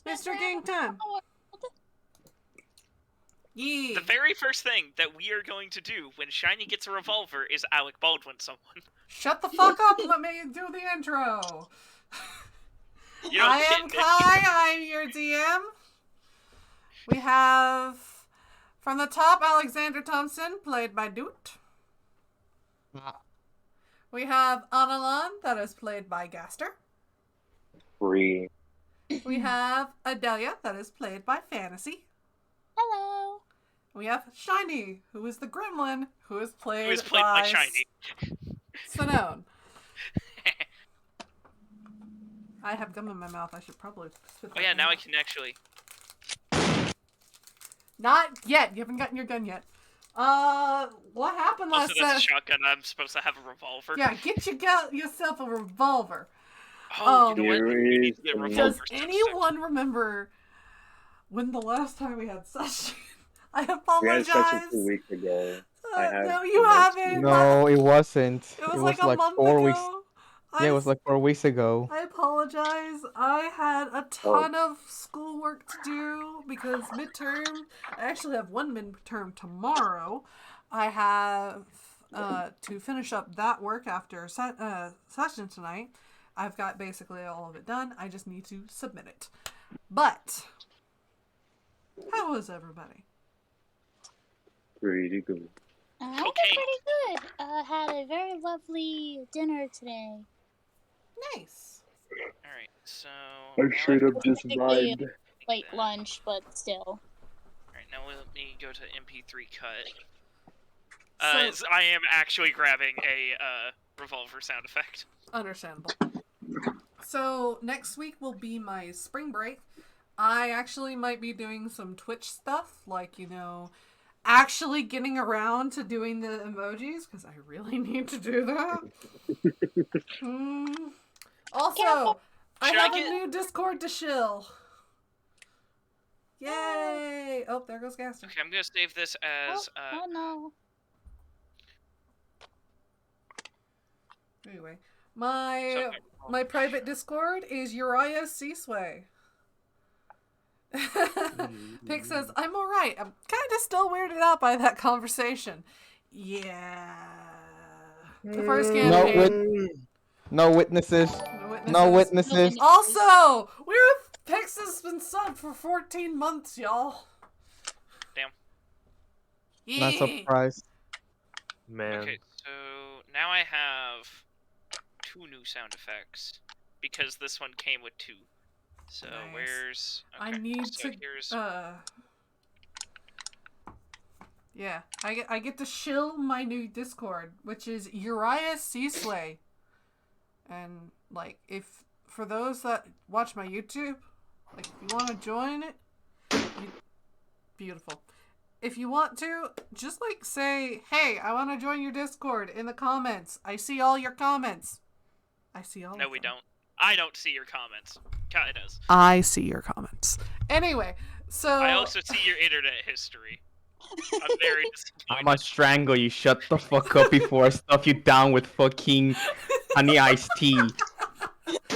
Mr. Game Time. Yeah. The very first thing that we are going to do when Shiny gets a revolver is Alec Baldwin someone. Shut the fuck up and let me do the intro. I am Kai, I'm your DM. We have, from the top, Alexander Thompson, played by Doot. We have Analan, that is played by Gaster. Free. We have Adelia, that is played by Fantasy. Hello. We have Shiny, who is the gremlin, who is played by Shiny. Sinone. I have gum in my mouth. I should probably spit that. Oh yeah, now I can actually. Not yet. You haven't gotten your gun yet. What happened last session? That's a shotgun. I'm supposed to have a revolver. Yeah, get yourself a revolver. Oh, you know what? We need to get revolvers. Does anyone remember when the last time we had session? I apologize. We had session 2 weeks ago. No, you haven't. No, it wasn't. It was like a month 4 ago. weeks. Yeah, it was like 4 weeks ago. I apologize. I had a ton of schoolwork to do because midterm. I actually have one midterm tomorrow. I have to finish up that work after session tonight. I've got basically all of it done. I just need to submit it. But how was everybody? Pretty good. I did pretty good. Had a very lovely dinner today. Nice. Alright, so... I straight up just vibed. Late lunch, but still. Alright, now let me go to MP3 cut. So, I am actually grabbing a revolver sound effect. Understandable. So, next week will be my spring break. I actually might be doing some Twitch stuff, like, actually getting around to doing the emojis, because I really need to do that. Also, I have a new Discord to shill. Yay! Oh, there goes Gaster. Okay, I'm gonna save this as... Oh no. Anyway, my private Discord is Uriah Seasway. Pig says, I'm alright. I'm kind of still weirded out by that conversation. Yeah. The first campaign. No witnesses. No witnesses. Also, Pix has been subbed for 14 months, y'all. Damn. Not surprised. Man. Okay, so now I have 2 new sound effects because this one came with 2. So nice. Where's... Okay, I need so to... Here's... Yeah, I get to shill my new Discord, which is Uriah Seasway. And, like, for those that watch my YouTube, like, if you want to join it, beautiful. If you want to, just, like, say, hey, I want to join your Discord in the comments. I see all your comments. I see all of them. No, we don't. I don't see your comments. Kai does. I see your comments. Anyway, so... I also see your internet history. I'm very disappointed. I'm gonna strangle you. Shut the fuck up before I stuff you down with fucking honey iced tea.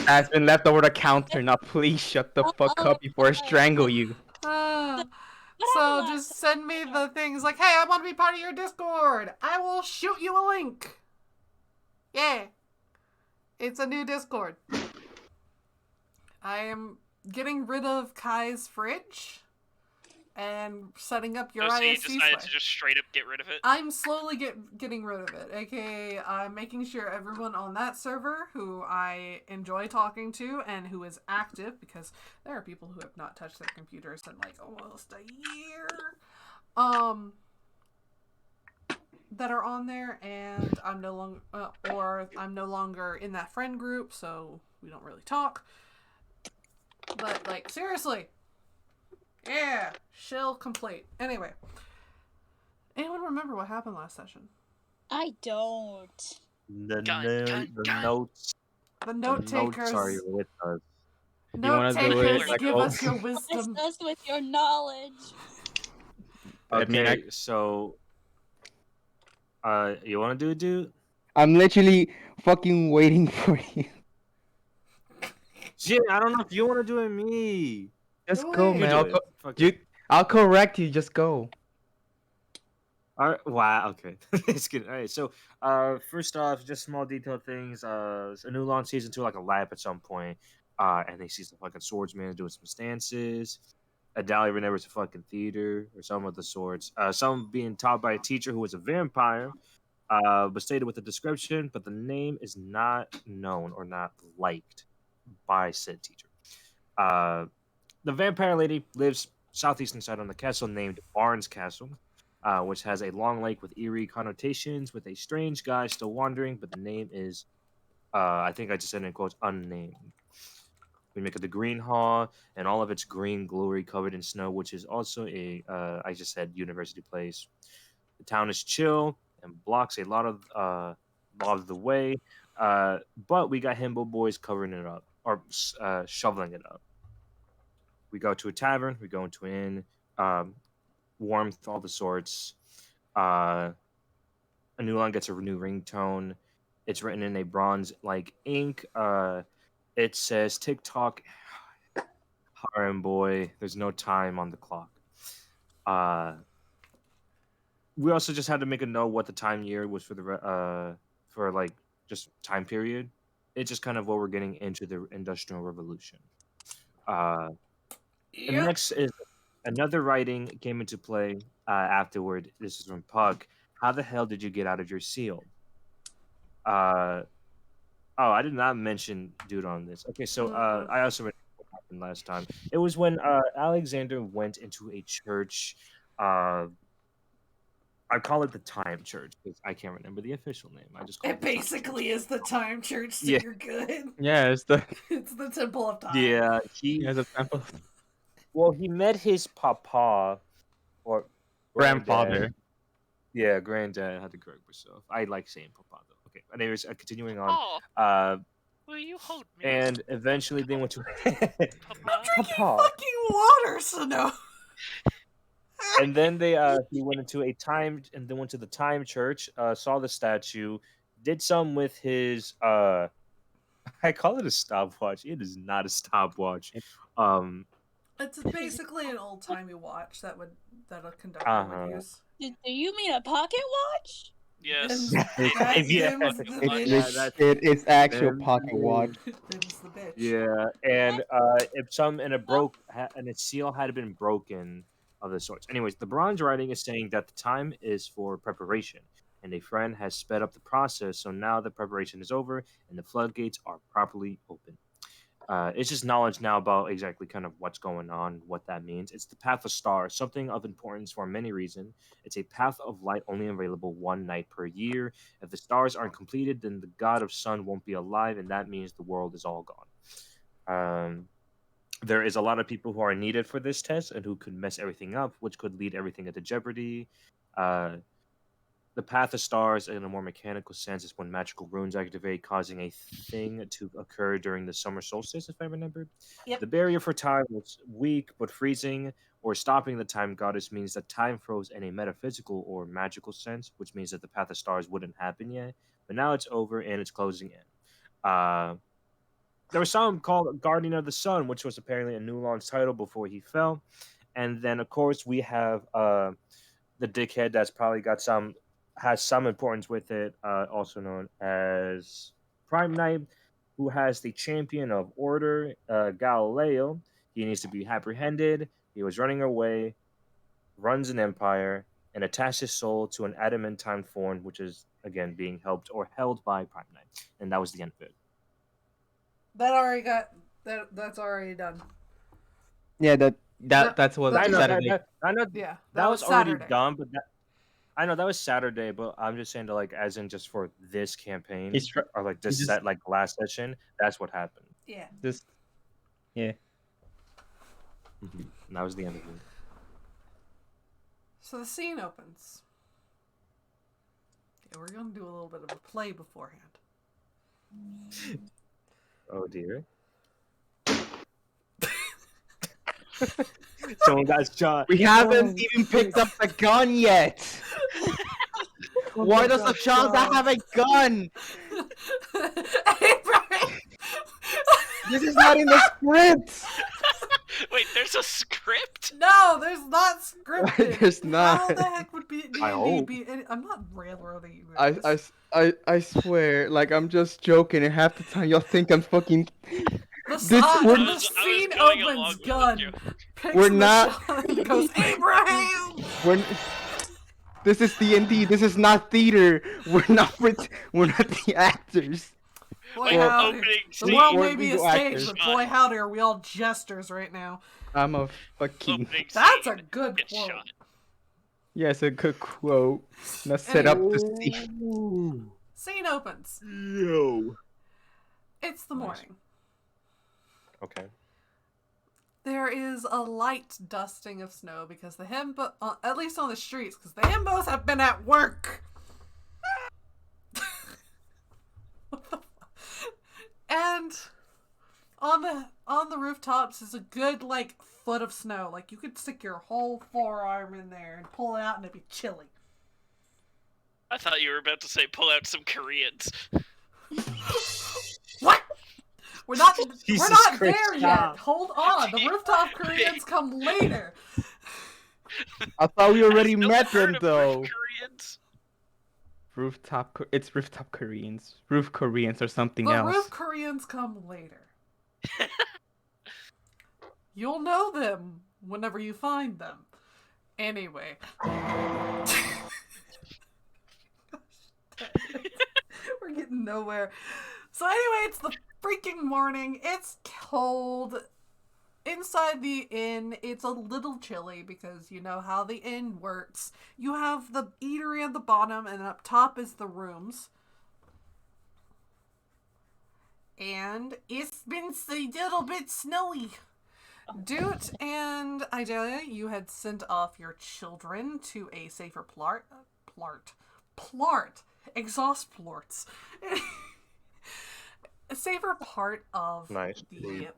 That's been left over the counter. Now please shut the fuck up before I strangle you. So just send me the things like, hey, I want to be part of your Discord. I will shoot you a link. Yeah. It's a new Discord. I am getting rid of Kai's fridge and setting up Uriah's so you decided to just straight up get rid of it? I'm slowly getting rid of it. AKA, I'm making sure everyone on that server who I enjoy talking to and who is active, because there are people who have not touched their computers in like almost a year, that are on there, and I'm no longer, or I'm no longer in that friend group, so we don't really talk. But, like, seriously. Yeah. Shill complete. Anyway. Anyone remember what happened last session? I don't. The notes. The note takers. Are with us. Note takers, give us your wisdom. Assist us with your knowledge. Okay, so... you wanna do it, dude? I'm literally fucking waiting for you. Shit, I don't know if you wanna do it, me. Just Go go, ahead. man. You I'll, do it. co- Fuck you, it. I'll correct you. Just go. All right. Wow. Okay. It's good. All right. So, first off, just small detail things. A new launch season 2 like a lab at some point. And they see some fucking swordsman doing some stances. Adalia remembers a fucking theater or some of the sorts. Some being taught by a teacher who was a vampire. Was stated with a description, but the name is not known or not liked by said teacher. Uh, the vampire lady lives southeastern side on the castle named Barnes Castle, which has a long lake with eerie connotations, with a strange guy still wandering, but the name is, I think I just said in quotes, unnamed. We make it the Green Hall, and all of its green glory covered in snow, which is also I just said, university place. The town is chill and blocks a lot of the way, but we got himbo boys covering it up or shoveling it up. We go to a tavern, we go into an inn, warmth, all the sorts. Uh, a new line gets a new ringtone. It's written in a bronze like ink. It says TikTok, harem boy. There's no time on the clock. Uh, we also just had to make a note what the time year was for for like just time period. It's just kind of what we're getting into the Industrial Revolution. Uh, and Yep. next is another writing came into play afterward. This is from Pug. How the hell did you get out of your seal? Oh, I did not mention dude on this. Okay, so I also read what happened last time. It was when Alexander went into a church. I call it the Time Church because I can't remember the official name. I just call It it the Time basically is the time church, so Yeah. you're good. Yeah, it's the It's the temple of time. Yeah, yeah, the temple. well, he met his papa or Grandfather. granddad. Yeah, granddad. I had to correct myself. I like saying papa though. Okay, anyways, continuing on. Oh, will you hold me? And eventually they went to Papa? Drinking papa. fucking water, Sano. And then he went into a time and then went to the Time Church, saw the statue, did some with his I call it a stopwatch. It is not a stopwatch. It's basically an old timey watch that a conductor would use. Do you mean a pocket watch? Yes. That's Yeah. Vim's the bitch. It's actual Vim- pocket watch. Vim's the bitch. Yeah, and if some and a seal had been broken of the sorts. Anyways, the bronze writing is saying that the time is for preparation, and a friend has sped up the process, so now the preparation is over and the floodgates are properly open. It's just knowledge now about exactly kind of what's going on, what that means. It's the path of stars, something of importance for many reasons. It's a path of light only available one night per year. If the stars aren't completed, then the god of sun won't be alive, and that means the world is all gone. There is a lot of people who are needed for this test and who could mess everything up, which could lead everything into jeopardy. The path of stars, in a more mechanical sense, is when magical runes activate, causing a thing to occur during the summer solstice, if I remember. Yep. The barrier for time was weak but freezing, or stopping the time goddess means that time froze in a metaphysical or magical sense, which means that the path of stars wouldn't happen yet. But now it's over and it's closing in. There was some called Guardian of the Sun, which was apparently a new launch title before he fell. And then, of course, we have the dickhead that's probably has some importance with it, also known as Prime Knight, who has the champion of order, Galileo. He needs to be apprehended. He was running away, runs an empire, and attached his soul to an adamantine thorn, which is, again, being helped or held by Prime Knight. And that was the end of it. That's already done. Yeah, that's what I know, Saturday. Yeah, That was already Saturday. done, but I know that was Saturday, but I'm just saying as in just for this campaign or like this set, like last session, that's what happened. Yeah. Yeah. And that was the end of it. So the scene opens. Okay, we're gonna do a little bit of a play beforehand. Oh dear. Someone got shot. We haven't even picked up the gun yet. Why does the child not have a gun? Hey, Brian! This is not in the script. Wait, There's a script? No, there's not scripted. There's not. How the heck would be I hope. be? I'm not railroading you guys. I swear, like I'm just joking, and half the time y'all think I'm fucking. The we're- scene going along opens, with gun you. picks We're the not- shot and goes, Abraham! This is D&D. This is not theater. We're not the actors. Boy, Like, howdy. opening The scene. world We're may be a legal stage, actors. but boy, howdy, are we all jesters right now. I'm a fucking. Opening That's a scene, good gets quote. shot. Yes, a good quote. Now set up the scene. Scene opens. Yo. It's the Nice. morning. Okay. There is a light dusting of snow because the himbo, at least on the streets, because the himbos have been at work. What the fuck? And on the rooftops is a good like foot of snow. Like you could stick your whole forearm in there and pull it out, and it'd be chilly. I thought you were about to say pull out some Koreans. What? We're not Jesus there Christ, yet. stop. Hold on. The rooftop Koreans come later. I thought we already I've still met heard them of though. Koreans. It's rooftop Koreans. Roof Koreans or something The else. roof Koreans come later. You'll know them whenever you find them. Anyway. We're getting nowhere. So anyway, it's the freaking morning. It's cold. Inside the inn, it's a little chilly because you know how the inn works. You have the eatery at the bottom, and up top is the rooms. And it's been a little bit snowy. Doot and Idalia, you had sent off your children to a safer plart. Exhaust plorts. A safer part of Nice. the...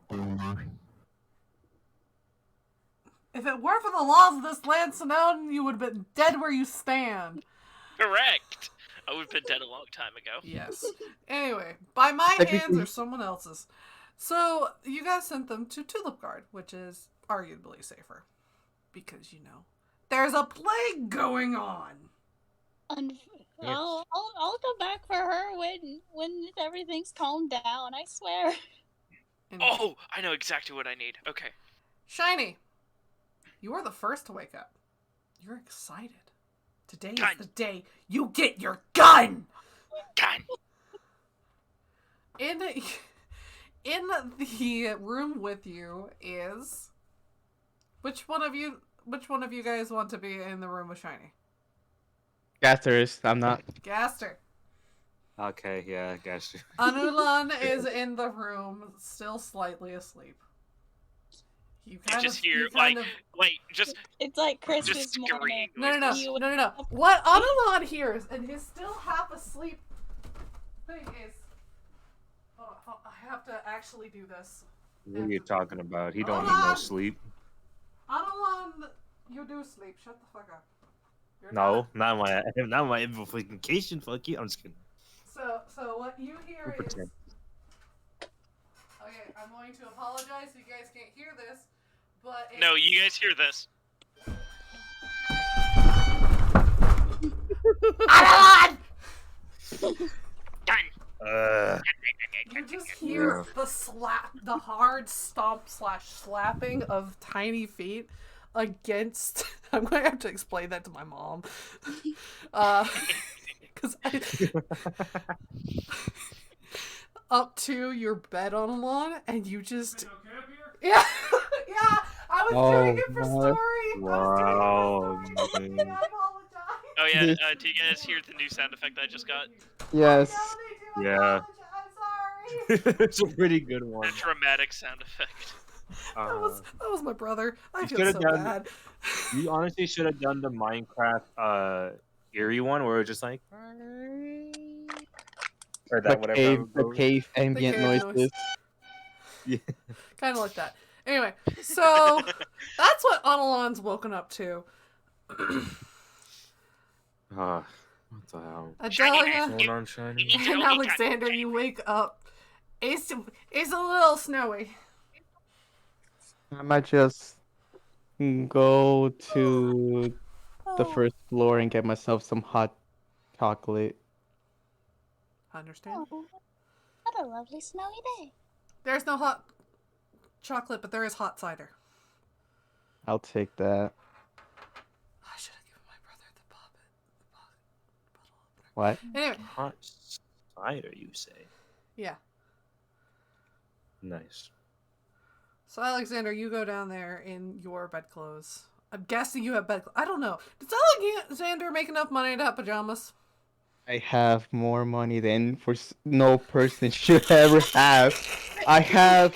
If it weren't for the laws of this land, Sonodan, you would have been dead where you stand. Correct. I would have been dead a long time ago. Yes. Anyway, by my hands or someone else's. So, you guys sent them to Tulip Guard, which is arguably safer. Because, you know, there's a plague going on. I'll go back for her when everything's calmed down. I swear. And Oh, I know exactly what I need. Okay. Shiny, you are the first to wake up. You're excited. Today Gun. is the day you get your gun! Gun. In the room with you is... Which one of you guys want to be in the room with Shiny? Gaster I'm not. Gaster. Okay, yeah, gotcha. Anulan is in the room, still slightly asleep. You I kind just of, hear, you kind like, of... wait, just It's like Christmas just morning. scream. No. What Anulan hears, and his still half asleep thing is... Oh, I have to actually do this. What are you talking about? He don't Hold need no on. sleep. Anulan, you do sleep. Shut the fuck up. You're No, not my amplification. Fuck you. I'm just kidding. So what you hear We'll is... pretend. Okay, I'm going to apologize if you guys can't hear this, but... It's... no, you guys hear this. Anulan! Gun. You just hear the hard stomp/slapping of tiny feet against... I'm going to have to explain that to my mom. Because up to your bed on a lawn, and you just... Yeah, yeah, I was doing it for story. Wow, I was doing it for story. man. I apologize. Oh yeah, do you guys hear the new sound effect I just got? Yes. I Yeah. apologize, sorry. It's a pretty good one. A dramatic sound effect. That was my brother. I You feel should've so done- bad. You honestly should have done the Minecraft eerie one where it's just like or that whatever. The cave ambient cave noise. noises. Yeah. Kind of like that. Anyway, so that's what Anulan's woken up to. What the hell? Adalia Going on, Shiny? and Alexander, you wake up. It's a little snowy. I might just go to the Oh, first floor and get myself some hot chocolate. Understand? oh, what a lovely snowy day. There's no hot chocolate, but there is hot cider. I'll take that. I should have given my brother the bottle opener. What? Anyway, Hot cider, you say? yeah. Nice. So Alexander, you go down there in your bedclothes. I'm guessing you have bedclothes. I don't know. Does Alexander make enough money to have pajamas? I have more money than no person should ever have. I have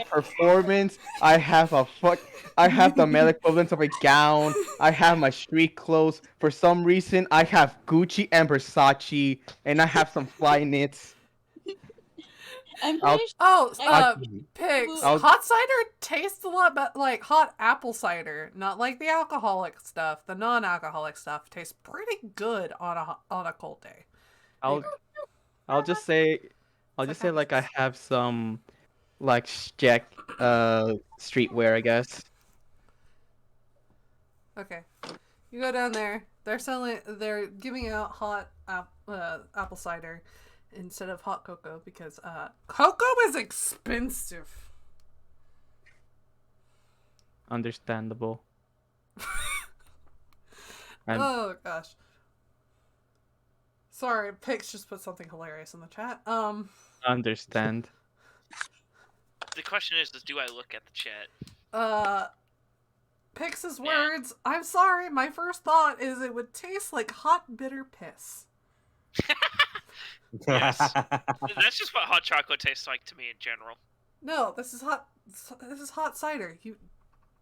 performance. I have the male equivalent of a gown. I have my street clothes. For some reason, I have Gucci and Versace, and I have some fly knits. I'm I'll- pretty sure. Oh, I'll- pigs. I'll- Hot cider tastes a lot like hot apple cider. Not like the alcoholic stuff. The non-alcoholic stuff tastes pretty good on a cold day. I'll just say like I have some like Jack streetwear, I guess. Okay, you go down there. They're giving out hot apple cider instead of hot cocoa because cocoa is expensive. Understandable. Oh gosh. Sorry, Pix just put something hilarious in the chat. Understand. The question is do I look at the chat? Pix's Yeah. words. I'm sorry. My first thought is it would taste like hot bitter piss. Yes. That's just what hot chocolate tastes like to me in general. No, this is hot. This is hot cider. You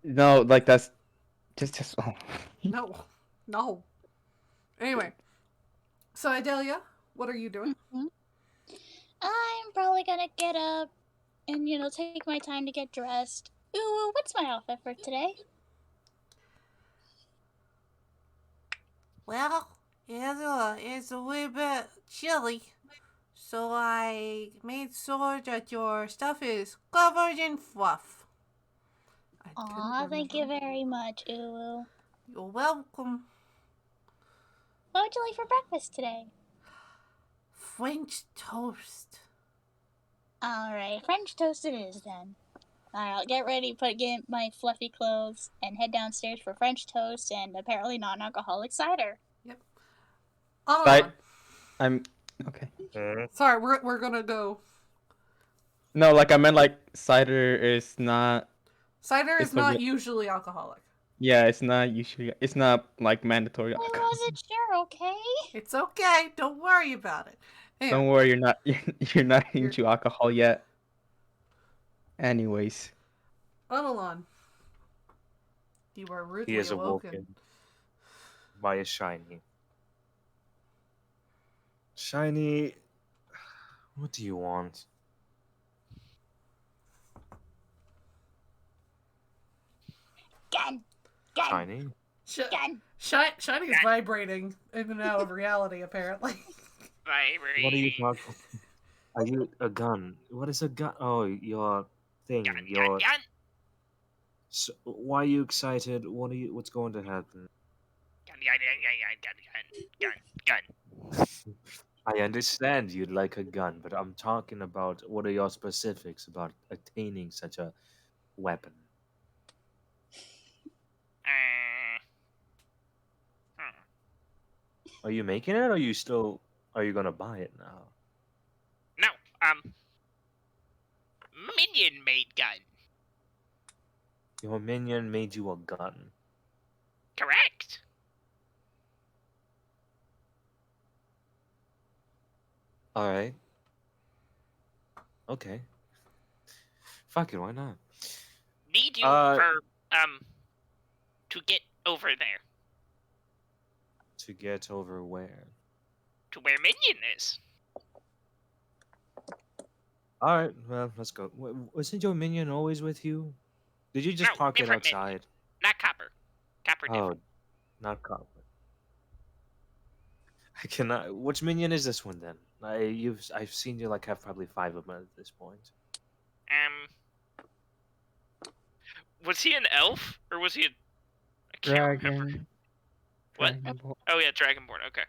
No, like that's just oh. no. Anyway, so Adelia, what are you doing? I'm probably gonna get up and, take my time to get dressed. Ooh, what's my outfit for today? Well, it's a wee bit chilly, so I made sure that your stuff is covered in fluff. Aw, thank you very much, Ooh. You're welcome. What would you like for breakfast today? French toast. Alright, French toast it is then. Alright, I'll get ready, get my fluffy clothes, and head downstairs for French toast and apparently non-alcoholic cider. Yep. But I'm okay. Sorry, we're gonna go. No, like I meant like cider is not. Cider is It's not usually alcoholic. Yeah, it's not like mandatory. I wasn't sure, okay? It's okay. Don't worry about it. Anyway, Don't worry, you're not into alcohol yet. Anyways, Unalon, you are rudely He is awoken. awoken by a shiny. Shiny, what do you want? Gun! Shiny? Gun! Shiny is vibrating in and out of reality, apparently. Vibrate. What are you talking? Are you a gun? What is a gun? Oh, your thing. Gun, Your. gun, gun. So, why are you excited? What's going to happen? Gun, gun, gun, gun, gun, gun, gun. I understand you'd like a gun, but I'm talking about what are your specifics about attaining such a weapon? Are you making it, or are you gonna buy it now? No, minion made gun. Your minion made you a gun. Correct. All right. Okay. Fuck it, why not? Need you Uh, to get over there To get over where? to where Minion is. All right, well, let's go. Wasn't your minion always with you? Did you just No, park it different minion. outside? Not Copper. Copper Oh, different. not copper. I cannot. Which minion is this one then? I've seen you like have probably 5 of them at this point. Was he an elf or was he a? I can't remember. Dragon. What? Dragonborn. Oh yeah, Dragonborn. Okay.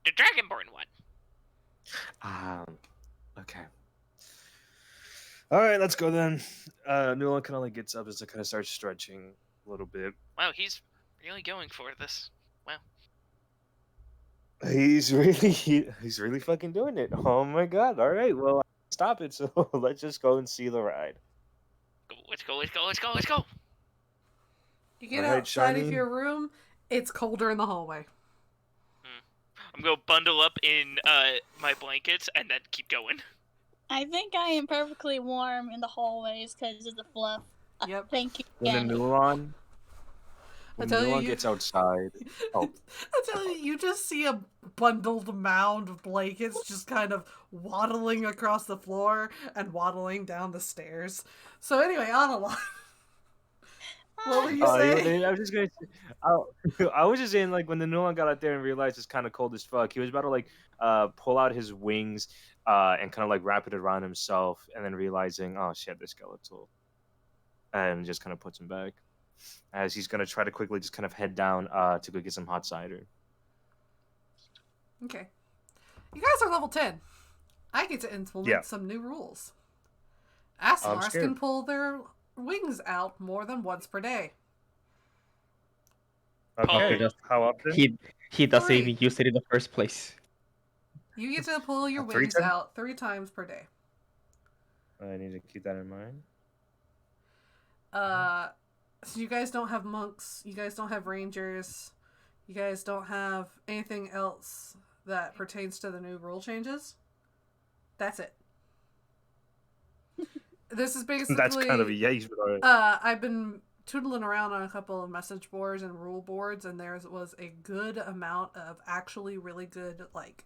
The Dragonborn one. Okay. All right, let's go then. Newland kind of like gets up as to kind of starts stretching a little bit. Wow, he's really going for this. Wow. He's really fucking doing it. Oh my god! All right, well, stop it. So let's just go and see the ride. Let's go. Let's go. Let's go. Let's go. You get Alright, outside of Shiny. your room, it's colder in the hallway. I'm gonna bundle up in my blankets and then keep going. I think I am perfectly warm in the hallways because of the fluff. Yep. Thank you When again. Newland, when tell you, Newland you- gets outside, oh, I tell you, you just see a bundled mound of blankets just kind of waddling across the floor and waddling down the stairs. So anyway, on a line. What were you saying? I was just gonna. I was just saying, like, when the Newland got out there and realized it's kind of cold as fuck, he was about to like pull out his wings and kind of like wrap it around himself, and then realizing, oh shit, they're skeletal, and just kind of puts him back as he's gonna try to quickly just kind of head down to go get some hot cider. Okay. You guys are level 10. I get to implement Yeah. some new rules. I'm Asimars scared. can pull their wings out more than once per day. Okay, just- how often? He doesn't Three. even use it in the first place. You get to pull your 3 wings times? out 3 times per day. I need to keep that in mind. So you guys don't have monks, you guys don't have rangers, you guys don't have anything else that pertains to the new rule changes. That's it. This is basically That's kind of a yes, but alright. I've been tootling around on a couple of message boards and rule boards, and there was a good amount of actually really good like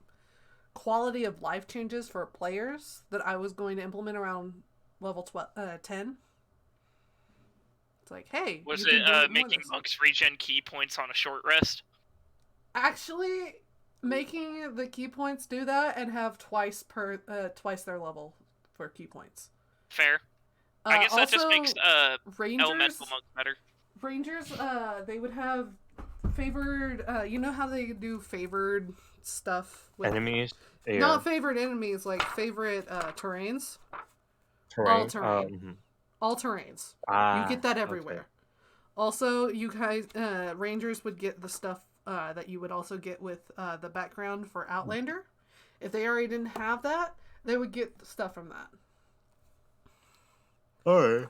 quality of life changes for players that I was going to implement around level 10. It's like, hey, Was you can it do more of making this. monks regen key points on a short rest? Actually making the key points do that and have twice their level for key points. Fair. I guess that just also, makes Rangers, elemental monks better. Rangers, they would have favored. You know how they do favored stuff with Enemies? Yeah. not favored enemies, like favorite terrains. Terrain? all terrain. All terrains. You get that everywhere. Okay. Also, you guys, Rangers would get the stuff that you would also get with the background for Outlander. If they already didn't have that, they would get the stuff from that. Alright.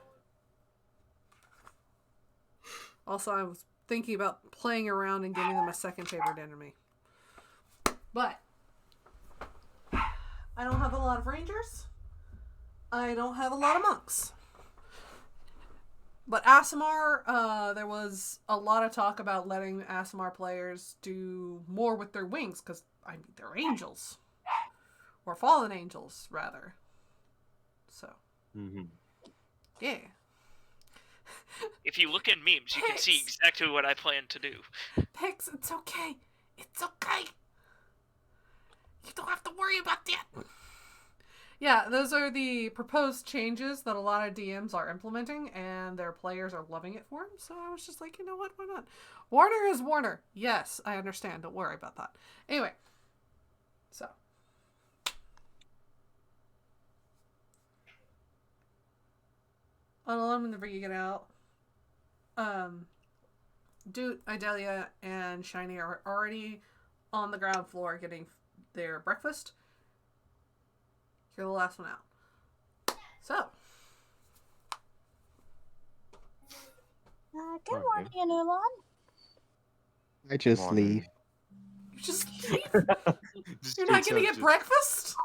Also, I was thinking about playing around and giving them a second favorite enemy. But I don't have a lot of Rangers. I don't have a lot of monks. But Asimar, there was a lot of talk about letting Asimar players do more with their wings, because, I mean, they're angels. Or fallen angels, rather. So, Mm-hmm. yeah. If you look in memes, you can see Pigs. exactly what I plan to do. Pigs, it's okay. It's okay. You don't have to worry about that. Yeah, those are the proposed changes that a lot of DMs are implementing, and their players are loving it for them. So I was just like, you know what? Why not? Warner is Warner. Yes, I understand. Don't worry about that. Anyway, so. I'm going to bring it out. Dude, Idalia, and Shiny are already on the ground floor getting their breakfast. You're the last one out. So. Good Okay. morning, Anulon. I just Morning. leave. You just leave? Just You're not takes gonna out get just- breakfast?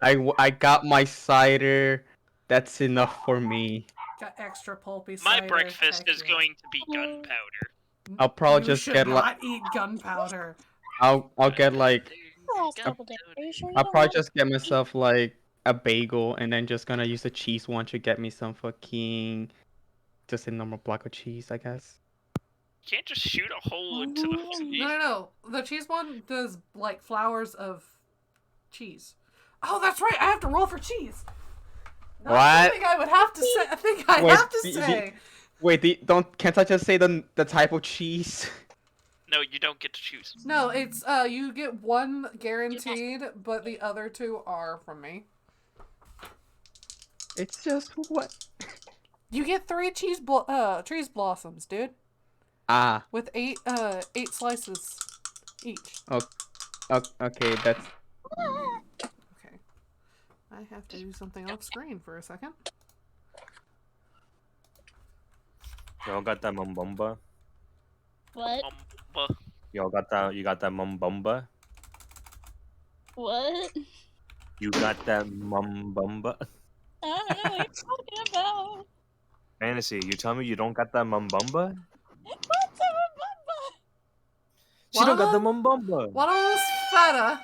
I got my cider. That's enough for me. Got extra pulpy My cider. breakfast Heck is yeah. going to be gunpowder. I'll probably You just should get not like eat gunpowder. I'll get like The last couple days. Are you sure you I'll don't probably want just get myself like a bagel and then just gonna use the cheese one to get me some fucking just a normal block of cheese, I guess. You can't just shoot a hole into the No, no, no. The cheese one does like flowers of cheese. Oh, that's right. I have to roll for cheese. Not What? something I would have to say. I think I Wait, have to say. Can't I just say the type of cheese? No, you don't get to choose. No, it's you get one guaranteed, but the other two are from me. It's just what? You get 3 cheese blossoms, dude, Ah, with 8 slices each. okay, that's Okay. I have to do something off screen for a second. Y'all got that mumbumba? What? Y'all got that? You got that mumbumba? What? You got that mumbumba? I don't know what you're talking about. Fantasy, you tell me you don't got that mumbumba? What's a mamba? She don't got the mumbumba. One of them is feta.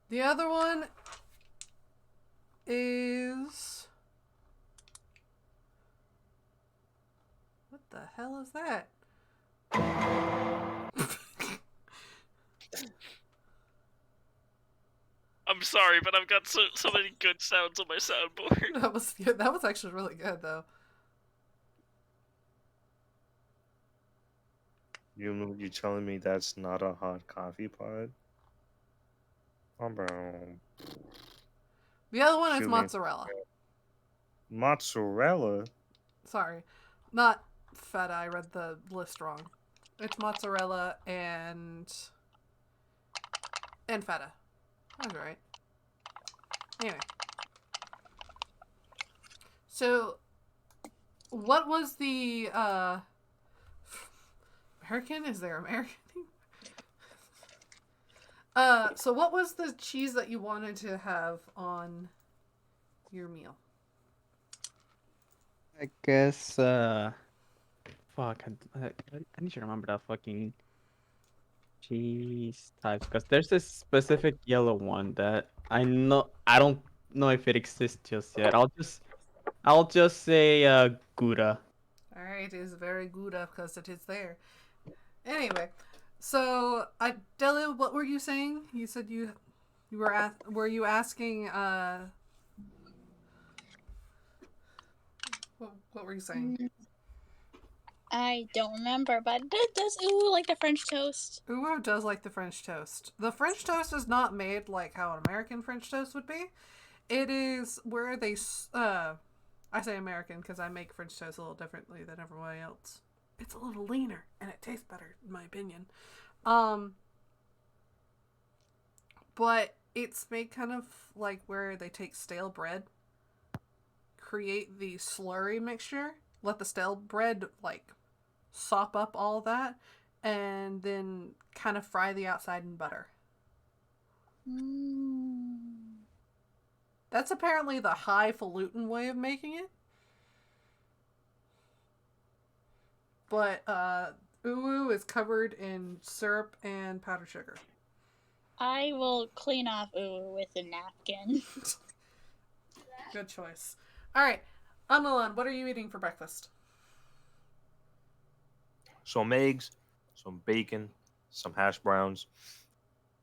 The other one is... What the hell is that? I'm sorry, but I've got so many good sounds on my soundboard. That was actually really good, though. You telling me that's not a hot coffee pot? Oh, bro. The other one is Shoot me. mozzarella. Mozzarella? Sorry. Not feta. I read the list wrong. It's mozzarella and feta. I was right. Anyway. So, what was the, American? Is there American? So what was the cheese that you wanted to have on your meal? I guess fuck, I need to remember that fucking cheese types because there's this specific yellow one that I don't know if it exists just yet. I'll just say Gouda. Alright, it is very good because it is there. Anyway, so Delia, what were you saying? You said you were you asking what were you saying? I don't remember, but does Ooh like the French toast? Uwu does like the French toast. The French toast is not made like how an American French toast would be. It is where they I say American because I make French toast a little differently than everybody else. It's a little leaner and it tastes better in my opinion. But it's made kind of like where they take stale bread, create the slurry mixture, let the stale bread like sop up all that, and then kind of fry the outside in butter. That's apparently the highfalutin way of making it. But Uwu is covered in syrup and powdered sugar. I will clean off Ooh with a napkin. Good choice. Alright, Amalan, what are you eating for breakfast? Some eggs, some bacon, some hash browns.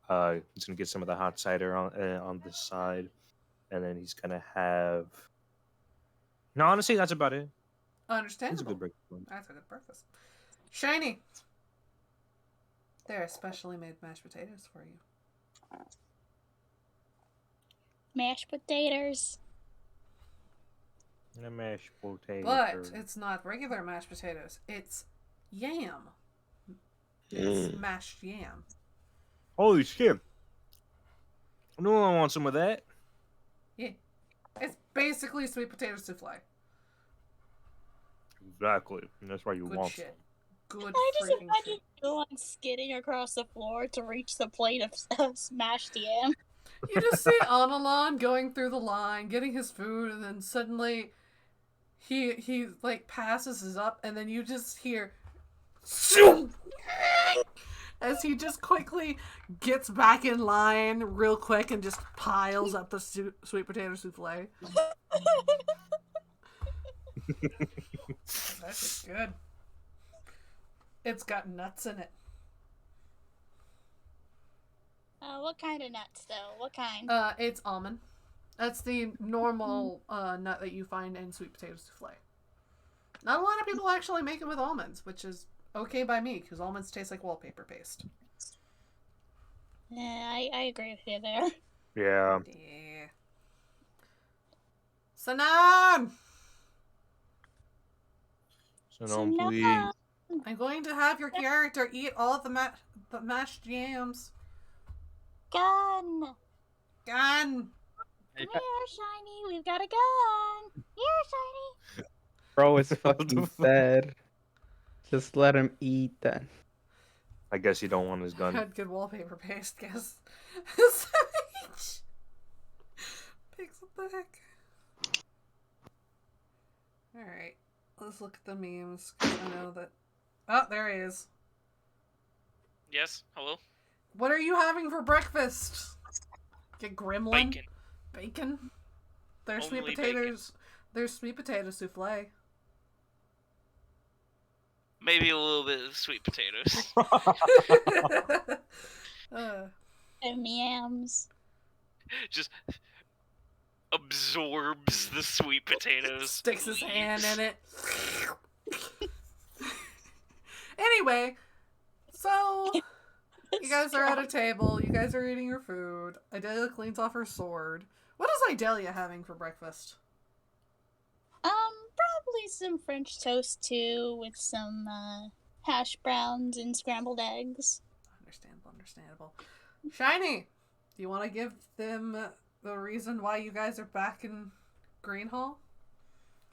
He's gonna get some of the hot cider on this side, and then he's gonna have. No, honestly, that's about it. Understandable. It's a good breakfast. That's a good breakfast. Shiny! They're specially made mashed potatoes for you. Mashed potatoes. And a mashed potato. But it's not regular mashed potatoes. It's yam. It's mashed yam. Holy shit! No one wants some of that. Yeah. It's basically sweet potato souffle. Exactly. And that's why you Good want shit. some. Good I just freaking imagine shit. Dylan skidding across the floor to reach the plate of smashed yam. You just see Analan going through the line, getting his food, and then suddenly he like passes his up, and then you just hear as he just quickly gets back in line real quick and just piles up the sweet potato souffle. That's good. It's got nuts in it. What kind of nuts, though? What kind? It's almond. That's the normal nut that you find in sweet potato souffle. Not a lot of people actually make it with almonds, which is okay by me, because almonds taste like wallpaper paste. Yeah, I agree with you there. Yeah. Yeah. Sanan! So So no, now- please. I'm going to have your character eat all the mashed yams. Gun! Gun! Come here, Shiny. We've got a gun. Here, Shiny. Bro is What the fucking fuck? dead. Just let him eat then. I guess you don't want his gun. Had good wallpaper paste, guess. Pigs, what the heck? Alright, let's look at the memes, because I know that... Oh, there he is. Yes. Hello. What are you having for breakfast? Get gremlin? Bacon. Bacon? There's sweet Only potatoes. There's sweet potato souffle. Maybe a little bit of sweet potatoes. And yams. Just absorbs the sweet potatoes. Sticks his hand in it. Anyway, so you guys are at a table. You guys are eating your food. Idalia cleans off her sword. What is Idalia having for breakfast? Probably some French toast too, with some hash browns and scrambled eggs. Understandable. Shiny, do you want to give them the reason why you guys are back in Greenhall?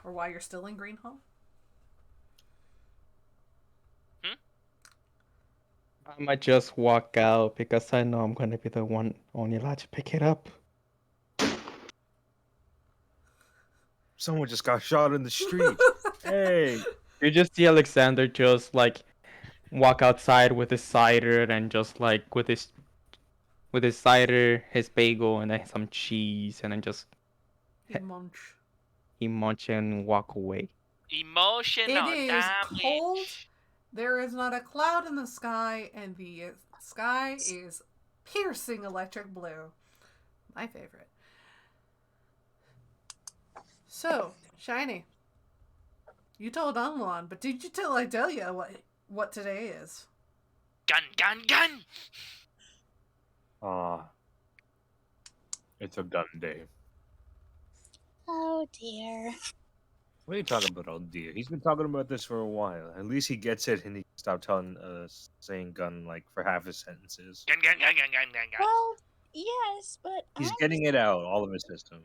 Or why you're still in Greenhall? I might just walk out because I know I'm gonna be the one only allowed to pick it up. Someone just got shot in the street. Hey. You just see Alexander just like walk outside with his cider and just like with his cider, his bagel, and then some cheese, and then just You munch. he munch and walk away. Emotional It is damage. cold. There is not a cloud in the sky, and the sky is piercing electric blue. My favorite. So, Shiny, you told Unlon, but did you tell Idalia what today is? Gun. It's a gun day. Oh dear. What are you talking about, old dear? He's been talking about this for a while. At least he gets it and he stopped saying gun like for half his sentences. Gun. Well, yes, but He's getting it out, all of his system.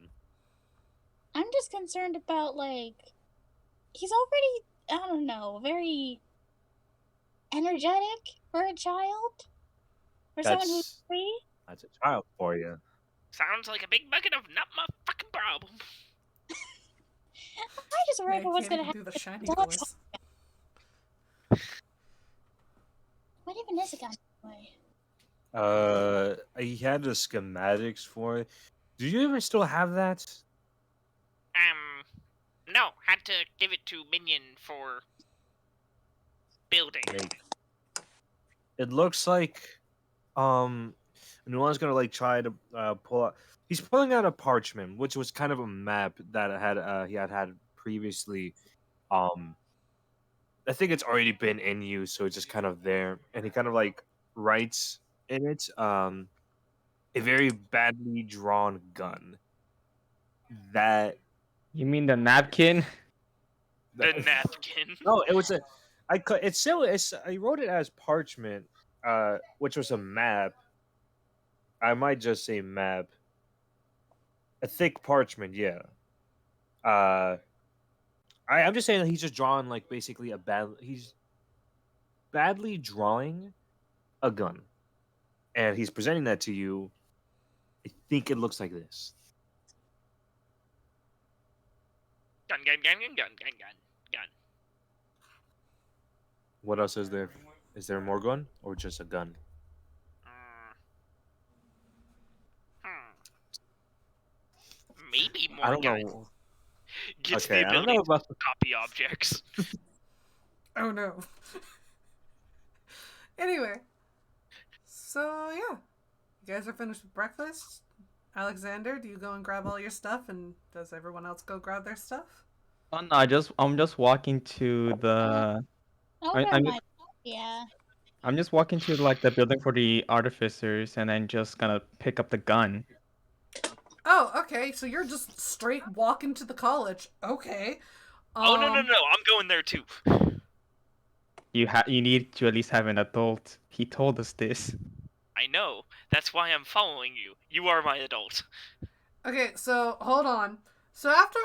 I'm just concerned about, like, he's already, I don't know, very energetic for a child? For someone who's free? That's a child for you. Sounds like a big bucket of not my fucking problem. I just worry I about what's can't gonna even happen. do the Shiny Don't- voice. What even is a gun anyway? He had the schematics for it. Do you ever still have that? No, had to give it to Minion for building. It looks like, Nuan's gonna like try to pull out. He's pulling out a parchment, which was kind of a map that he had previously. I think it's already been in use, so it's just kind of there, and he kind of like writes in it, a very badly drawn gun. That You mean the napkin? The napkin. No, it was a. I wrote it as parchment, which was a map. I might just say map. A thick parchment, yeah. I'm just saying that he's just drawing like basically he's badly drawing a gun, and he's presenting that to you. I think it looks like this. Gun. What else is there? Is there more gun or just a gun? Maybe more I don't gun. know. Gets Okay, the I don't ability know about. to copy objects. Oh no. Anyway. So, yeah. You guys are finished with breakfast? Alexander, do you go and grab all your stuff, and does everyone else go grab their stuff? Oh no, I'm just walking to the. I'll I, grab I'm my. Yeah. I'm just walking to like the building for the artificers, and then just gonna pick up the gun. Oh, okay. So you're just straight walking to the college. Okay. Oh no, I'm going there too. You need to at least have an adult. He told us this. I know. That's why I'm following you. You are my adult. Okay, so hold on. So after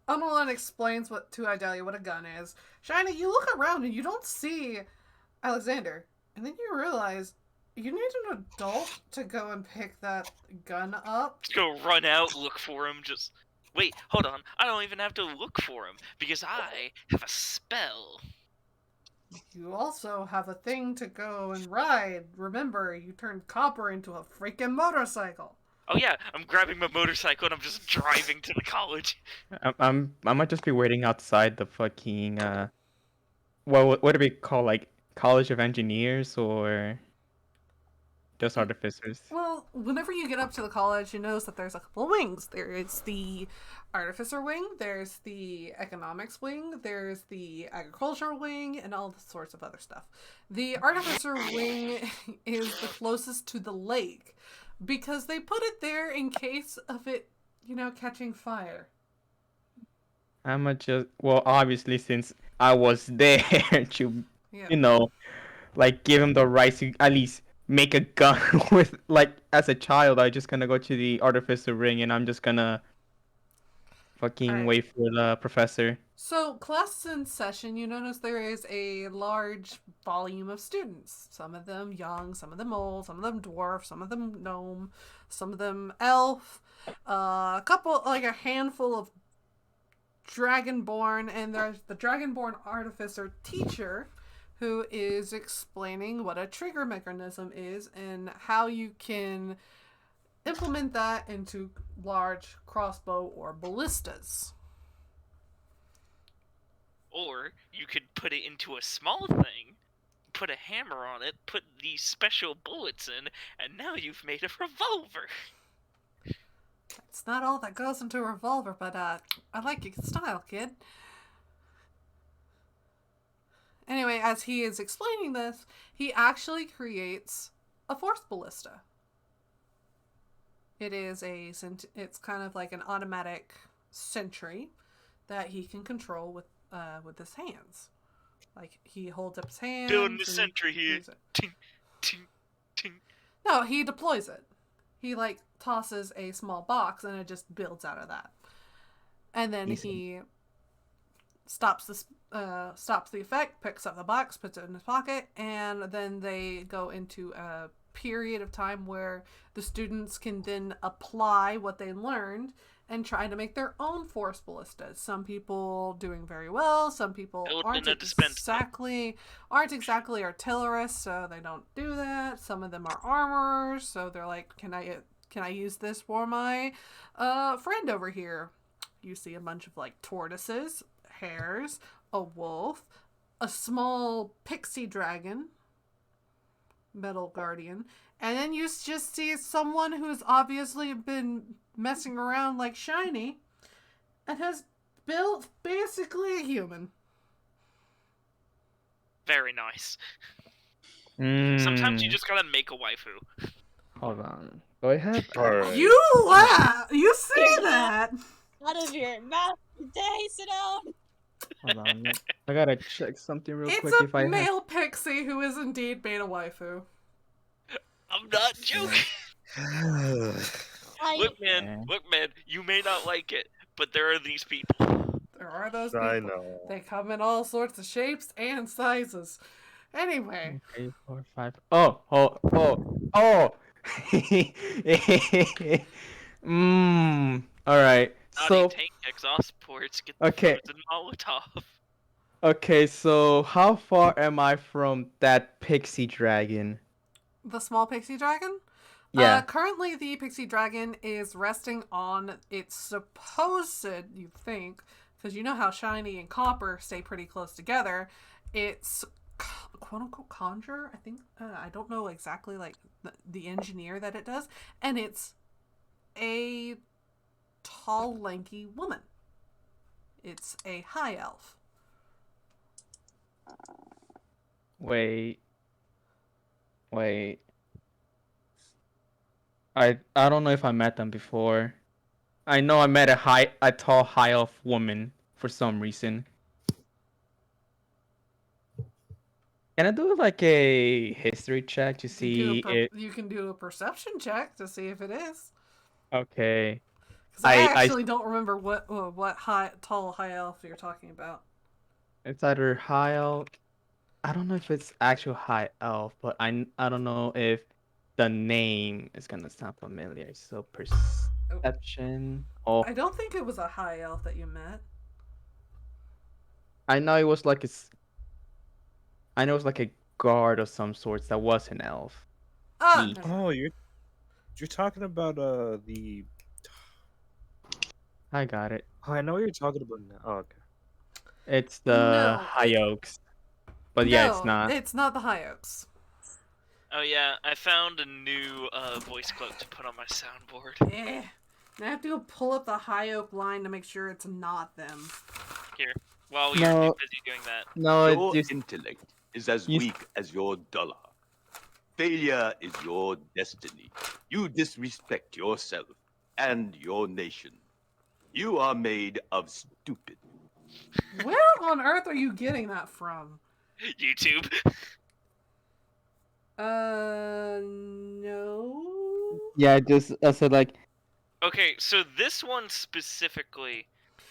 Analan explains to Idalia what a gun is, Shiny, you look around and you don't see Alexander, and then you realize you need an adult to go and pick that gun up. Just go run out, look for him. Just wait. Hold on. I don't even have to look for him because I have a spell. You also have a thing to go and ride. Remember, you turned Copper into a freaking motorcycle. Oh yeah, I'm grabbing my motorcycle and I'm just driving to the college. I might just be waiting outside the fucking what do we call, like, College of Engineers or just artificers? Well, whenever you get up to the college, you notice that there's a couple of wings. There is the artificer wing, there's the economics wing, there's the agricultural wing, and all sorts of other stuff. The artificer wing is the closest to the lake because they put it there in case of it, catching fire. Well, obviously, since I was there to, Yeah. Like, give him the right to at least make a gun with, like, as a child, I just gonna go to the artificer ring and I'm just gonna fucking Alright. wait for the professor. So, class in session, you notice there is a large volume of students. Some of them young, some of them old, some of them dwarf, some of them gnome, some of them elf, a handful of dragonborn, and there's the dragonborn artificer teacher who is explaining what a trigger mechanism is and how you can implement that into large crossbow or ballistas. Or you could put it into a small thing, put a hammer on it, put these special bullets in, and now you've made a revolver. It's not all that goes into a revolver, but I like your style, kid. Anyway, as he is explaining this, he actually creates a force ballista. It's kind of like an automatic sentry that he can control with his hands. Like, he holds up his hands. Building the sentry here. Ting, ting, ting. No, he deploys it. He, like, tosses a small box and it just builds out of that. And then he stops the effect, picks up the box, puts it in his pocket, and then they go into a period of time where the students can then apply what they learned and try to make their own force ballistas. Some people doing very well, some people aren't exactly artillerists, so they don't do that. Some of them are armorers, so they're like, can I use this for my friend over here? You see a bunch of, like, tortoises, hares, a wolf, a small pixie dragon, metal guardian, and then you just see someone who's obviously been messing around like Shiny and has built basically a human. Very nice. Sometimes you just gotta make a waifu. Hold on. Do I have? Alright. You laugh! You say that! Out of your mouth today, sit down. Hold on. I gotta check something real quick. It's If a I male pixie who is indeed made a waifu. I'm not joking. Look, man, you may not like it, but there are these people. There are those people. I know. They come in all sorts of shapes and sizes. Anyway. 3, 4, 5. Oh. All right. So Tank exhaust ports get okay. the Molotov. Okay, so how far am I from that pixie dragon? The small pixie dragon? Yeah. Currently, the pixie dragon is resting on its supposed, you think, because you know how Shiny and Copper stay pretty close together, its quote unquote conjure. I think I don't know exactly like the engineer that it does, and it's a tall, lanky woman. It's a high elf. Wait. I don't know if I met them before. I know I met a tall high elf woman for some reason. Can I do like a history check to see it? You can do a perception check to see if it is. Okay. Because I actually don't remember what tall high elf you're talking about. It's either high elf. I don't know if it's actual high elf, but I don't know if the name is gonna sound familiar. So perception. Oh, I don't think it was a high elf that you met. I know it was like I know it was like a guard of some sorts that was an elf. Ah, Neat. never mind. Oh, you're talking about the. I got it. Oh, I know what you're talking about now. Oh, okay. It's the High Oaks. But yeah, it's not. It's not the High Oaks. Oh yeah, I found a new voice cloak to put on my soundboard. I have to go pull up the High Oak line to make sure it's not them. Here, while you're too busy doing that. No, Your intellect is as weak as your dollar. Failure is your destiny. You disrespect yourself and your nation. You are made of stupid. Where on earth are you getting that from? YouTube. No. Yeah, I said like. Okay, so this one specifically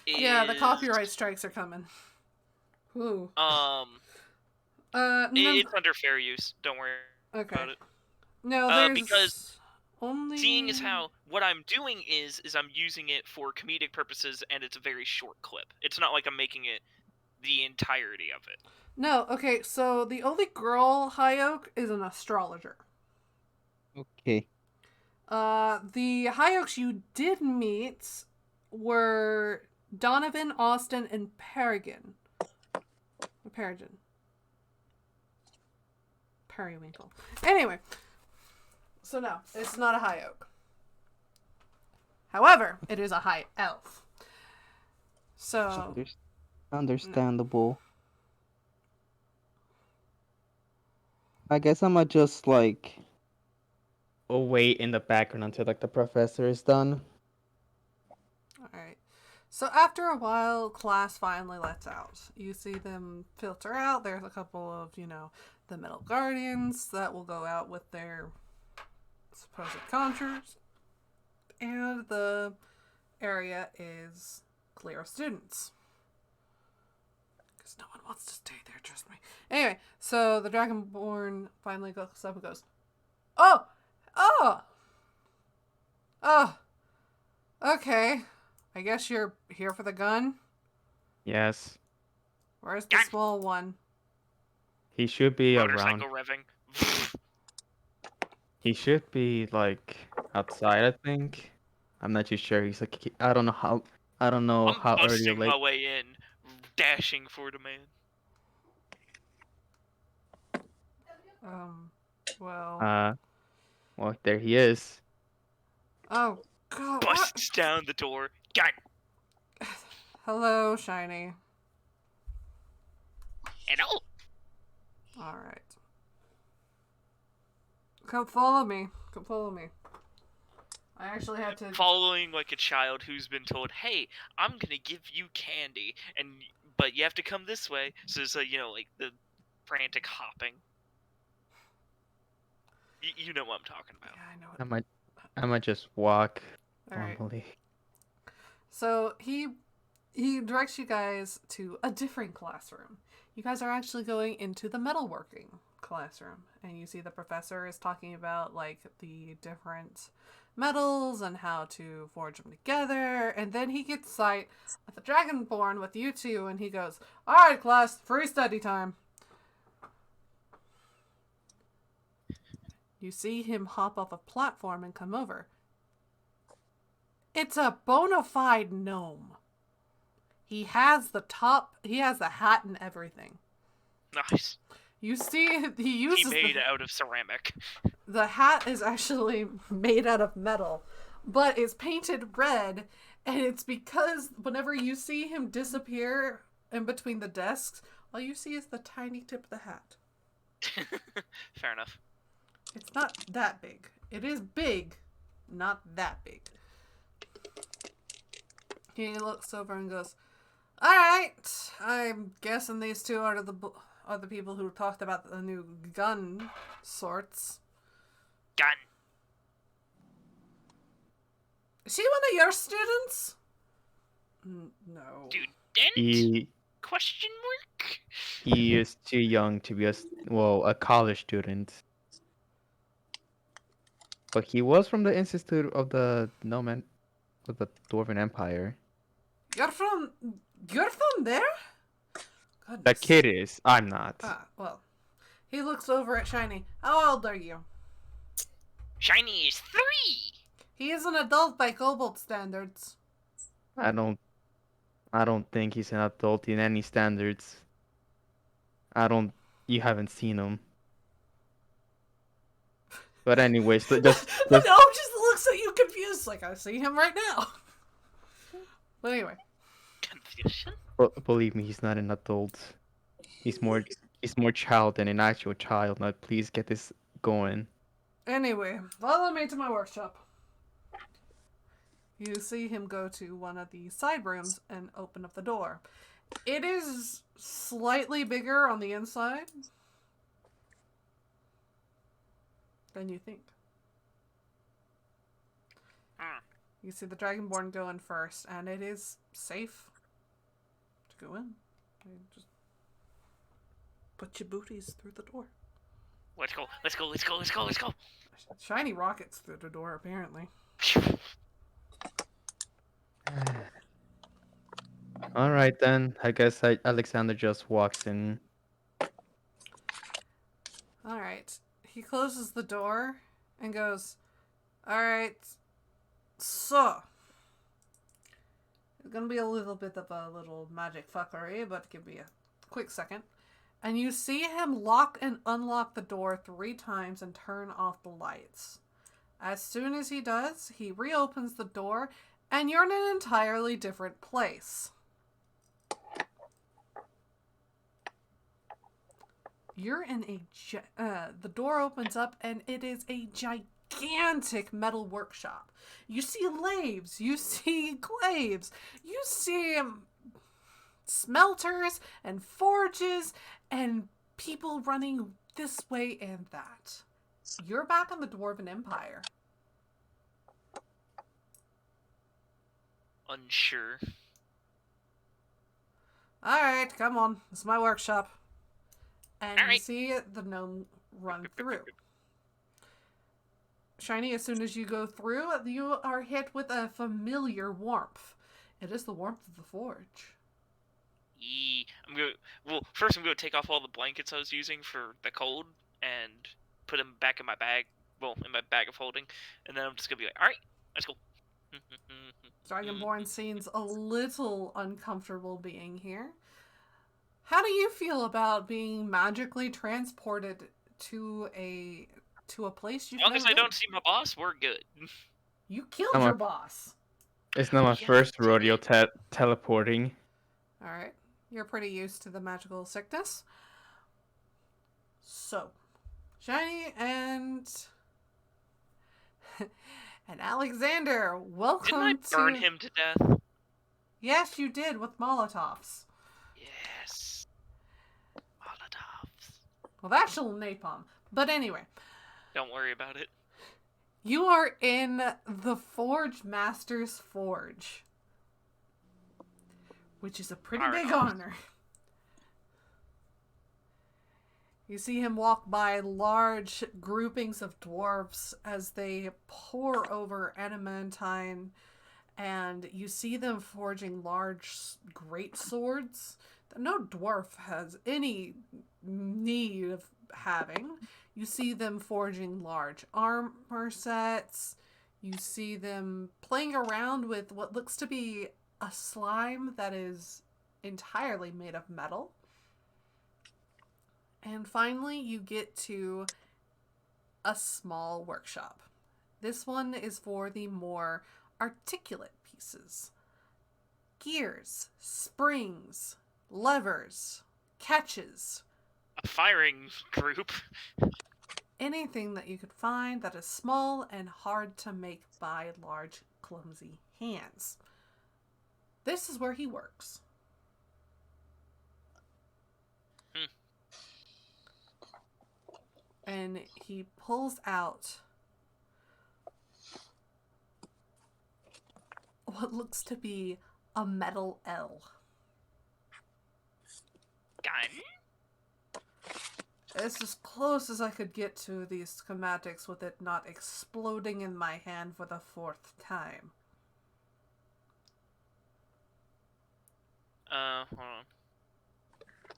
is... Yeah, the copyright strikes are coming. Ooh. It's under fair use. Don't worry about it. No, there's because only... seeing as how what I'm doing is I'm using it for comedic purposes, and it's a very short clip. It's not like I'm making it the entirety of it. No, okay, so the only girl High Oak is an astrologer. Okay. The High Oaks you did meet were Donovan, Austin, and Peregrine. Periwinkle. Anyway, so no, it's not a High Oak. However, it is a High Elf. So... Understandable. I guess I'm gonna just like... wait in the background until like the professor is done. Alright. So after a while, class finally lets out. You see them filter out. There's a couple of, the Metal Guardians that will go out with their supposed conjurers. And the area is clear of students. Because no one wants to stay there, trust me. Anyway, so the Dragonborn finally goes up and goes, Oh! Okay. I guess you're here for the gun? Yes. Where's the small one? He should be Motorcycle around. revving. He should be like outside, I think. I'm not too sure. He's like I don't know how I'm early or busting late. my way in, dashing for the man. Well, there he is. Oh, God. Busts down the door. Gang. Hello, Shiny. Hello. Alright. Come follow me. I actually had to... Following like a child who's been told, "Hey, I'm gonna give you candy, but you have to come this way." So it's like like the frantic hopping. You know what I'm talking about. Yeah, I know it. I might just walk Alright. normally. So he directs you guys to a different classroom. You guys are actually going into the metalworking classroom, and you see the professor is talking about like the different metals and how to forge them together, and then he gets sight of the Dragonborn with you two, and he goes, "Alright, class, free study time." You see him hop off a platform and come over. It's a bona fide gnome. He has the hat and everything. Nice. You see, he He uses made out of ceramic. the hat is actually made out of metal, but it's painted red, and it's because whenever you see him disappear in between the desks, all you see is the tiny tip of the hat. Fair enough. It's not that big. It is big, not that big. He looks over and goes, "Alright, I'm guessing these two are the people who talked about the new gun sorts. Gun. Is he one of your students?" No. Student? He Question mark? he is too young to be a college student. But he was from the Institute of the Dwarven Empire. You're from there? The Goodness. kid is. I'm not. Ah, well. He looks over at Shiny. How old are you? Shiny is 3! He is an adult by Kobold standards. I don't think he's an adult in any standards. You haven't seen him. But anyways, The gnome just looks at you confused, like I see him right now. But anyway. Confusion? believe me, he's not an adult. He's more child than an actual child. Now please get this going. Anyway, follow me to my workshop. You see him go to one of the side rooms and open up the door. It is slightly bigger on the inside than you think. You see the Dragonborn go in first, and it is safe to go in. You just put your booties through the door. Let's go. Shiny rockets through the door, apparently. All right then. I guess Alexander just walks in. All right. He closes the door and goes, "All right, so it's gonna be a little bit of a little magic fuckery, but give me a quick second." And you see him lock and unlock the door 3 times and turn off the lights. As soon as he does, he reopens the door, and you're in an entirely different place. You're in the door opens up, and it is a gigantic metal workshop. You see lathes, you see glaives, you see smelters and forges and people running this way and that. You're back in the Dwarven Empire. Unsure. Alright, come on. This is my workshop. And All you right. see the gnome run through. Shiny, as soon as you go through, you are hit with a familiar warmth. It is the warmth of the forge. First I'm going to take off all the blankets I was using for the cold and put them back in my bag. Well, in my bag of holding. And then I'm just going to be like, alright, let's go. Dragonborn seems a little uncomfortable being here. How do you feel about being magically transported to a place you've As long as never I been? don't see my boss, we're good. You killed Come your on. boss. It's not my Yeah, first dang rodeo it. teleporting. Alright. You're pretty used to the magical sickness. So, Shiny and Alexander, welcome Didn't I burn him to death? Yes, you did, with Molotovs. Yes. Molotovs. Well, that's actual napalm. But anyway, Don't worry about it. you are in the Forge Master's Forge, which is a pretty Alright. big honor. You see him walk by large groupings of dwarves as they pour over adamantine, and you see them forging large great swords that no dwarf has any need of having. You see them forging large armor sets. You see them playing around with what looks to be a slime that is entirely made of metal. And finally, you get to a small workshop. This one is for the more articulate pieces. Gears, springs, levers, catches. A firing group. Anything that you could find that is small and hard to make by large, clumsy hands. This is where he works. And he pulls out what looks to be a metal L. Gun? It's as close as I could get to these schematics with it not exploding in my hand for the 4th time. Hold on.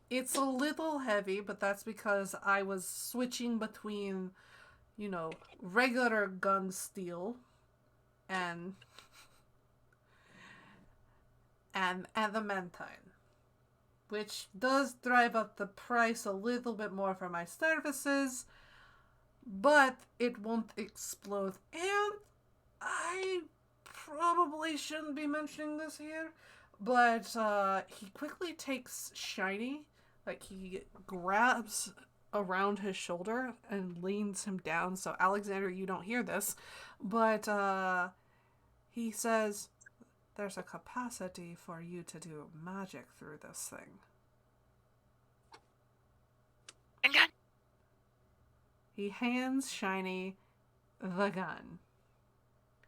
It's a little heavy, but that's because I was switching between, regular gun steel and adamantine, which does drive up the price a little bit more for my services, but it won't explode. And I probably shouldn't be mentioning this here, but he quickly takes Shiny, he grabs around his shoulder and leans him down. So Alexander, you don't hear this, but he says, "There's a capacity for you to do magic through this thing." And gun. He hands Shiny the gun.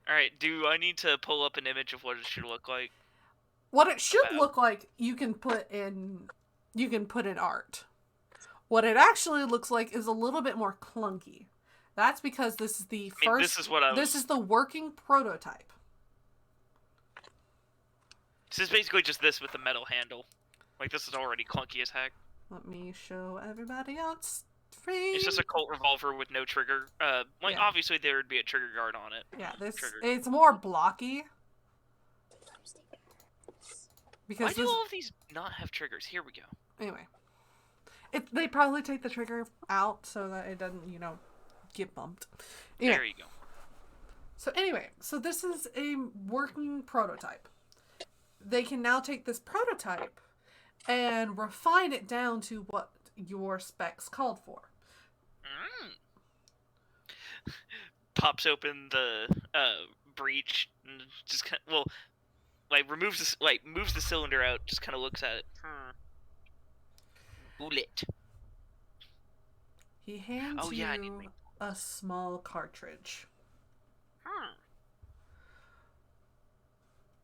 Alright, do I need to pull up an image of what it should look like? What it should look like, you can put in art. What it actually looks like is a little bit more clunky. That's because this is the first. This is the working prototype. This is basically just this with the metal handle. This is already clunky as heck. Let me show everybody else. Free. It's just a Colt revolver with no trigger. Obviously there would be a trigger guard on it. Yeah, it's more blocky. Why do all of these not have triggers? Here we go. Anyway. They probably take the trigger out so that it doesn't, get bumped. Anyway. There you go. So anyway, this is a working prototype. They can now take this prototype and refine it down to what your specs called for. Pops open the breech and just moves the cylinder out, just kind of looks at it. Bullet. He hands you a small cartridge.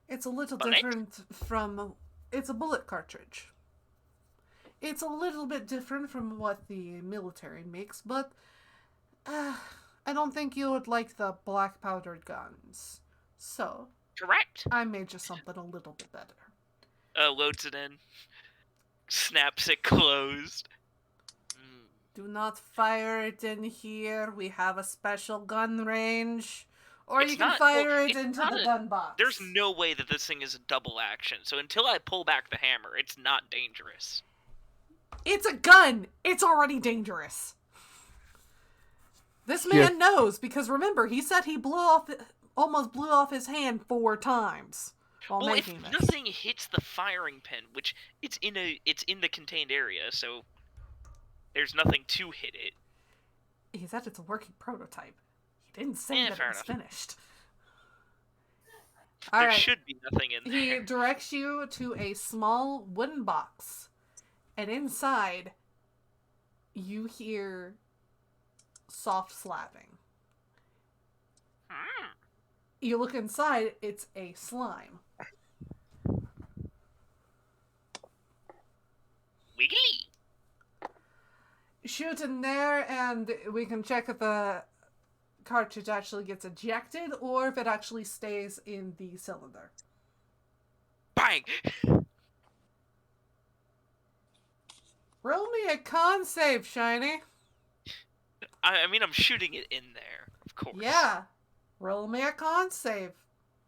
It's a little different from... It's a bullet cartridge. It's a little bit different from what the military makes, but I don't think you would like the black powdered guns. So... Correct. I made you something a little bit better. Loads it in. Snaps it closed. Do not fire it in here. We have a special gun range. Or you can fire it into the gun box. There's no way that this thing is a double action. So until I pull back the hammer, it's not dangerous. It's a gun. It's already dangerous. This man knows, because remember, he said he almost blew off his hand 4 times while making this. If nothing hits the firing pin, which it's in the contained area, so there's nothing to hit it. He said it's a working prototype. He didn't say that it was finished. There should be nothing in there. He directs you to a small wooden box, and inside you hear soft slapping. You look inside, it's a slime. Wiggly. Shoot in there, and we can check if the cartridge actually gets ejected or if it actually stays in the cylinder. Bang! Roll me a con save, Shiny. I mean, I'm shooting it in there, of course. Yeah. Roll me a con save.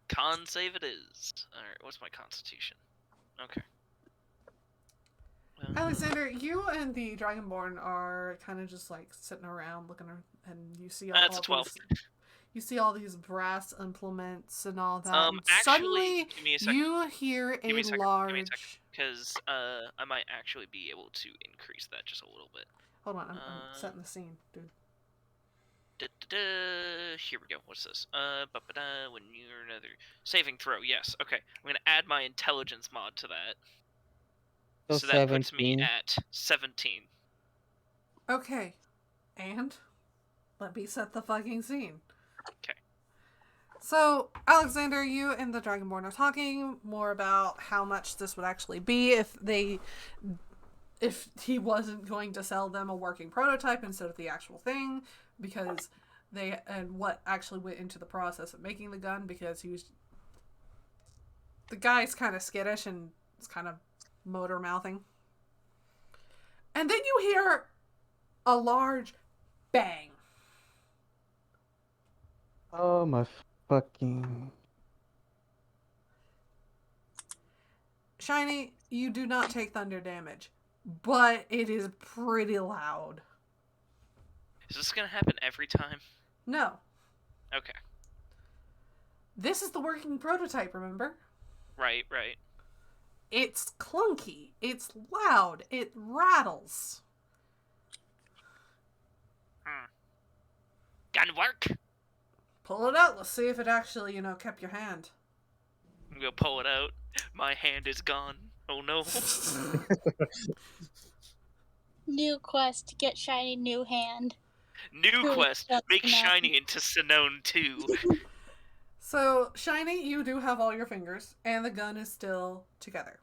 Con save it is. Alright, what's my constitution? Okay. Alexander, you and the Dragonborn are kind of just like sitting around looking, and you see all That's a 12. you see all these brass implements and all that. And Actually, suddenly, give me a second. you hear Give me a second. large. Give me a second, because I might actually be able to increase that just a little bit. Hold on, I'm setting the scene, dude. Here we go. What's this? When you're another saving throw. Yes. Okay. I'm gonna add my intelligence mod to that. So that puts me 17. at 17. Okay, and let me set the fucking scene. Okay. So, Alexander, you and the Dragonborn are talking more about how much this would actually be if he wasn't going to sell them a working prototype instead of the actual thing, because and what actually went into the process of making the gun, because the guy's kind of skittish and is kind of motor mouthing. And then you hear a large bang. Oh my fucking. Shiny, you do not take thunder damage, but it is pretty loud. Is this gonna happen every time? No. Okay. This is the working prototype, remember? Right. It's clunky. It's loud. It rattles. Gonna work. Pull it out. Let's see if it actually, kept your hand. I'm gonna pull it out. My hand is gone. Oh no. New quest to get shiny new hand. New quest. That's Make enough. shiny into Sinone 2. So, Shiny, you do have all your fingers, and the gun is still together.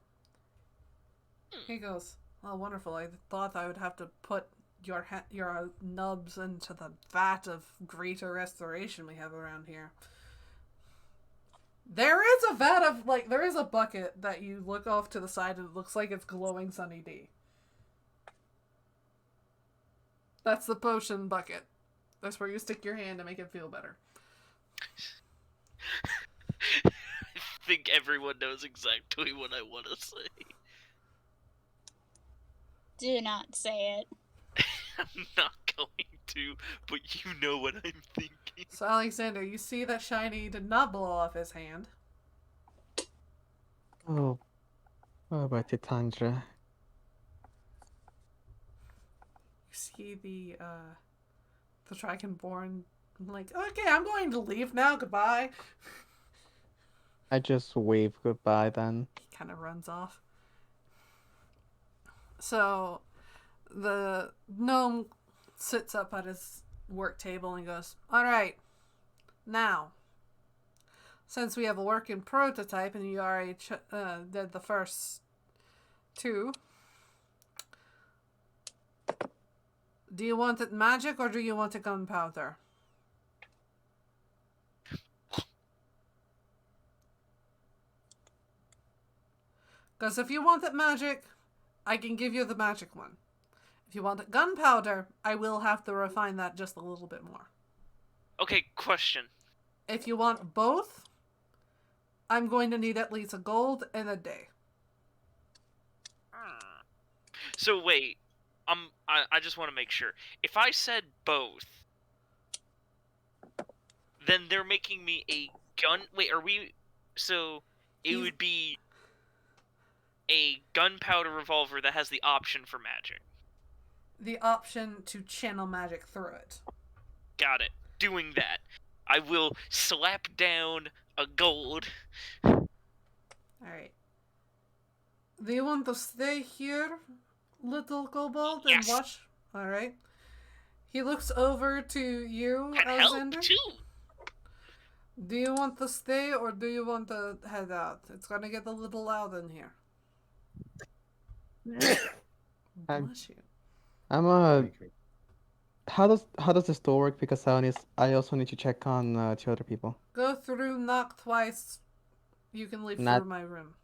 He goes, oh, wonderful. I thought I would have to put your nubs into the vat of greater restoration we have around here. There is a vat of, there is a bucket that you look off to the side and it looks like it's glowing Sunny D. That's the potion bucket. That's where you stick your hand to make it feel better. I think everyone knows exactly what I want to say. Do not say it. I'm not going to, but you know what I'm thinking. So, Alexander, you see that Shiny did not blow off his hand. Oh. What about Titandra? You see the Dragonborn, like, okay, I'm going to leave now, goodbye. I just wave goodbye then. He kind of runs off. So, the gnome sits up at his work table and goes, alright, now, since we have a working prototype and you already did the first two, do you want it magic or do you want it gunpowder? Because if you want it magic, I can give you the magic one. If you want it gunpowder, I will have to refine that just a little bit more. Okay, question. If you want both, I'm going to need at least a gold and a day. So wait, I just want to make sure. If I said both, then they're making me a gun. Wait, are we? So it would be a gunpowder revolver that has the option for magic. The option to channel magic through it. Got it. Doing that. I will slap down a gold. Alright. Do you want to stay here, little kobold, and Yes. watch? Alright. He looks over to you, Can Alexander. help too. Do you want to stay or do you want to head out? It's gonna get a little loud in here. Bless you. I'm How does the store work? Because I also need to check on 2 other people. Go through, knock twice. You can leave Not- through my room.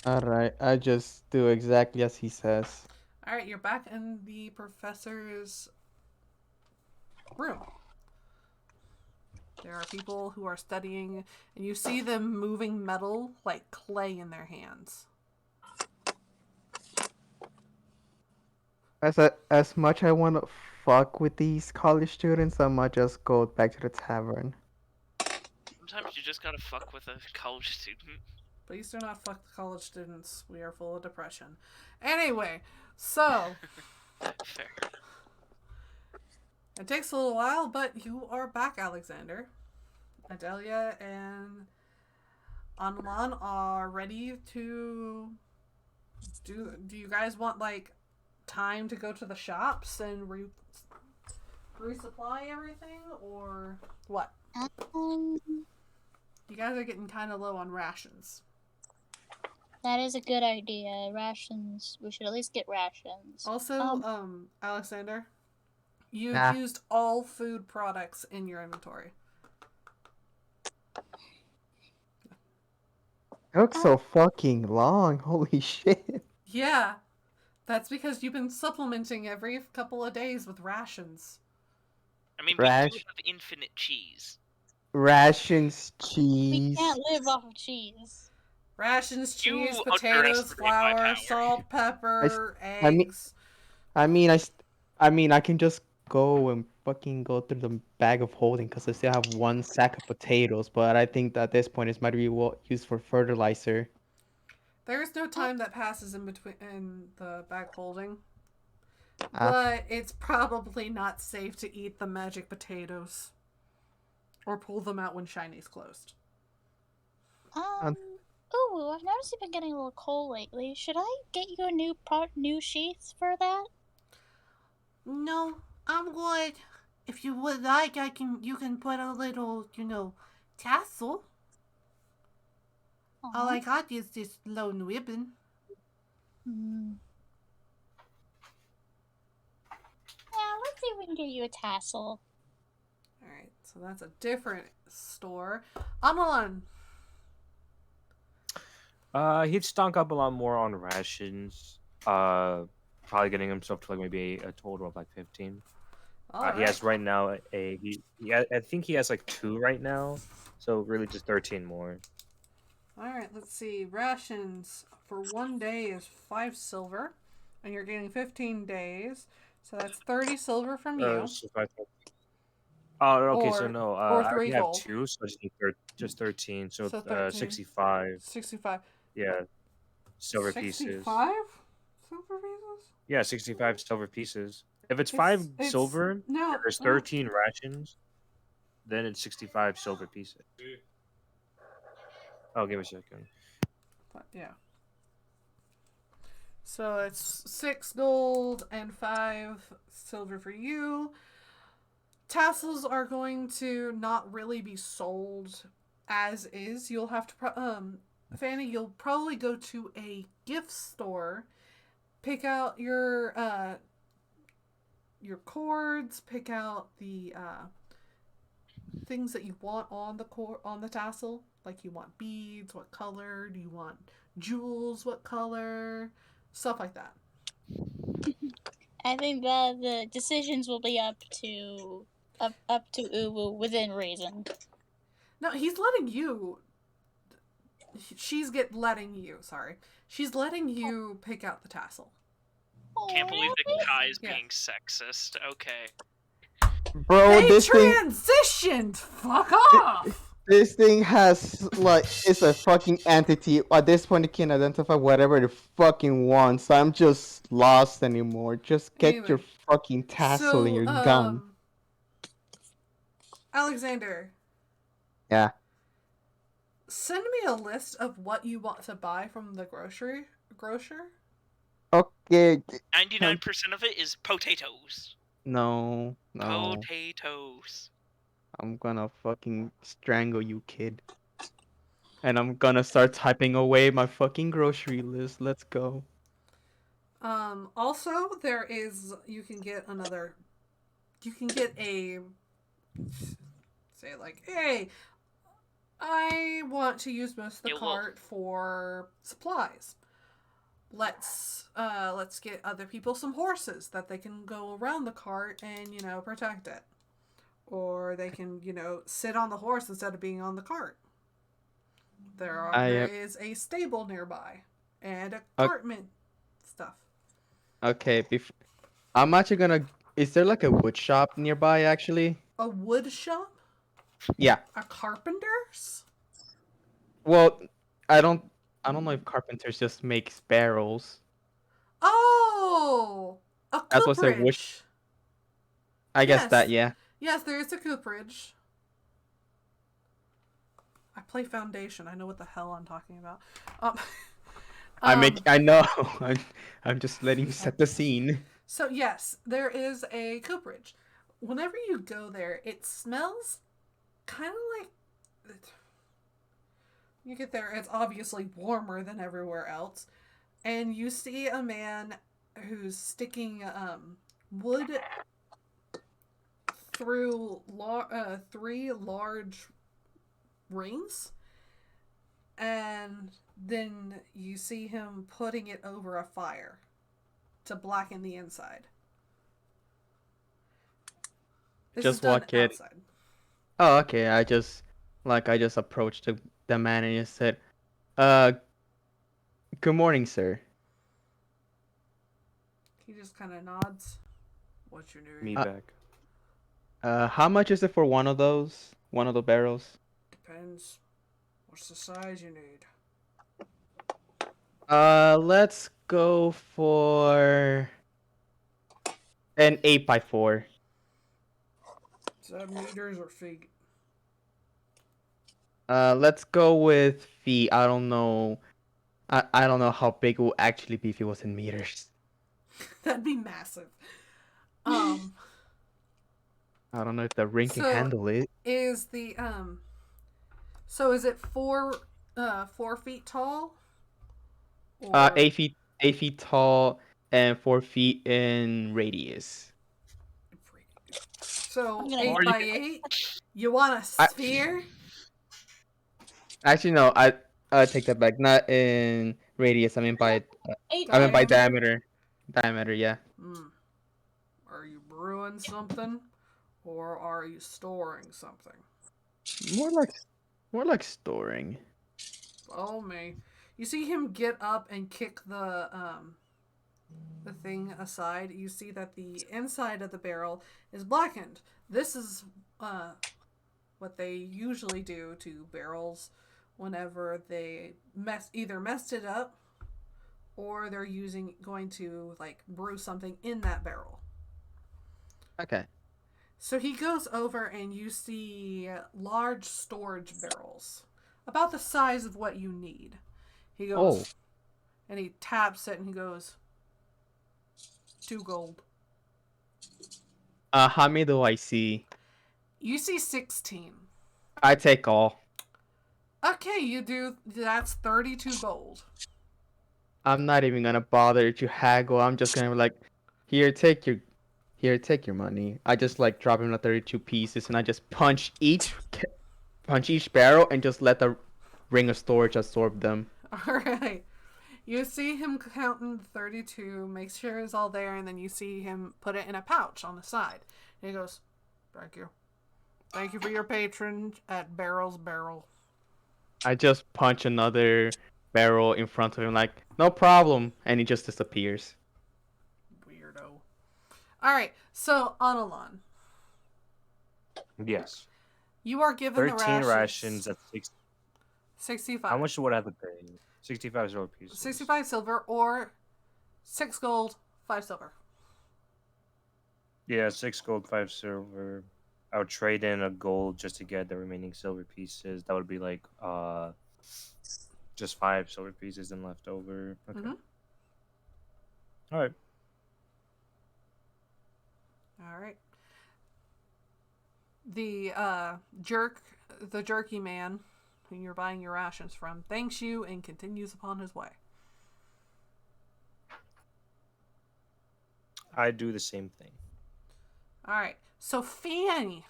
Alright, I just do exactly as he says. Alright, you're back in the professor's room. There are people who are studying, and you see them moving metal like clay in their hands. As much I want to fuck with these college students, I might just go back to the tavern. Sometimes you just gotta fuck with a college student. Please do not fuck the college students. We are full of depression. Anyway, so Fair. it takes a little while, but you are back, Alexander. Adelia and Anlan are ready to do you guys want like time to go to the shops and resupply everything, or what? You guys are getting kind of low on rations. That is a good idea. Rations. We should at least get rations. Also, Alexander, you've Ah. used all food products in your inventory. It looks so fucking long. Holy shit. Yeah, that's because you've been supplementing every couple of days with rations. I mean, we do Rash- have infinite cheese. Rations, We cheese. can't live off of cheese. Rations, cheese, You potatoes, underestimate my flour, power. salt, pepper, I mean- eggs. I mean, I can just go and fucking go through the bag of holding because I still have one sack of potatoes. But I think that at this point, it might be used for fertilizer. There's no time that passes in between in the bag holding. Ah. But it's probably not safe to eat the magic potatoes. Or pull them out when Shiny's closed. Ooh, I've noticed you've been getting a little cold lately. Should I get you a new sheath for that? No, I'm good. If you would like, you can put a little, tassel. All I got is this lone ribbon. Hmm. Yeah, let's see if we can get you a tassel. Alright, so that's a different store. Amalon. He'd stock up a lot more on rations. Probably getting himself to like maybe a total of like 15. He has right now I think he has like 2 right now, so really just 13 more. Alright, let's see. Rations for 1 day is 5 silver. And you're getting 15 days. So that's 30 silver from you. Oh, okay, Or- so no. or I 3 already have gold. 2, so I just need just 13. So, So 13. 65. 65. Yeah, silver pieces. 65 silver pieces? Yeah, 65 silver pieces. If it's It's- 5 silver, No. and there's 13 rations, then it's 65 silver pieces. Oh, give me a second. But, yeah. So it's 6 gold and 5 silver for you. Tassels are going to not really be sold as is. You'll have to, Fanny, you'll probably go to a gift store, pick out your cords, pick out the things that you want on the tassel. Like, you want beads, what color? Do you want jewels, what color? Stuff like that. I think that the decisions will be up to Uwu within reason. No, he's letting you. She's letting you pick out the tassel. Can't believe Aw, that Kai is Yeah. being sexist. Okay. Bro, They this thing, transitioned. Fuck off. this thing has like it's a fucking entity. At this point, it can identify whatever it fucking wants. I'm just lost anymore. Just get your Anyway, fucking tassel and your gun. Alexander. Yeah. Send me a list of what you want to buy from the grocer. Okay. 99% of it is potatoes. No. Potatoes. I'm gonna fucking strangle you, kid. And I'm gonna start typing away my fucking grocery list. Let's go. Also, you can get a, say like, hey, I want to use most of the cart for supplies. Let's get other people some horses that they can go around the cart and, protect it. Or they can, sit on the horse instead of being on the cart. There is a stable nearby and a cartman stuff. Okay, I'm actually gonna. Is there like a wood shop nearby? Actually, A wood shop? yeah. A carpenter's? Well, I don't. I don't know if carpenters just make barrels. Oh! A That's what's a wood. cooperage. I guess that. Yes. Yeah. Yes, there is a cooperage. I play Foundation. I know what the hell I'm talking about. I know. I'm just letting you set the scene. So yes, there is a cooperage. Whenever you go there, it smells kind of like. You get there, it's obviously warmer than everywhere else, and you see a man who's sticking wood through 3 large rings, and then you see him putting it over a fire to blacken the inside. This Just is done walk in. outside. Oh, okay. I just approached the man and just said, "Uh, good morning, sir." He just kind of nods. What's your name? Me Uh, back. How much is it for one of those? One of the barrels? Depends. What's the size you need? Let's go for an 8x4. Is that meters or feet? Let's go with feet. I don't know. I don't know how big it will actually be if it was in meters. That'd be massive. I don't know if the ring can So- handle it. Is the So is it 4 feet tall? Or 8 feet tall and 4 feet in radius. So I'm gonna- 8 Or you by can- 8? You want a I- sphere? Actually, no. I take that back. Not in radius. I mean by diameter. Diameter, yeah. Are you brewing something? Or are you storing something? More like storing. Oh me. You see him get up and kick the thing aside. You see that the inside of the barrel is blackened. This is what they usually do to barrels whenever they either messed it up or they're going to like brew something in that barrel. Okay. So he goes over and you see large storage barrels, about the size of what you need. He goes, and he taps it and he goes, 2 gold. How many do I see? You see 16. I take all. Okay, you do. That's 32 gold. I'm not even gonna bother to haggle. I'm just gonna be like, here, take your money. I just like drop him the 32 pieces, and I just punch each barrel, and just let the ring of storage absorb them. Alright. You see him counting 32, make sure it's all there, and then you see him put it in a pouch on the side. And he goes, thank you. Thank you for your patronage at Barrel's Barrel. I just punch another barrel in front of him, like, no problem, and he just disappears. Weirdo. Alright, so Analon, Yes. you are given 13 the rations at 6. 65. How much would I have to pay? 65 silver pieces. 65 silver or 6 gold, 5 silver. Yeah, 6 gold, 5 silver. I would trade in a gold just to get the remaining silver pieces. That would be like just 5 silver pieces and left over. Okay. Mhm. All right. Alright. The jerky man who you're buying your rations from thanks you and continues upon his way. I do the same thing. Alright, so Fanny,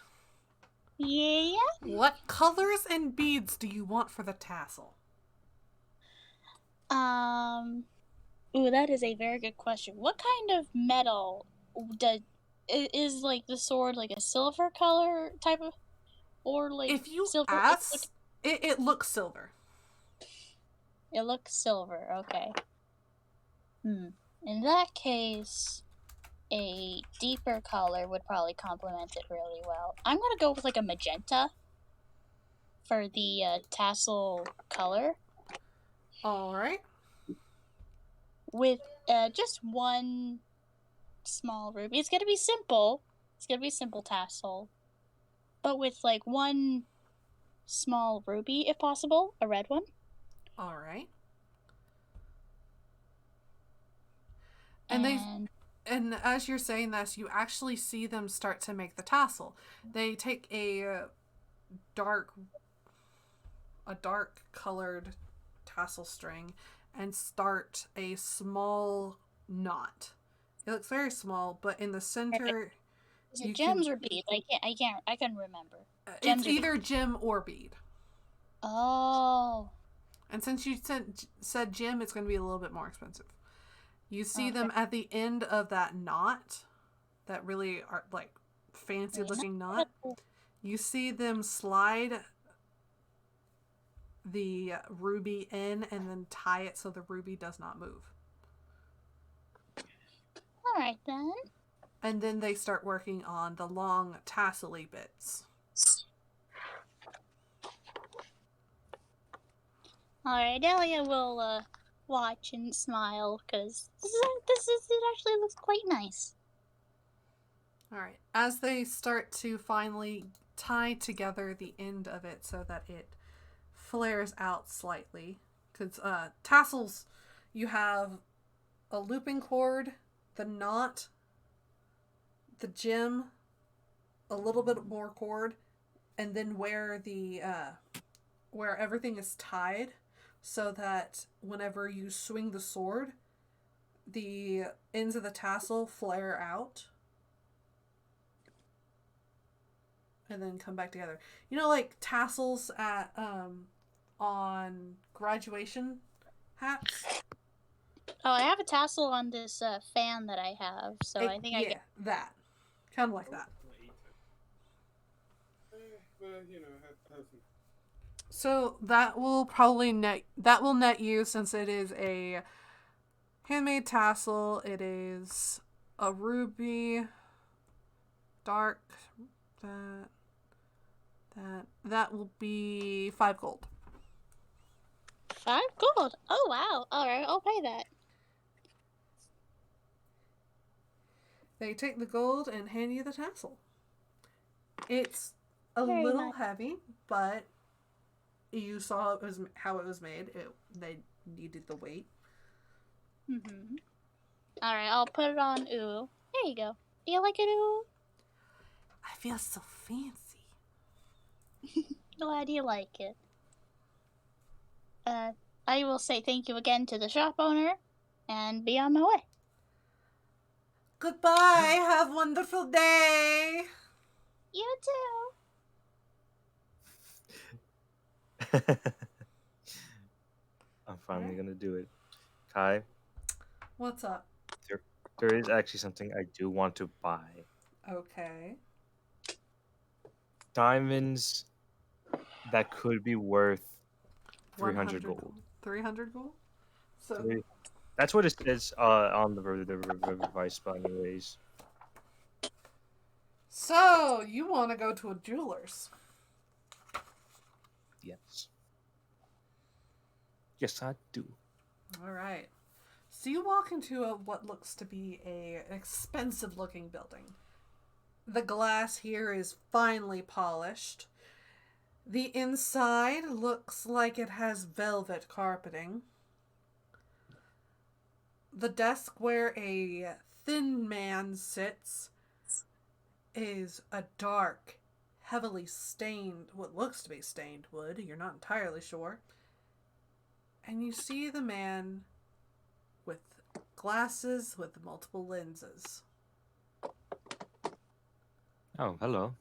Yeah. what colors and beads do you want for the tassel? Ooh, that is a very good question. What kind of metal is like the sword like a silver color type of, or like If you silver? ask, it looks silver. It looks silver. Okay. In that case, a deeper color would probably complement it really well. I'm gonna go with like a magenta for the tassel color, All right. with just one small ruby. It's gonna be simple. It's gonna be simple tassel, but with like one small ruby, if possible, a red one. All right. And And as you're saying this, you actually see them start to make the tassel. They take a dark colored tassel string and start a small knot. It looks very small, but in the center, is it you gems can- or beads? I can remember. it's Gems or either gem or bead. Oh. And since you said gem, it's going to be a little bit more expensive. You see them at the end of that knot, that really are like fancy looking knot. You see them slide the ruby in and then tie it so the ruby does not move. Alright then. And then they start working on the long tassel-y bits. Alright, Delia will watch and smile because it actually looks quite nice. All right. As they start to finally tie together the end of it so that it flares out slightly, because tassels, you have a looping cord, the knot, the gem, a little bit more cord, and then where everything is tied, so that whenever you swing the sword, the ends of the tassel flare out and then come back together. You know, like tassels at on graduation hats. Oh, I have a tassel on this fan that I have, so I think I get that, kind of like that. So that will probably net you, since it is a handmade tassel. It is a ruby, dark. That will be 5 gold. 5 gold. Oh wow! All right, I'll pay that. They take the gold and hand you the tassel. It's a Very little nice. heavy, but you saw how it was made. They needed the weight. Mhm. All right, I'll put it on. Ooh, there you go. Do you like it, Ooh? I feel so fancy. Glad you like it. I will say thank you again to the shop owner, and be on my way. Goodbye. Have a wonderful day. You too. I'm finally gonna do it. Kai, What's up? there is actually something I do want to buy. Okay. Diamonds that could be worth 300 100 gold. 300 gold? So That's what it says on the revised spell, anyways. So you want to go to a jeweler's? Yes. Yes, I do. All right. So you walk into what looks to be an expensive looking building. The glass here is finely polished. The inside looks like it has velvet carpeting. The desk where a thin man sits is a dark, heavily stained, what looks to be stained wood. You're not entirely sure. And you see the man with glasses with multiple lenses. Oh, hello.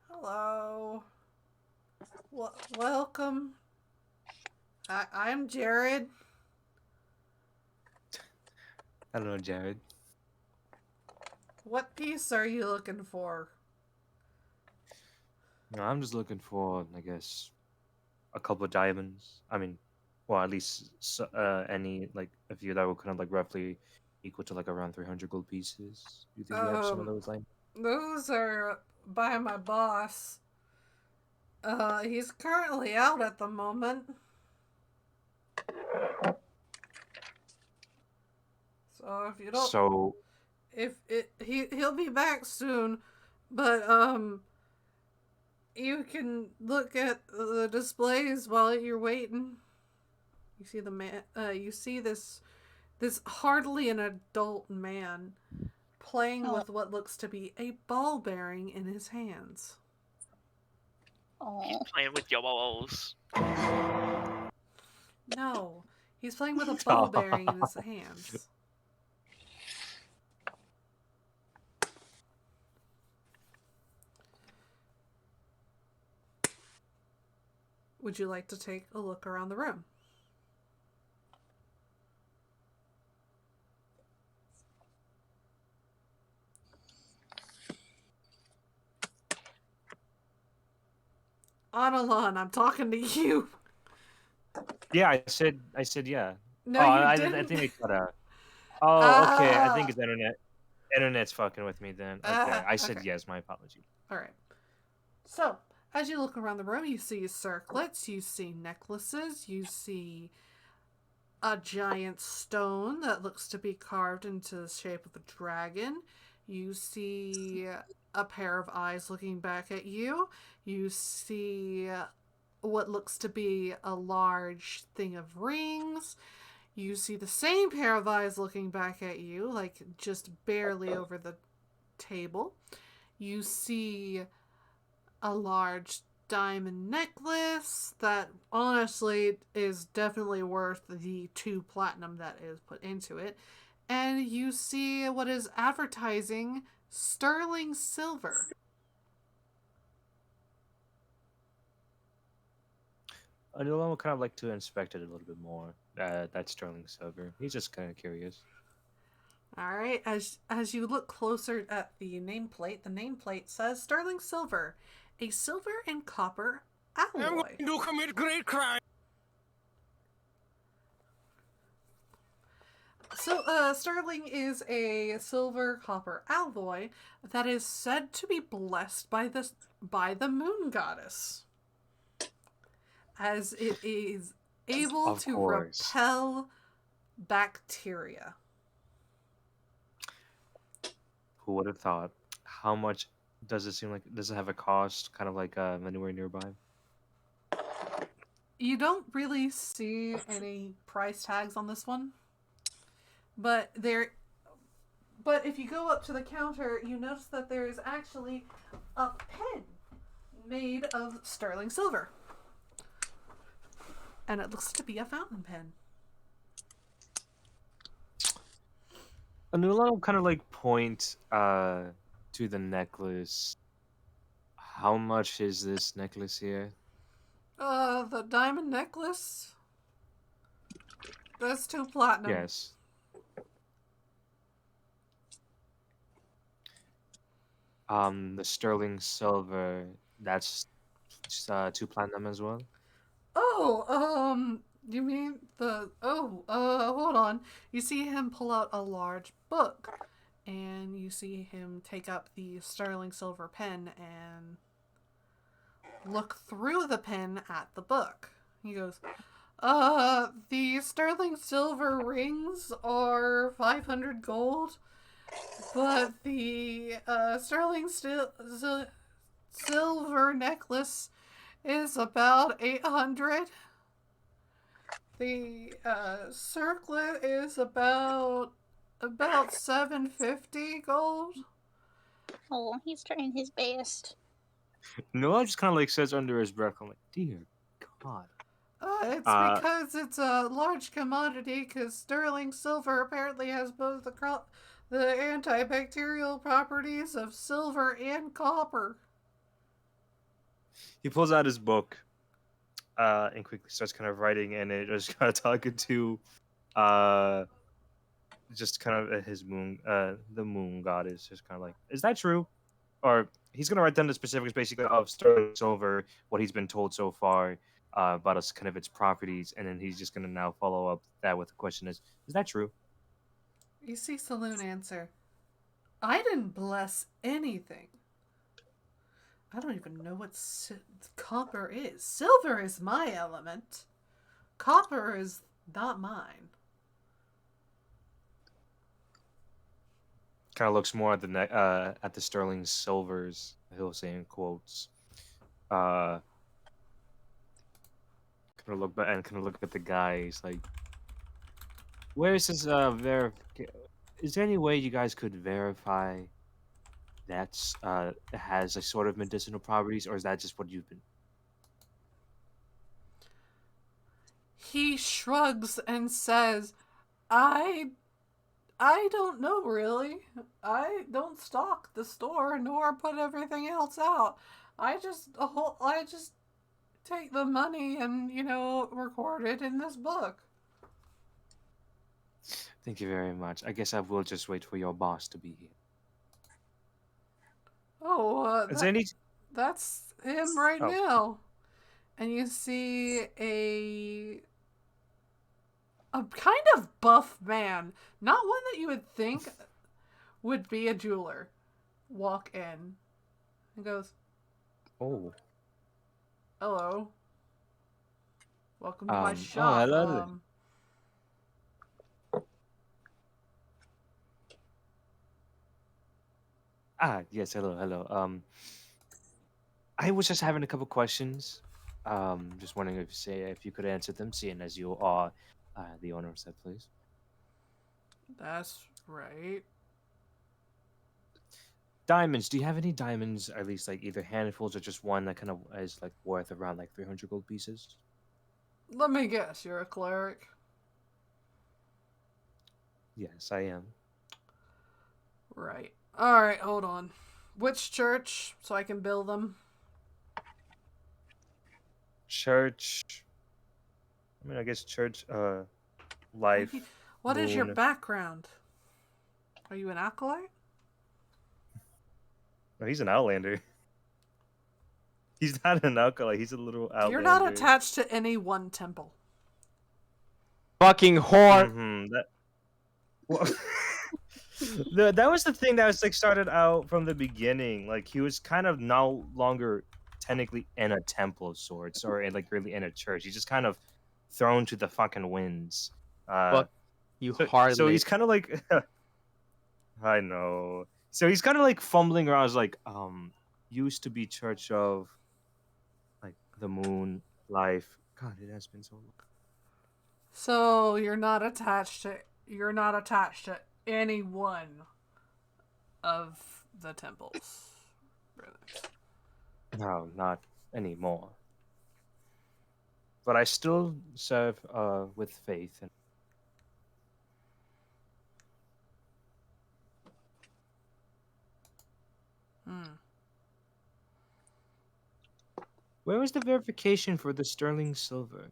Hello. Welcome. I'm Jared. Hello, Jared. What piece are you looking for? No, I'm just looking for, I guess, a couple of diamonds. I mean, well, at least any, like, a few that will kind of, like, roughly equal to like around 300 gold pieces. Do you think you have some of those like? Those are by my boss. He's currently out at the moment. So if you don't, So he'll be back soon, but you can look at the displays while you're waiting. You see the man. You see this hardly an adult man playing with what looks to be a ball bearing in his hands. He's playing with your balls. No, he's playing with a ball bearing in his hands. Would you like to take a look around the room? Analan, I'm talking to you. yeah, I said yeah. No, oh, you I didn't. think it cut out. Oh, okay. I think it's internet. Internet's fucking with me then. Okay, I said okay. yes. My apology. All right. So, as you look around the room, you see circlets, you see necklaces, you see a giant stone that looks to be carved into the shape of a dragon. You see a pair of eyes looking back at you. You see what looks to be a large thing of rings. You see the same pair of eyes looking back at you, like just barely over the table. You see a large diamond necklace that honestly is definitely worth the 2 platinum that is put into it. And you see what is advertising sterling silver. Anila would kind of like to inspect it a little bit more. That sterling silver. He's just kind of curious. All right, as you look closer at the nameplate says sterling silver, a silver and copper alloy. I'm going to commit great crime. So, sterling is a silver copper alloy that is said to be blessed by the moon goddess, as it is able Of to course. repel bacteria. Who would have thought? How much does it seem like? Does it have a cost? Kind of like anywhere nearby? You don't really see any price tags on this one, but if you go up to the counter, you notice that there is actually a pen made of sterling silver, and it looks to be a fountain pen. Anula will kind of like point to the necklace. How much is this necklace here? The diamond necklace. That's 2 platinum. Yes. The sterling silver. That's 2 platinum as well. Oh, you mean hold on. You see him pull out a large book, and you see him take up the sterling silver pen and look through the pen at the book. He goes, the sterling silver rings are 500 gold, but the sterling silver necklace is about 800. The circlet is about 750 gold. Oh, he's trying his best. Noah just kind of like says under his breath, I'm like, dear God. It's because it's a large commodity, because sterling silver apparently has both the antibacterial properties of silver and copper. He pulls out his book and quickly starts kind of writing, and it just kind of talking to just kind of his moon, the moon goddess, just kind of like, is that true? Or he's gonna write down the specifics basically of sterling silver, what he's been told so far about us, kind of its properties, and then he's just gonna now follow up that with the question: is that true? You see Saloon answer, I didn't bless anything. I don't even know what copper is. Silver is my element. Copper is not mine. Kind of looks more at the sterling silvers. He'll say in quotes. Kind of look back and kind of look at the guys like, where is this is there any way you guys could verify that's has a sort of medicinal properties, or is that just what you've been? He shrugs and says, I don't know really. I don't stock the store nor put everything else out. I just take the money and, record it in this book. Thank you very much. I guess I will just wait for your boss to be here. Oh, Is there any? that's him right Oh. now. And you see a kind of buff man, not one that you would think would be a jeweler, walk in and goes, Oh. hello. Welcome to my Oh, shop. hello. Yes, hello. I was just having a couple questions. Just wondering if you could answer them, seeing as you are the owner of said place. That's right. Diamonds. Do you have any diamonds, at least like either handfuls or just one that kind of is like worth around like 300 gold pieces? Let me guess, you're a cleric? Yes, I am. Right. Alright, hold on. Which church, so I can bill them? Church. I mean, I guess church. Life. What is your Moon. background? Are you an acolyte? Oh, he's an outlander. He's not an acolyte. He's a little outlander. You're not attached to any one temple. Fucking whore. Mm-hmm. That was the thing that was like started out from the beginning. Like he was kind of no longer technically in a temple of sorts, or like really in a church. He's just kind of thrown to the fucking winds. Fuck you, So hardly. he's kind of like, I know. So he's kind of like fumbling around. He's like, used to be Church of, like the Moon, Life. God, it has been so long. So you're not attached to any one of the temples. Really. No, not anymore. But I still serve with faith. And where was the verification for the sterling silver?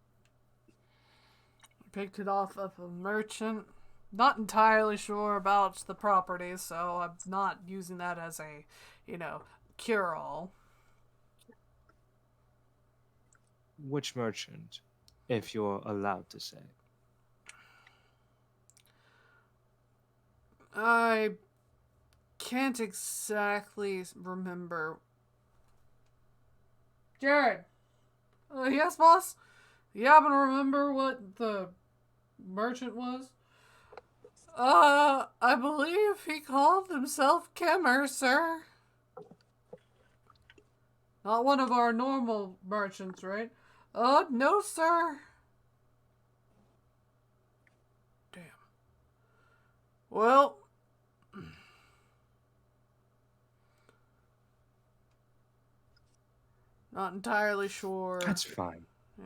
Picked it off of a merchant. Not entirely sure about the property, so I'm not using that as a, cure-all. Which merchant, if you're allowed to say? I can't exactly remember. Jared! Yes, boss? You happen to remember what the merchant was? I believe he called himself Kimmer, sir. Not one of our normal merchants, right? No, sir. Damn. Well, not entirely sure. That's fine. Yeah.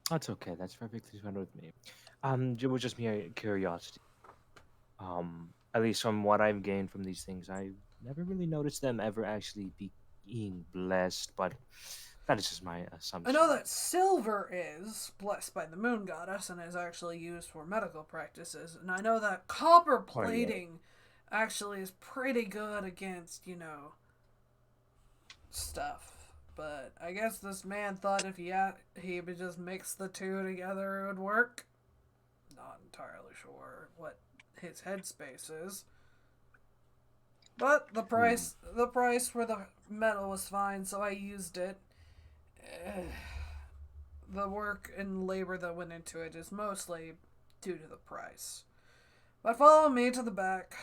That's okay. That's perfectly fine with me. It was just mere curiosity. At least from what I've gained from these things, I never really noticed them ever actually being blessed, but that is just my assumption. I know that silver is blessed by the moon goddess and is actually used for medical practices, and I know that copper plating actually is pretty good against, stuff. But I guess this man thought if he would just mix the two together, it would work. Not entirely sure what his headspace is. But the price for the metal was fine, so I used it. The work and labor that went into it is mostly due to the price. But follow me to the back.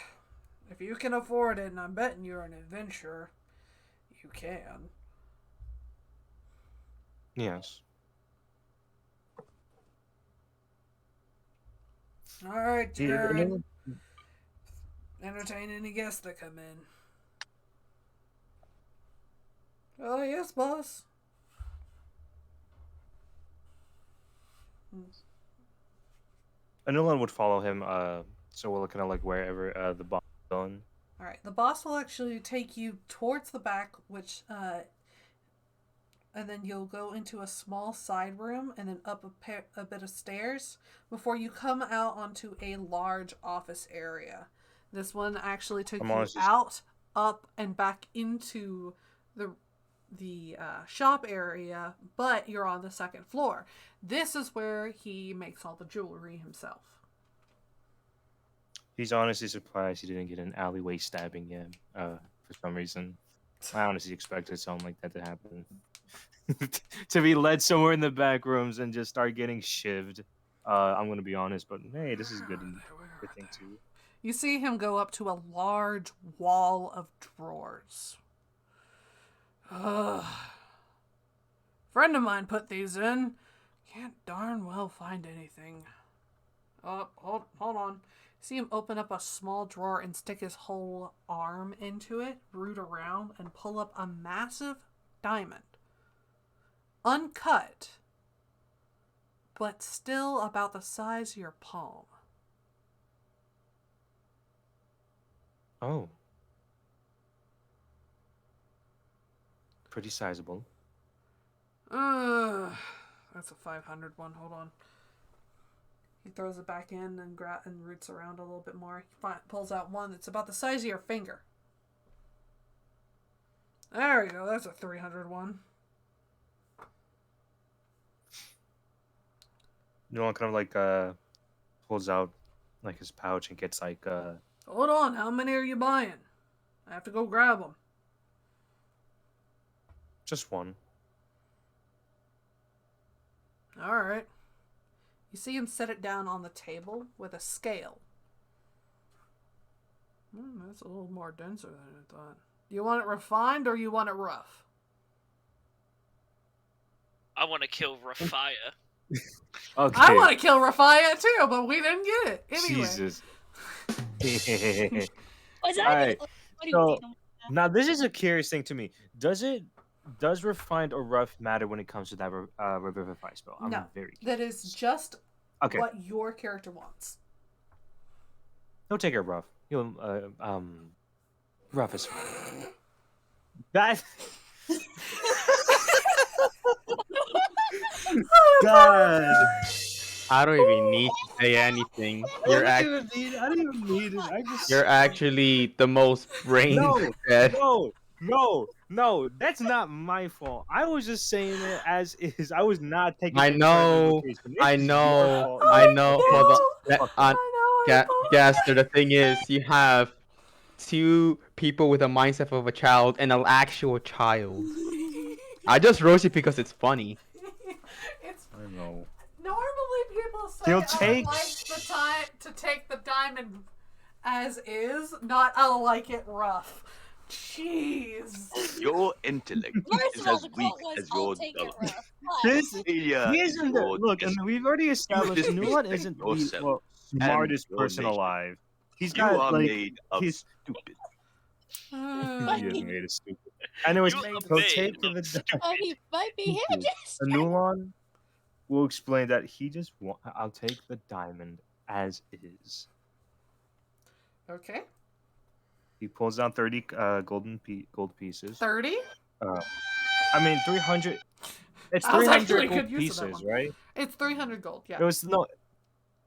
If you can afford it, and I'm betting you're an adventurer, you can. Yes. Alright, Do you- Jared. Entertain any guests that come in. Oh, yes, boss. Anulan would follow him, so we're looking at like wherever the boss is going. Alright, the boss will actually take you towards the back, which, and then you'll go into a small side room and then up a bit of stairs before you come out onto a large office area. This one actually took you out, up, and back into the shop area, but you're on the second floor. This is where he makes all the jewelry himself. He's honestly surprised he didn't get an alleyway stabbing yet, for some reason. I honestly expected something like that to happen. To be led somewhere in the back rooms and just start getting shivved. I'm going to be honest, but hey, this is good thing too. You see him go up to a large wall of drawers. Friend of mine put these in. Can't darn well find anything. Oh, hold on. See him open up a small drawer and stick his whole arm into it, root around, and pull up a massive diamond. Uncut, but still about the size of your palm. Oh. Pretty sizable. That's a 500 one. Hold on. He throws it back in and roots around a little bit more. He pulls out one that's about the size of your finger. There we go. That's a 300 one. You know, kind of like pulls out like his pouch and gets like Hold on. How many are you buying? I have to go grab them. just one. All right. You see him set it down on the table with a scale. That's a little more denser than I thought. Do you want it refined or you want it rough? I want to kill Rafia. Okay. I want to kill Rafia too, but we didn't get it. Anyway. Jesus. Was that Alright, what do you so- mean? Now this is a curious thing to me. Does refined or rough matter when it comes to that revivify spell? I'm No. very That is just okay. what your character wants. He'll take it rough. He'll rough is fine. That God. I don't even need to say anything. I don't even need it. I just You're actually the most brain No, dead. No, that's not my fault. I was just saying it as is. I was not taking. I it know, as an I implication. It's your know, fault. I know. Hold on. Fuck. I know. Gaster, the thing is, you have two people with a mindset of a child and an actual child. I just roast it because it's funny. It's I know. normally people say He'll I take- like the time to take the diamond as is, not I like it rough. Jeez. Your intellect First is of all, as the weak quote was, as "I'll your take it dollar. rough." But This Failure he is isn't the your look, and destiny. we've already established Nulan disrespect isn't the yourself smartest and your person nation. alive. He's You got are like made of he's- stupid. he is made of stupid. Anyways, You are he'll made take of the stupid. he might be him Stupid. just. Nulan will explain that he just I'll take the diamond as is. Okay. He pulls down 30 gold pieces. 30? I mean 300. It's That was 300 actually a gold good use of that pieces, one. right? It's 300 gold, yeah. It was no.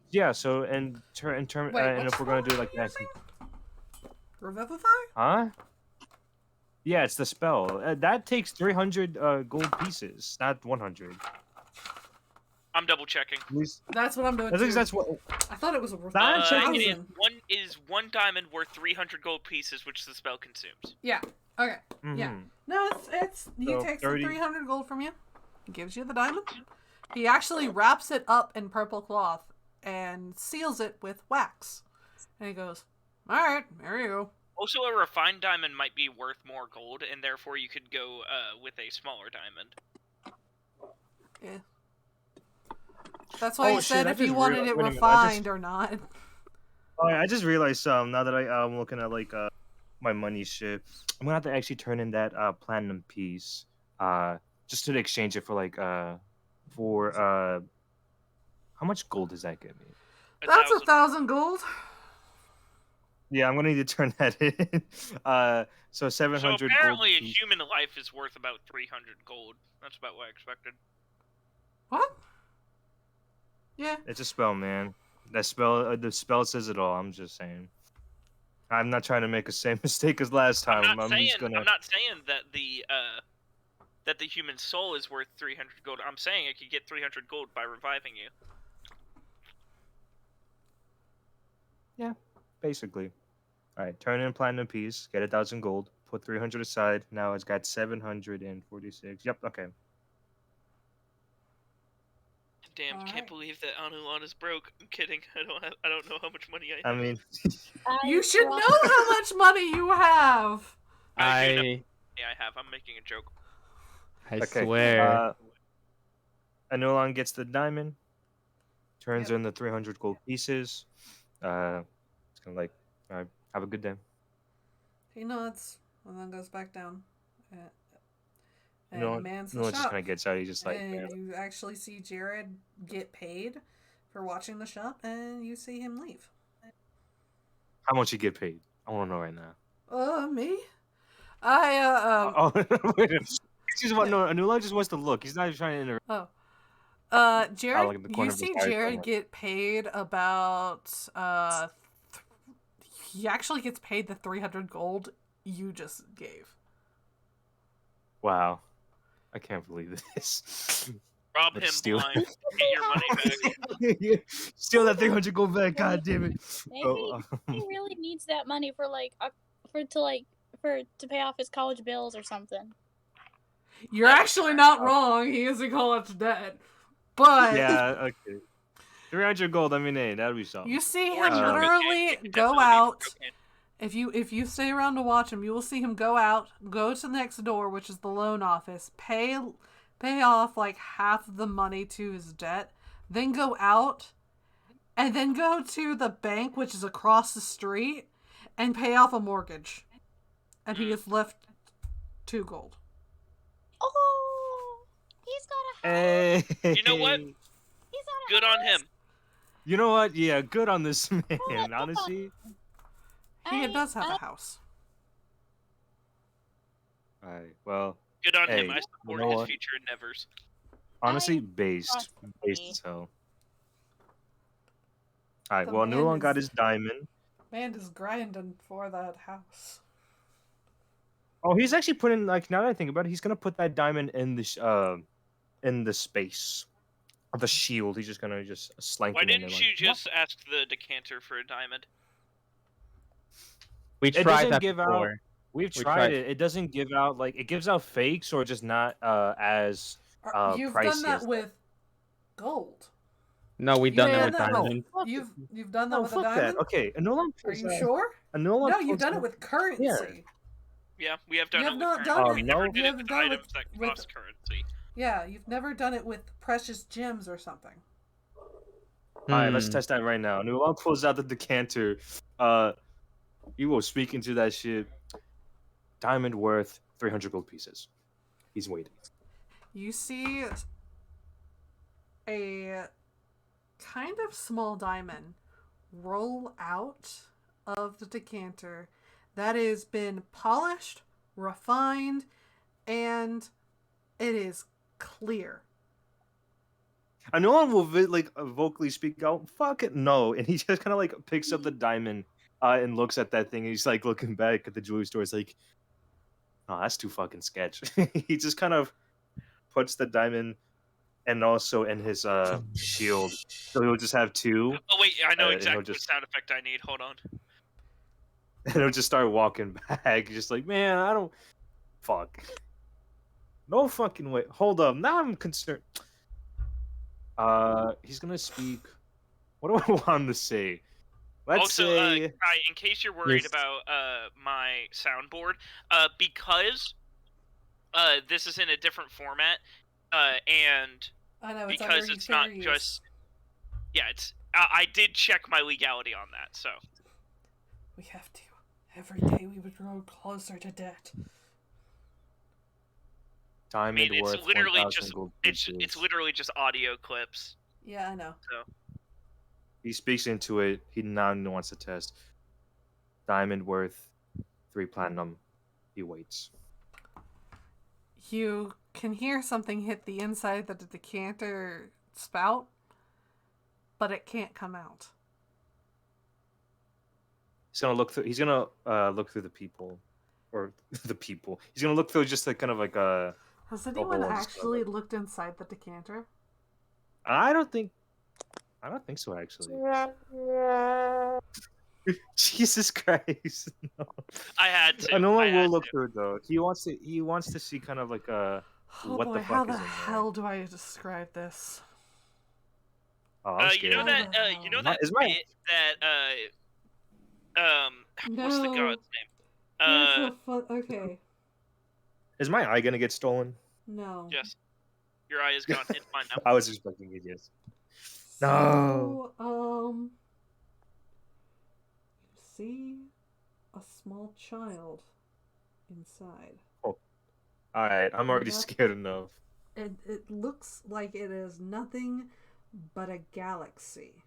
Yeah. So in term, Wait, and which if we're gonna do spell like are you that, using? Revivify? huh? Yeah, it's the spell. That takes 300 gold pieces, not 100. I'm double checking. At least, That's what I'm doing I think too. that's what. I thought it was a I'm checking It thousand. is one diamond worth 300 gold pieces, which the spell consumes. Yeah. Okay. Yeah. Mhm. No, it's he So, takes 30 the 300 gold from you, gives you the diamond. He actually wraps it up in purple cloth and seals it with wax. And he goes, "All right, there you go." Also, a refined diamond might be worth more gold, and therefore you could go with a smaller diamond. Yeah. That's why Oh, he shit, said I if you just wanted realized- it wait a minute, I just- refined or not. Oh, yeah, I just realized now that I'm looking at like my money shit, I'm gonna have to actually turn in that platinum piece just to exchange it for like for how much gold does that get me? That's 1,000. 1,000 gold. Yeah, I'm gonna need to turn that in. So 700 So apparently, gold a piece. human life is worth about 300 gold. That's about what I expected. What? Yeah. It's a spell, man. That spell, the spell says it all. I'm just saying. I'm not trying to make the same mistake as last time. I'm not saying that the human soul is worth 300 gold. I'm saying I could get 300 gold by reviving you. Yeah, basically. All right, turn in platinum piece, get 1,000 gold, put 300 aside. Now it's got 746. Yep, okay. Damn, All can't right. believe that Anulan is broke. I'm kidding. I don't know how much money I have. I mean, You should know how much money you have. I do know. I Yeah, I have. I'm making a joke. okay. swear. Anulan gets the diamond, turns Yep. in the 300 gold pieces. It's kind of like, all right, have a good day. He nods and then goes back down. And Anulan mans the just shop. kind of gets out. He's just like, And man. you actually see Jared get paid for watching the shop, and you see him leave. How much you get paid? I want to know right now. Me? I Oh, wait a minute. No, Anulan just wants to look. He's not even trying to interrupt. Jared, look at the you corner of his see eye, Jared somewhere. get paid about he actually gets paid the 300 gold you just gave. Wow, I can't believe this. Rob Better him steal blind. Get your money back. Steal that 300 gold back. God damn it. Maybe he really needs that money for to pay off his college bills or something. You're actually not wrong. He is in college debt. But Yeah, okay. 300 gold. I mean, hey, that'd be something. you see him Orange cocaine. literally It could go definitely be out. cocaine. If you stay around to watch him, you will see him go out, go to the next door, which is the loan office, pay off like half of the money to his debt, then go out, and then go to the bank, which is across the street, and pay off a mortgage. And he has left 2 gold. Oh, he's got a house. Hey. You know what? He's got a Good on house. him. You know what? Yeah, good on this man. on. Honestly. He does have a house. All right. Well, Good on him. Hey, I you support know his what? future endeavors. honestly, trust based me. as hell. All right. The Well, man Nulon got is- his diamond. Man is grinding for that house. Oh, he's actually putting like now that I think about it, he's gonna put that diamond in the space of the shield. He's just gonna slank Why it in there. didn't Like, you just ask the decanter for a diamond? We It tried doesn't that give out- before. We've We tried tried- it. It doesn't give out like it gives out fakes or just not as You've pricey done that as with gold. No, we done You've that done with that diamond. You've done that No, with a fuck diamond? that. Okay, Nulon Are you sure? Nulon No, you've done it with currency. Yeah, we have done You it have with not currency. done Oh, We it. no? never You did it haven't with done it items that with- cost currency. Yeah, you've never done it with precious gems or something. All right, let's Hmm. test that right now. Nulon pulls out the decanter. You will speak into that shit. Diamond worth 300 gold pieces. He's waiting. You see a kind of small diamond roll out of the decanter that has been polished, refined, and it is clear. And no one will vocally speak out, fuck it, no. And he just kind of like picks up the diamond and looks at that thing. And he's like looking back at the jewelry store. It's like, oh, that's too fucking sketch. He just kind of puts the diamond and also in his shield. So he'll just have two, Oh wait, I know and exactly he'll just what sound effect I need. Hold on. and he'll just start walking back, just like, man, I don't fuck. No fucking way. Hold up. Now I'm concerned. He's gonna speak. What do I want him to say? Let's Also, say. in case you're worried Yes. about my soundboard, because this is in a different format, and I know, it's because under it's fair not use. just it's I did check my legality on that, so We have to. Every day we would grow closer to debt. I mean Diamond worth it's literally 1,000 just gold it's pieces. literally just audio clips. Yeah, I know. So He speaks into it. He now wants to test. Diamond worth 3 platinum. He waits. You can hear something hit the inside of the decanter spout, but it can't come out. He's gonna look through. He's gonna look through the people, or the people. He's gonna look through just like kind of like a. Has hole anyone and just actually like- looked inside the decanter? I don't think so. Actually. Jesus Christ! No. I had to. I know I I will had look to. through it though. He wants to see kind of like Oh what boy, the how fuck the is in there. hell do I describe this? Oh, I'm You scared. know that How the hell? Is my- bit that what's the No. god's name? Here's the okay. Is my eye gonna get stolen? No. Yes. Your eye is gone. It's mine now. I was expecting it. Yes. So, you see a small child inside. All right, I'm already Yep. scared enough. It looks like it is nothing but a galaxy.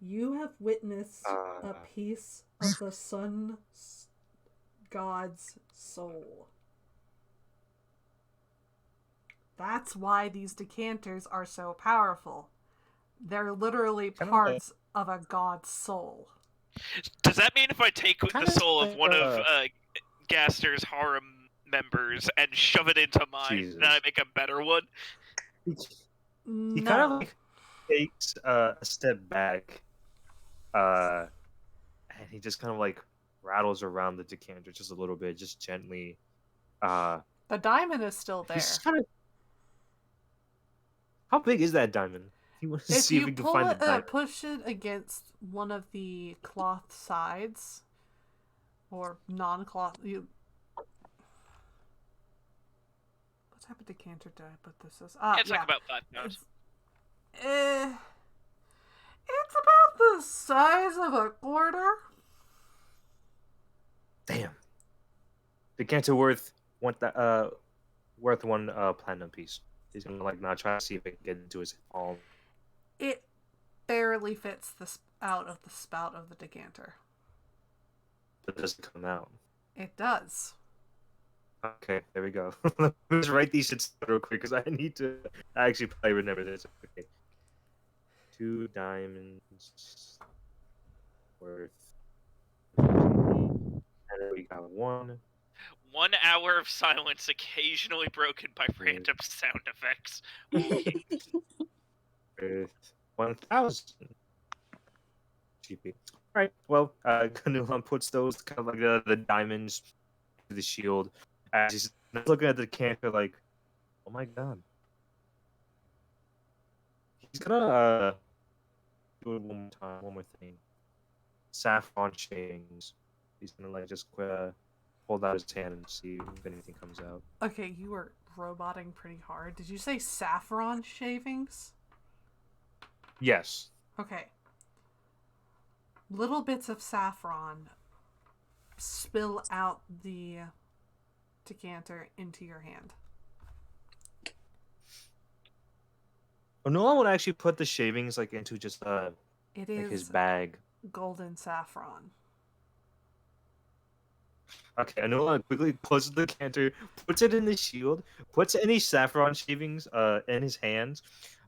You have witnessed a piece of the sun god's soul. That's why these decanters are so powerful. They're literally Kinda parts of a god's soul. Does that mean if I take the Kinda soul of like, one of Gaster's harem members and shove it into mine, Jesus. then I make a better one? He No. kind of like takes a step back, and he just kind of like rattles around the decanter just a little bit, just gently. The diamond is still there. He's kind of. How big is that diamond? He wants to If see if you he can pull find the it, diamond. push it against one of the cloth sides, or non-cloth, what type of decanter did I put this as? It's like about 5 pounds. It's about the size of a quarter. Damn. Decanter worth one platinum piece. He's gonna like now try to see if he can get into his palm. It barely fits out of the spout of the decanter. But it doesn't come out. It does. Okay, there we go. Let me just write these shits down real quick because I need to actually probably remember this. Okay. 2 diamonds worth. And then we got 1. 1 hour of silence, occasionally broken by random sound effects. Worth 1,000. GP. Alright, well, Ganulan puts those kind of like the diamonds to the shield. As he's looking at the decanter like, oh my god. He's gonna do it one more time, one more thing. Saffron shavings. He's gonna like just hold out his hand and see if anything comes out. Okay, you were roboting pretty hard. Did you say saffron shavings? Yes. Okay. Little bits of saffron spill out the decanter into your hand. Nolan would actually put the shavings like into just It like is his bag. golden saffron. Okay, Nolan quickly closes the decanter, puts it in the shield, puts any saffron shavings in his hands.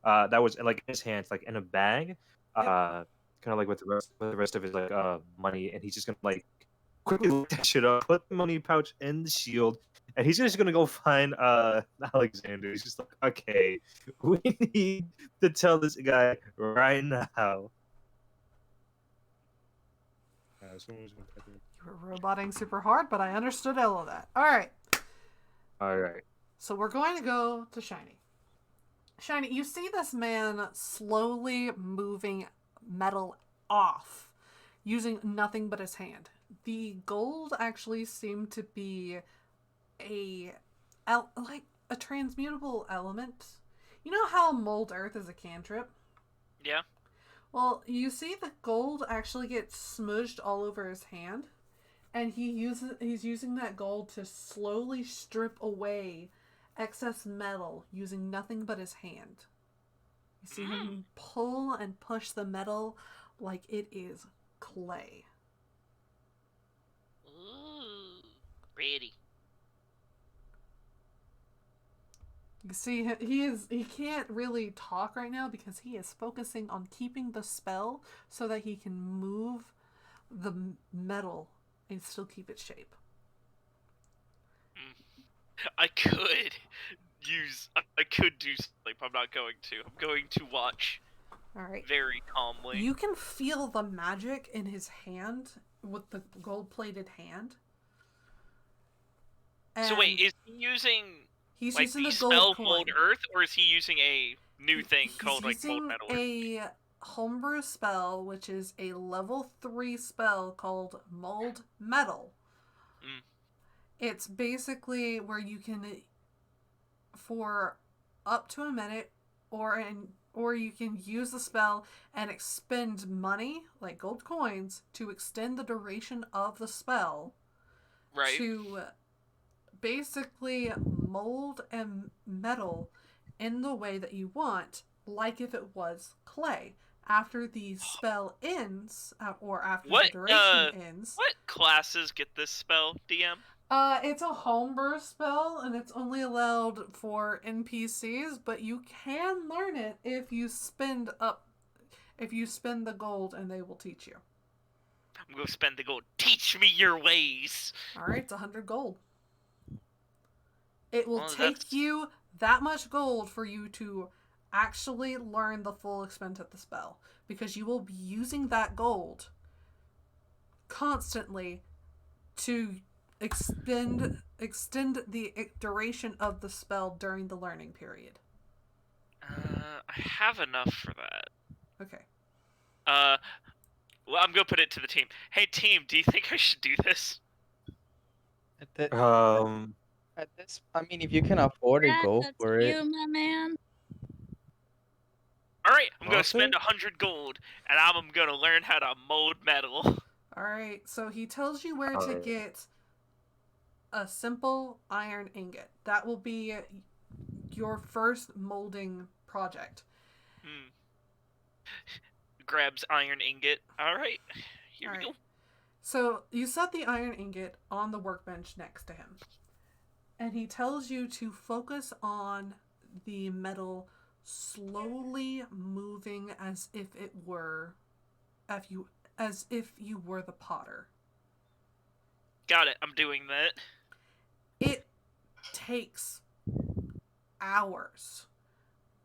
That was like in his hands, like in a bag. Kind of like with the rest of his like money, and he's just gonna like quickly look that shit up, put the money pouch in the shield, and he's just gonna go find Alexander. He's just like, okay, we need to tell this guy right now. Someone's gonna type in. You were roboting super hard, but I understood all of that. All right. All right. So we're going to go to Shiny. Shiny, you see this man slowly moving metal off using nothing but his hand. The gold actually seemed to be like a transmutable element. You know how mold earth is a cantrip? Yeah. Well, you see the gold actually gets smudged all over his hand, and he's using that gold to slowly strip away excess metal using nothing but his hand. You see him pull and push the metal like it is clay. Ooh, pretty. You see, he can't really talk right now because he is focusing on keeping the spell so that he can move the metal and still keep its shape. I could do something, but I'm not going to. I'm going to watch. All right. Very calmly. You can feel the magic in his hand with the gold-plated hand. So wait, is he using he's like using the a spell gold coin. Mold Earth, or is he using a new thing called like Mold He's Metal? using a homebrew spell, which is a level 3 spell called Mold Metal. Mm. It's basically where you can, for up to a minute, or you can use the spell and expend money, like gold coins, to extend the duration of the spell. Right. To basically mold and metal in the way that you want, like if it was clay. After the spell ends, or after the duration ends. What classes get this spell, DM? It's a homebrew spell, and it's only allowed for NPCs, but you can learn it if you spend the gold, and they will teach you. I'm gonna spend the gold. Teach me your ways. Alright, it's 100 gold. It will Well, take you that much gold for you to actually learn the full extent of the spell, because you will be using that gold constantly to extend the duration of the spell during the learning period. I have enough for that. Okay. Well, I'm gonna put it to the team. Hey, team, do you think I should do this? At this, I mean, if you can afford it, go That's for it. you, my man. All right, I'm gonna Also- spend 100 gold, and I'm gonna learn how to mold metal. Alright, so he tells you where to Alright. get a simple iron ingot. That will be your first molding project. Grabs iron ingot. All right, here we Alright. go. So you set the iron ingot on the workbench next to him. And he tells you to focus on the metal slowly moving as if you were the potter. Got it. I'm doing that. It takes hours,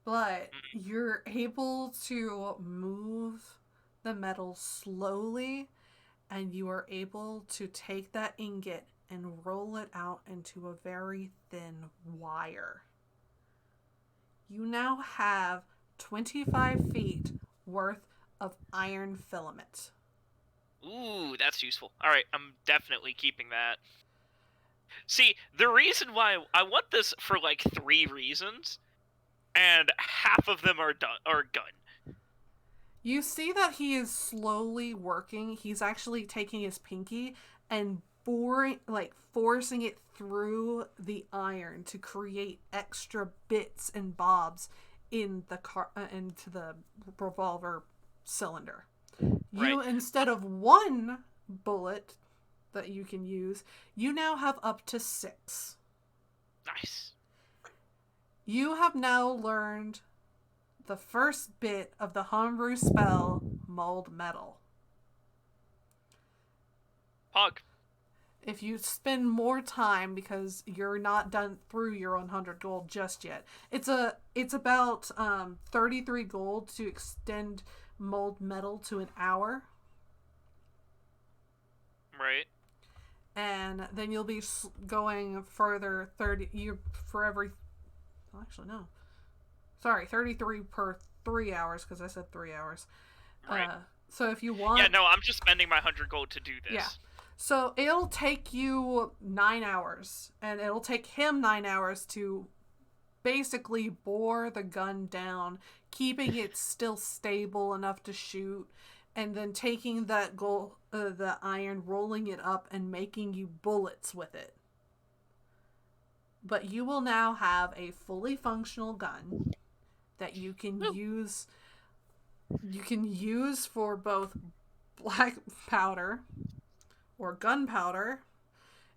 but you're able to move the metal slowly, and you are able to take that ingot and roll it out into a very thin wire. You now have 25 feet worth of iron filament. Ooh, that's useful. All right, I'm definitely keeping that. See, the reason why I want this for like 3 reasons, and half of them are gun. You see that he is slowly working. He's actually taking his pinky and forcing it through the iron to create extra bits and bobs in the into the revolver cylinder. You, Right. instead of 1 bullet that you can use, you now have up to 6. Nice. You have now learned the first bit of the homebrew spell, Mold Metal. Pog. if you spend more time, because you're not done through your 100 gold just yet. It's about 33 gold to extend mold metal to an hour. Right. And then you'll be going further 30 you for every actually no. Sorry, 33 per 3 hours because I said 3 hours. Right. So if you want Yeah, no, I'm just spending my 100 gold to do this. Yeah. So it'll take you 9 hours, and it'll take him 9 hours to basically bore the gun down, keeping it still stable enough to shoot, and then taking that the iron, rolling it up, and making you bullets with it. But you will now have a fully functional gun that you can use. You can use for both black powder or gunpowder,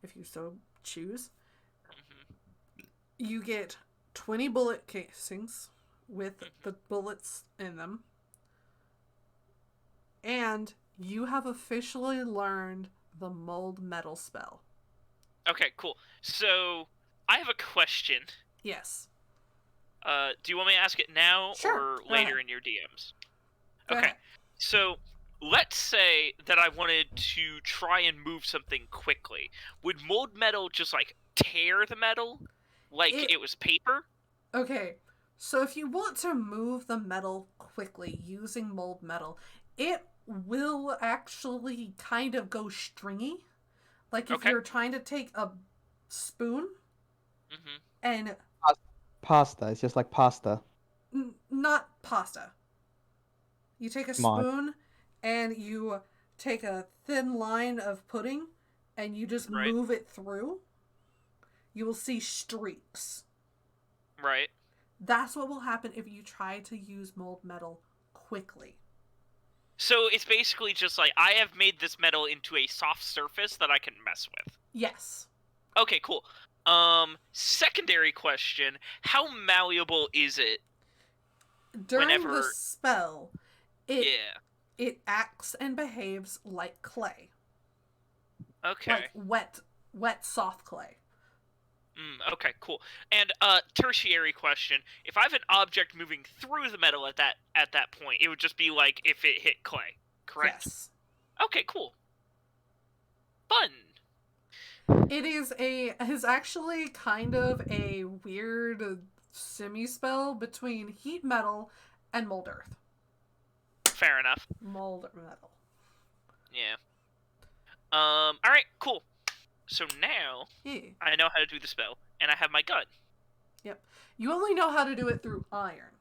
if you so choose. You get 20 bullet casings with the bullets in them. And you have officially learned the mold metal spell. Okay, cool. So, I have a question. Yes. Do you want me to ask it now Sure, or go later ahead. in your DMs? Go Okay. ahead. So, let's say that I wanted to try and move something quickly. Would mold metal just, like, tear the metal? Like it was paper? Okay. So if you want to move the metal quickly using mold metal, it will actually kind of go stringy. Like if you're trying to take a spoon and... Pasta. It's just like pasta. Not pasta. You take a spoon and you take a thin line of pudding and you just move it through. You will see streaks. Right. That's what will happen if you try to use mold metal quickly. So it's basically just like, I have made this metal into a soft surface that I can mess with. Yes. Okay, cool. Secondary question, how malleable is it? During the spell, it acts and behaves like clay. Okay. Like wet soft clay. Okay, cool. And tertiary question: if I have an object moving through the metal at that point, it would just be like if it hit clay, correct? Yes. Okay, cool. Fun. It is actually kind of a weird semi-spell between heat metal and mold earth. Fair enough. Mold metal. Yeah. Alright, cool. So now, I know how to do the spell, and I have my gun. Yep. You only know how to do it through iron.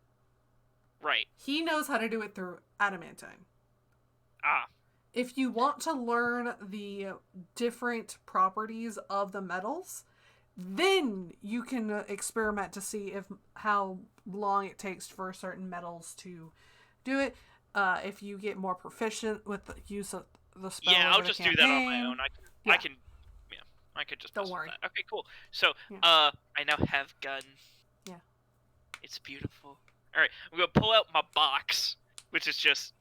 Right. He knows how to do it through adamantine. Ah. If you want to learn the different properties of the metals, then you can experiment to see how long it takes for certain metals to do it. If you get more proficient with the use of the spell, I'll just do that on my own. I could just. Don't worry. That. Okay, cool. So, I now have gun. Yeah. It's beautiful. All right, I'm gonna pull out my box, which is just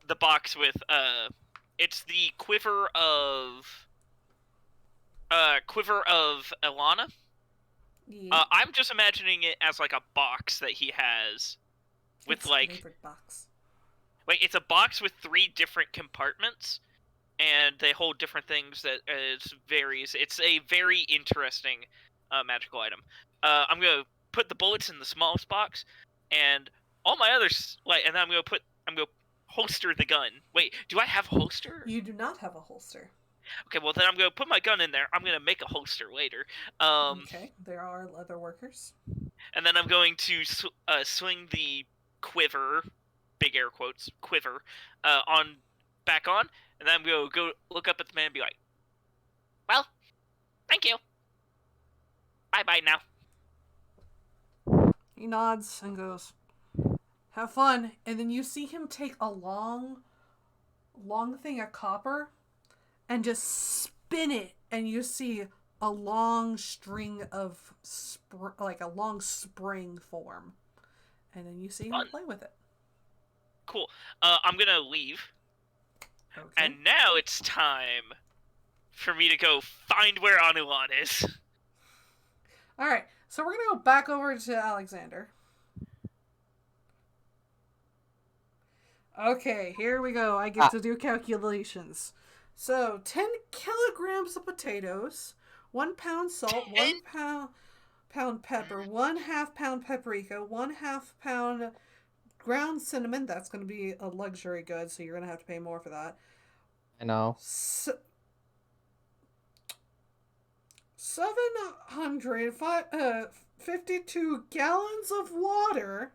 the box with it's the quiver of Ilana. Yeah. I'm just imagining it as like a box that he has with it's like. Favorite box. Wait, it's a box with 3 different compartments. And they hold different things that varies. It's a very interesting magical item. I'm gonna put the bullets in the smallest box, and all my others and then I'm gonna holster the gun. Wait, do I have a holster? You do not have a holster. Okay, well then I'm gonna put my gun in there. I'm gonna make a holster later. Okay, there are leather workers. And then I'm going to swing the quiver, big air quotes, quiver, back on. And then I'm going to go look up at the man and be like, well, thank you. Bye-bye now. He nods and goes, have fun. And then you see him take a long thing of copper and just spin it. And you see a long string of, a long spring form. And then you see him play with it. Cool. I'm going to leave. Okay. And now it's time for me to go find where Anulon is. All right, so we're gonna go back over to Alexander. Okay, here we go. I get to do calculations. So 10 kilograms of potatoes, 1 pound salt, 1 pound pepper, 1/2 pound paprika, 1/2 pound ground cinnamon. That's going to be a luxury good, so you're going to have to pay more for that. I know. 752 gallons of water,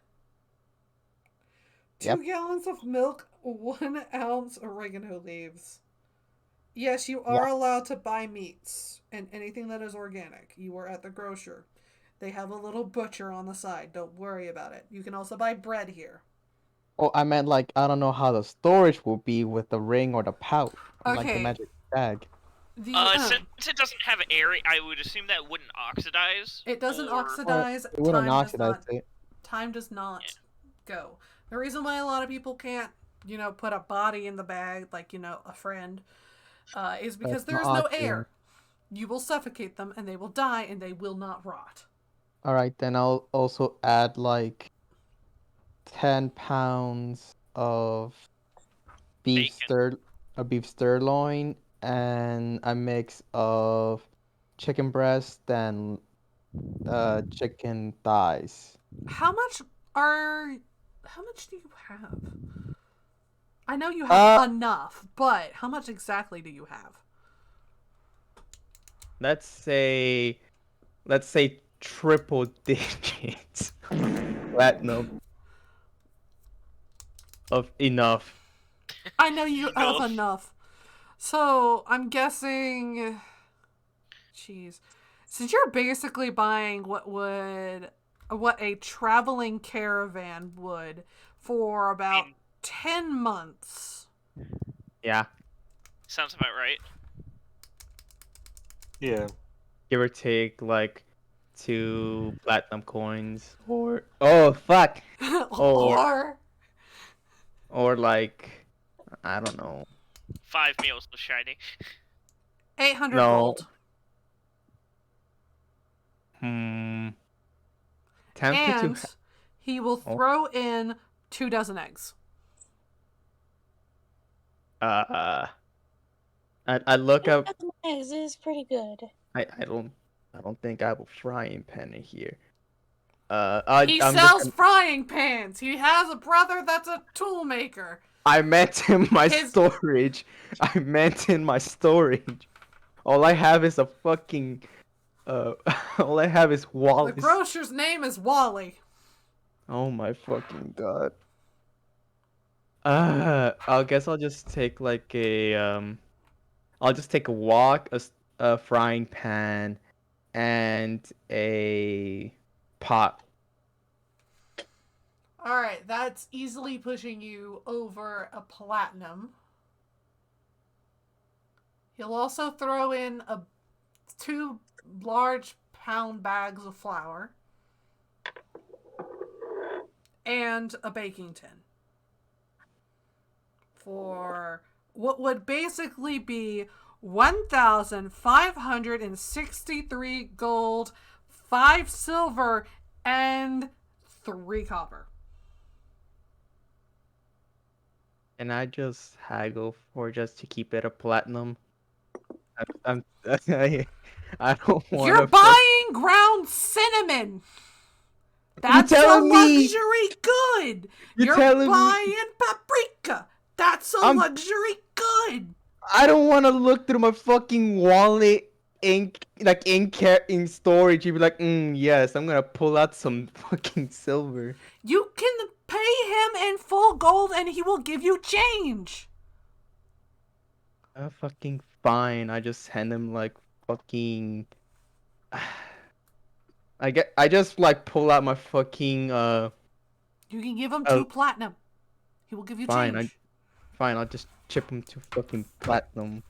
2 Yep. gallons of milk, 1 ounce oregano leaves. Yes, you are allowed to buy meats and anything that is organic. You are at the grocer. They have a little butcher on the side. Don't worry about it. You can also buy bread here. Oh, I meant like I don't know how the storage will be with the ring or the pouch, like the Okay. magic bag. Since it doesn't have air, I would assume that wouldn't oxidize. It doesn't or- oxidize. It wouldn't Time does oxidize not. it. Time does not go. The reason why a lot of people can't, put a body in the bag, like, a friend, is because there is no air. You will suffocate them, and they will die, and they will not rot. All right, then I'll also add like 10 pounds of beef sirloin and a mix of chicken breast and chicken thighs. How much do you have? I know you have enough, but how much exactly do you have? Let's say triple digits platinum of enough. I know you have enough. So, I'm guessing... Jeez. Since you're basically buying what a traveling caravan would for about 10 months. Yeah. Sounds about right. Yeah. Give or take like 2 platinum coins or fuck. Or like I don't know. 5 meals of shiny. 800 No. gold. Tempted And he will throw in 2 dozen eggs. I look up. Eggs is pretty good. I don't think I have a frying pan in here. He sells frying pans. He has a brother that's a tool maker. I meant in my storage. I meant in my storage. All I have is a fucking. All I have is Wally. The grocer's name is Wally. Oh my fucking god. I guess I'll just take like a I'll just take a wok, a frying pan, and a pot. Alright, that's easily pushing you over a platinum. He'll also throw in 2 large pound bags of flour and a baking tin for what would basically be 1,563 gold, 5 silver, and 3 copper. And I just haggle for just to keep it a platinum. I don't want. You're buying ground cinnamon. That's a luxury good. You're buying paprika. That's a luxury good. I don't want to look through my fucking wallet in storage. You'd be like, yes, I'm gonna pull out some fucking silver. You can pay him in full gold, and he will give you change. Fucking fine. I just hand him like fucking. I just like pull out my fucking You can give him 2 platinum. He will give you change. Fine, I'll just chip him to fucking platinum.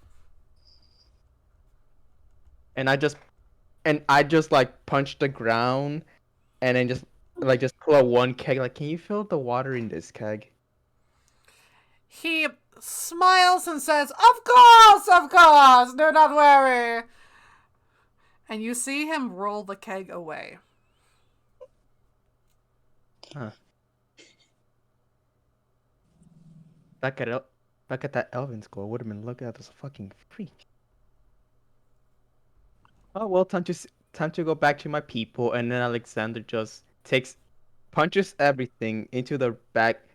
And I just like punch the ground, and then just pull out 1 keg. Like, can you fill the water in this keg? He smiles and says, of course, do not worry. And you see him roll the keg away. Huh. Back at that Elvin school, I would have been looking at this fucking freak. Oh well, time to go back to my people, and then Alexander just punches everything into the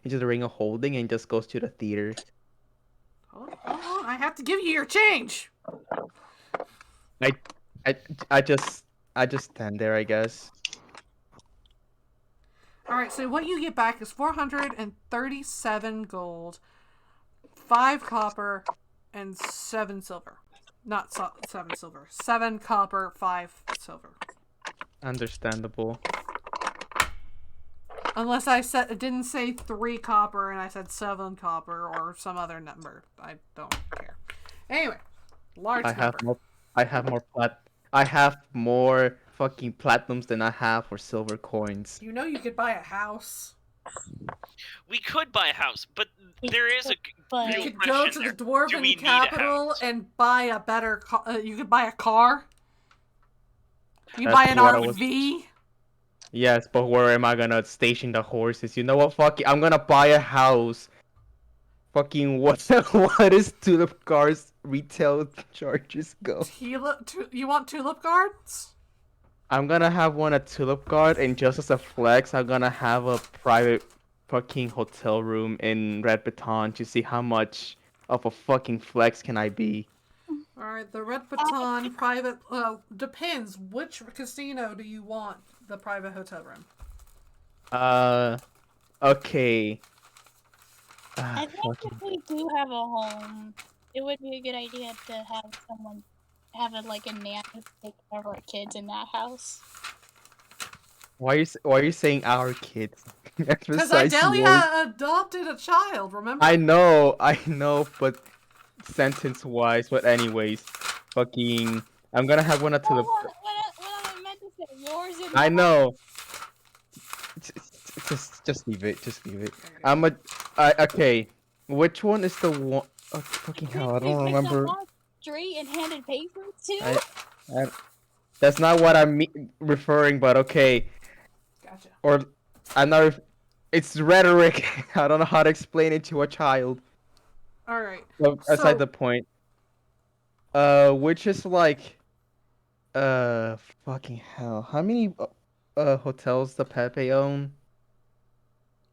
ring of holding, and just goes to the theater. Hold on, I have to give you your change. I just stand there, I guess. Alright, so what you get back is 437 gold, 5 copper, and 7 silver. Not 7 silver. 7 copper, 5 silver. Understandable. Unless I didn't say 3 copper and I said 7 copper or some other number. I don't care. Anyway, large number. I have more fucking platinums than I have for silver coins. You know you could buy a house. We could buy a house, but there is a But- real You could question go to there. the Do we Dwarven need a capital house? and buy a better you could buy a car. You That's buy an what I was- RV. Yes, but where am I gonna station the horses? You know what? Fuck it, I'm gonna buy a house. Fucking what? What is Tulip Guard's retail charges go? You want tulip guards? I'm gonna have one at Tulip Guard, and just as a flex, I'm gonna have a private fucking hotel room in Red Baton to see how much of a fucking flex can I be. Alright, the Red Baton private depends. Which casino do you want the private hotel room? Okay. I think if we do have a home, it would be a good idea to have someone have a nanny to take care of our kids in that house. Why are you saying our kids? Because Besides yours. Idalia adopted a child, remember? I know, but sentence-wise, but anyways, fucking, I'm gonna have one at Tulip. What I meant to say, yours and I know. Just leave it. Okay. Which one is the one? Oh, fucking hell, I don't remember. Straight and handed papers too. That's not what I'm referring, but okay. Gotcha. Or I'm not. It's rhetoric. I don't know how to explain it to a child. Alright. So, aside the point. Which is like, fucking hell. How many hotels does Pepe own?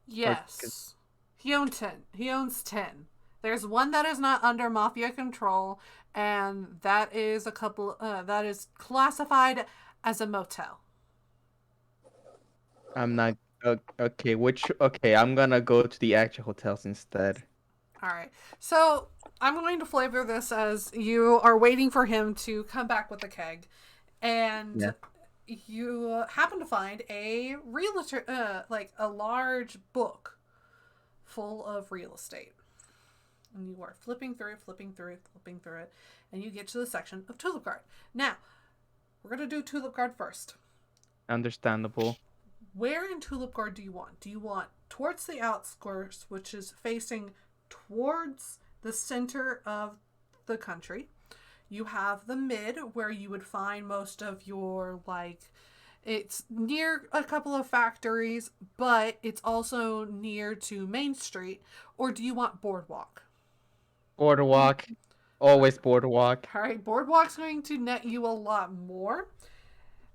Yes. He owns 10. He owns 10. There's one that is not under mafia control, and that is that is classified as a motel. I'm not. Okay, okay, I'm gonna go to the actual hotels instead. Alright. So, I'm going to flavor this as you are waiting for him to come back with the keg. And you happen to find a realtor, like a large book full of real estate. And you are flipping through it, and you get to the section of Tulip Guard. Now, we're going to do Tulip Guard first. Understandable. Where in Tulip Guard do you want? Do you want towards the outskirts, which is facing towards the center of the country? You have the mid, where you would find most of your, it's near a couple of factories, but it's also near to Main Street. Or do you want Boardwalk? Boardwalk. Always Boardwalk. Alright, Boardwalk's going to net you a lot more.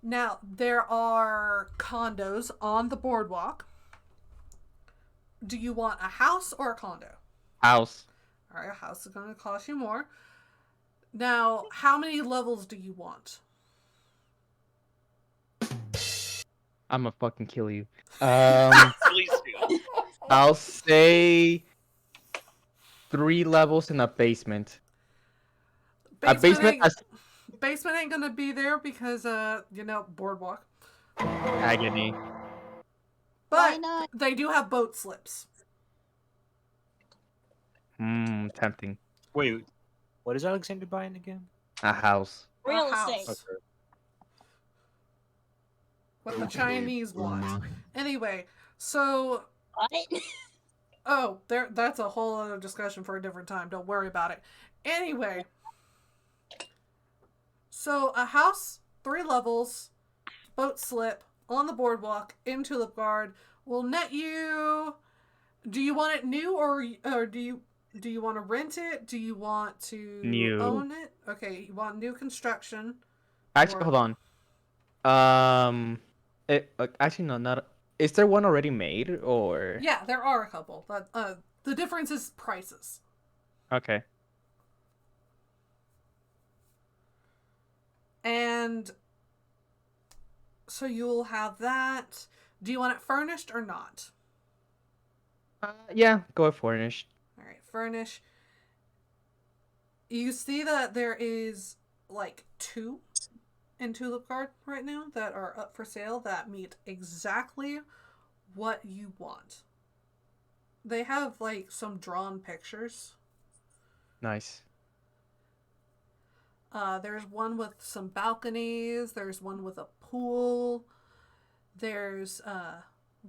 Now, there are condos on the Boardwalk. Do you want a house or a condo? House. Alright, a house is going to cost you more. Now, how many levels do you want? I'm gonna fucking kill you. Please do. I'll say 3 levels in a basement. Basement ain't gonna be there because, Boardwalk. Agony. Why But not? they do have boat slips. Tempting. Wait, what is Alexander buying again? A house. Real house. estate. What the Chinese want. Anyway, so What? Oh, that's a whole other discussion for a different time. Don't worry about it. Anyway, so a house, 3 levels, boat slip, on the boardwalk, in Tulip Guard, will net you... Do you want it new, or do you want to rent it? Do you want to New. own it? Okay, you want new construction. Actually, or- hold on. Actually, no, not. Is there one already made, or? Yeah, there are a couple, but the difference is prices. Okay. And so you'll have that. Do you want it furnished or not? Yeah, go with furnished. All right, furnish. You see that there is like 2 in Tulip Guard right now that are up for sale that meet exactly what you want. They have like some drawn pictures. Nice. There's one with some balconies. There's one with a pool. There's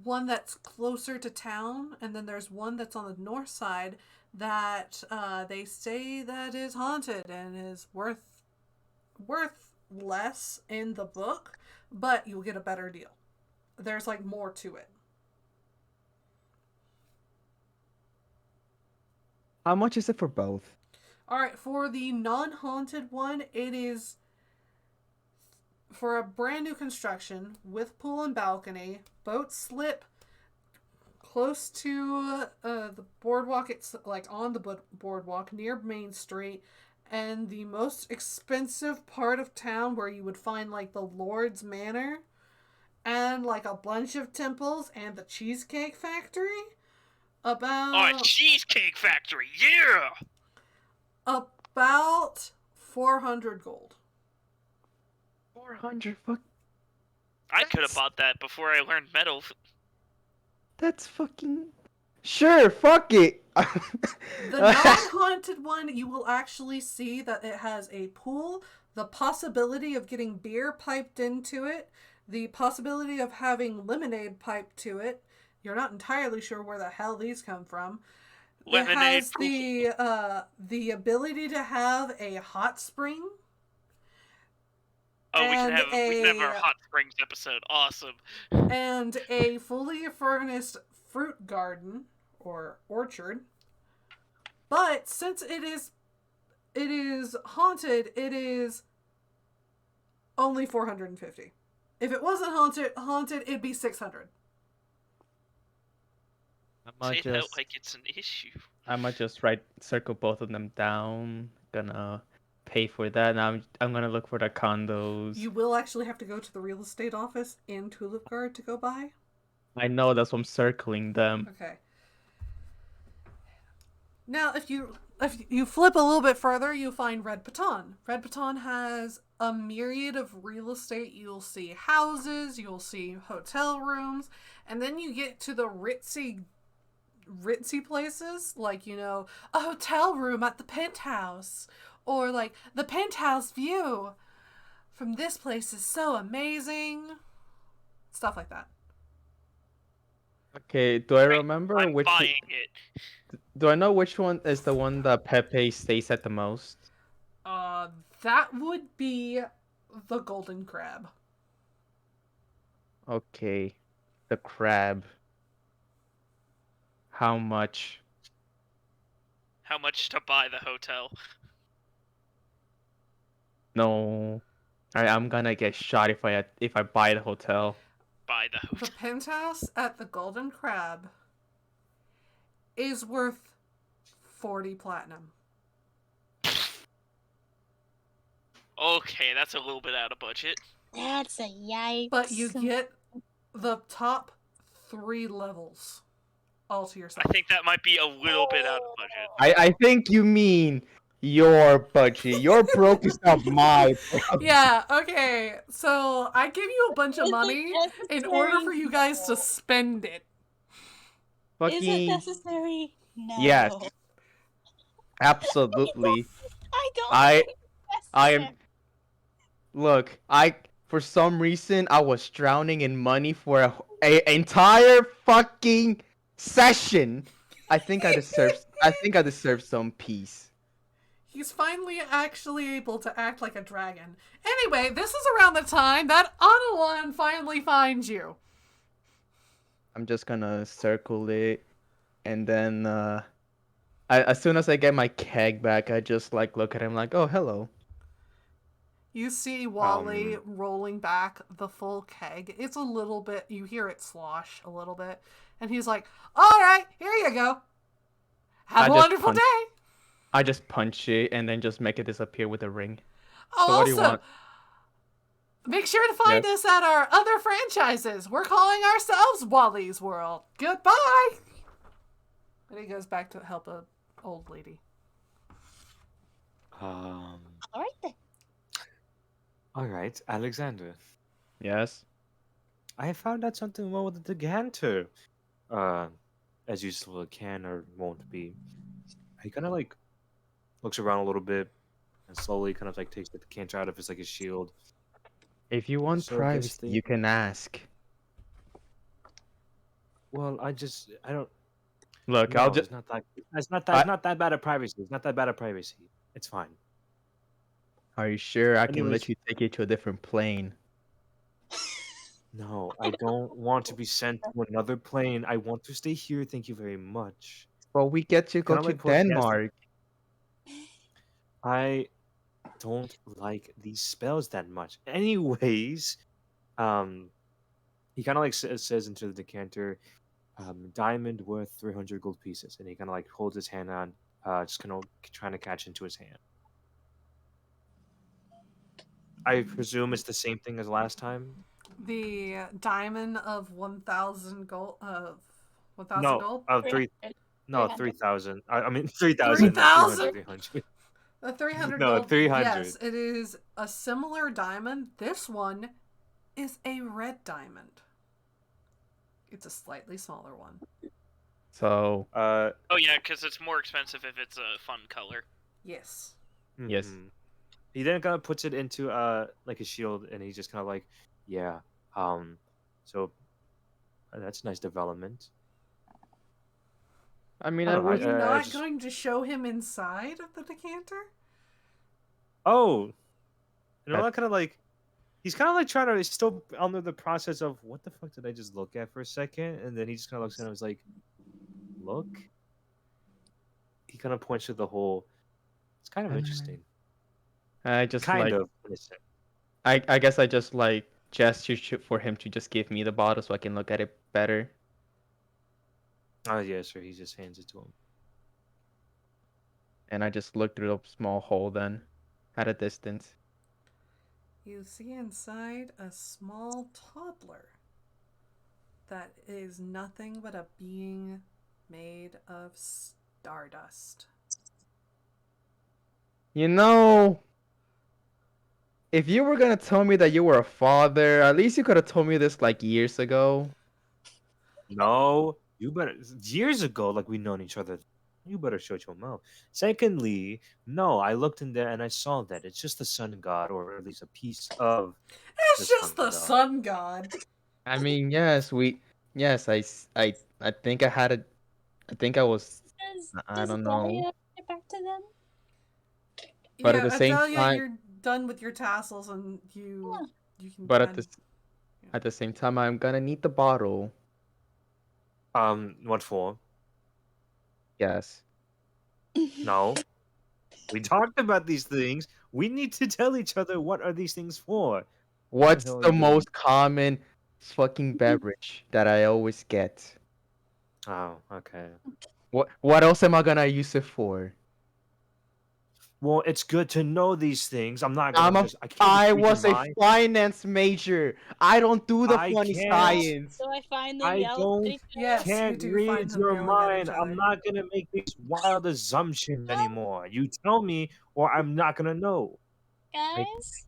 one that's closer to town, and then there's one that's on the north side that they say that is haunted and is worth less in the book, but you'll get a better deal. There's like more to it. How much is it for both? All right, for the non-haunted one, it is for a brand new construction with pool and balcony, boat slip close to the boardwalk. It's like on the boardwalk near Main Street, and the most expensive part of town where you would find like the Lord's Manor and like a bunch of temples and the Cheesecake Factory. About Cheesecake Factory, yeah! about 400 gold. 400 fuck. I could have bought that before I learned metal. That's fucking. Sure, fuck it. The non-haunted one, you will actually see that it has a pool, the possibility of getting beer piped into it, the possibility of having lemonade piped to it. You're not entirely sure where the hell these come from. Lemonade It has pool. the ability to have a hot spring. Oh, we can have our a- hot springs episode. Awesome. And a fully furnished fruit garden or orchard. But since it is haunted, it is only 450. If it wasn't haunted, it'd be 600. Say that like it's an issue. I might just circle both of them down. Gonna pay for that. And I'm gonna look for the condos. You will actually have to go to the real estate office in Tulip Guard to go buy. I know, that's why I'm circling them. Okay. Now, if you flip a little bit further, you find Red Baton. Red Baton has a myriad of real estate. You'll see houses, you'll see hotel rooms, and then you get to the ritzy places, like, you know, a hotel room at the penthouse, or like the penthouse view from this place is so amazing. Stuff like that. Okay, do I remember I'm which? buying it. Do I know which one is the one that Pepe stays at the most? That would be the Golden Crab. Okay, the crab. How much? How much to buy the hotel? No, I'm gonna get shot if I buy the hotel. Buy the hotel. The penthouse at the Golden Crab is worth 40 platinum. Okay, that's a little bit out of budget. That's a yikes. But you get the top 3 levels all to yourself. I think that might be a little bit out of budget. I think you mean your budget. Your broke is not my. Yeah, okay. So I give you a bunch of Is it money in order for you guys to spend it. Is it Fucking necessary? No. yes, absolutely. I don't I think it's I am. necessary. Look, for some reason I was drowning in money for a entire fucking session, I think I deserve some peace. He's finally actually able to act like a dragon. Anyway, this is around the time that Anawan finally finds you. I'm just gonna circle it, and then as soon as I get my keg back, I just like look at him like, oh, hello. You see Wally rolling back the full keg. It's a little bit, you hear it slosh a little bit. And he's like, all right, here you go. Have a wonderful day. I just punch it and then just make it disappear with a ring. Oh, So what do you also, want? make sure to find us at our other franchises. We're calling ourselves Wally's World. Goodbye. And he goes back to help a old lady. All right then. All right, Alexander. Yes. I found out something wrong with the decanter. As useful it can or won't be. He kind of like looks around a little bit and slowly kind of like takes the decanter out of his like his shield. If you want So privacy, you can ask. Well, I don't. Look, No, I'll just. It's not that bad of privacy. It's not that bad of privacy. It's fine. Are you sure I can Anyways. let you take it to a different plane? No, I don't want to be sent to another plane. I want to stay here. Thank you very much. Well, we get to go Kinda to like what Jess- Denmark. I don't like these spells that much. Anyways, he kind of like says into the decanter, diamond worth 300 gold pieces, and he kind of like holds his hand on, just kind of trying to catch into his hand. I presume it's the same thing as last time. The diamond of 1,000 gold. 1,000 No, gold? of 300. 3,000. I mean 3,000. 3,000? 300. The 300 No, gold. 300. Yes, it is a similar diamond. This one is a red diamond. It's a slightly smaller one. So, Oh yeah, because it's more expensive if it's a fun color. Yes. Yes. He then kind of puts it into like a shield, and he's just kind of like, yeah. So that's a nice development. I mean, I I don't know, was. You're I not just- going to show him inside of the decanter? Oh, you know, That- that kind of like he's kind of like trying to. He's still under the process of what the fuck did I just look at for a second, and then he just kind of looks at him and is like, look. He kind of points to the hole. It's kind of interesting. I just Kind like. of. I guess I just like gesture for him to just give me the bottle so I can look at it better. Oh yeah, sure. He just hands it to him. And I just look through the small hole then, at a distance. You see inside a small toddler that is nothing but a being made of stardust. You know, if you were gonna tell me that you were a father, at least you could have told me this like years ago. No, you better. Years ago, like we known each other. You better shut your mouth. Secondly, no, I looked in there and I saw that it's just the sun god, or at least a piece of. It's The just sun the god. sun god. I mean, yes, I think I think I was, I Does don't know. Dahlia get back to them? But yeah, at the same Adelia, time- you're done with your tassels and you can But go at the same time, I'm gonna need the bottle. What for? Yes. No. We talked about these things. We need to tell each other what are these things for. What's hell are the you doing? most common fucking beverage that I always get? Oh, okay. What else am I gonna use it for? Well, it's good to know these things. I'm not gonna just. I can't I just read was your a mind. finance major. I don't do the I funny can't. science. So I find them I yell don't- at each other. Yes, you Can't do read find them your yelling at mind. each I'm other. not gonna make these wild assumptions anymore. You tell me, or I'm not gonna know. Guys?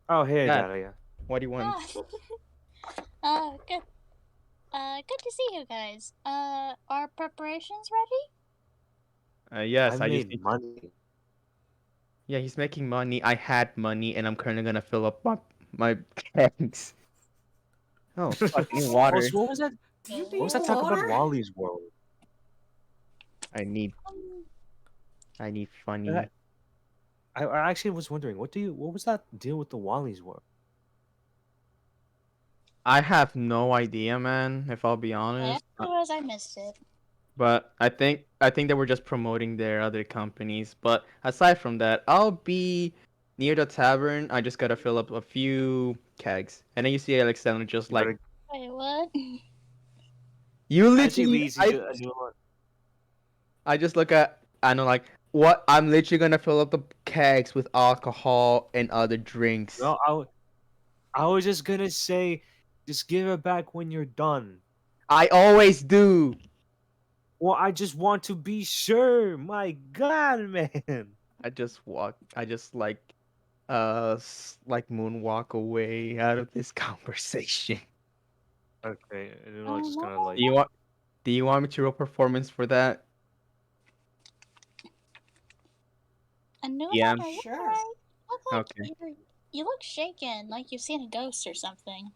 Oh, hey, Yeah. Daria. What do you want? Good. Good to see you guys. Are preparations ready? Yes, I I just made need. money. Yeah, he's making money. I had money, and I'm currently gonna fill up my kegs. Oh, fucking water. Oh, so what was that? Do you What need was that talk water? about Wally's World? I need funny. I actually was wondering, what was that deal with the Wally's were? I have no idea, man. If I'll be honest. I missed it. But I think they were just promoting their other companies. But aside from that, I'll be near the tavern. I just gotta fill up a few kegs, and then you see Alexander just You like better- Wait, what? you As he literally. leaves, he just, I just look at I know like what I'm literally gonna fill up the kegs with alcohol and other drinks. no, I was just gonna say, just give it back when you're done. I always do. Well, I just want to be sure. My God, man. I just like moonwalk away out of this conversation. Okay, and then I'm just kind of like, Do you want me to roll performance for that? Yeah, Sure. Okay. You look shaken, like you've seen a ghost or something.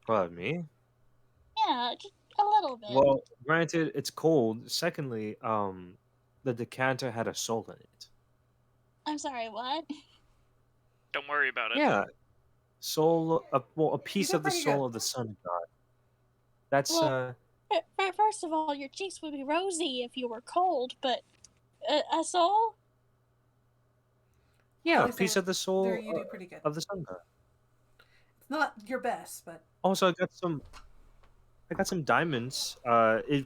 what, me? Yeah, just a little bit. Well, granted, it's cold. Secondly, the decanter had a soul in it. I'm sorry, what? Don't worry about it. Yeah, a piece did of the pretty soul good. of the sun god. That's Well, First of all, your cheeks would be rosy if you were cold, but a soul? yeah, a Alexander, piece of the soul there you do pretty good. of the sun god. It's not your best, but Also, I got some diamonds. It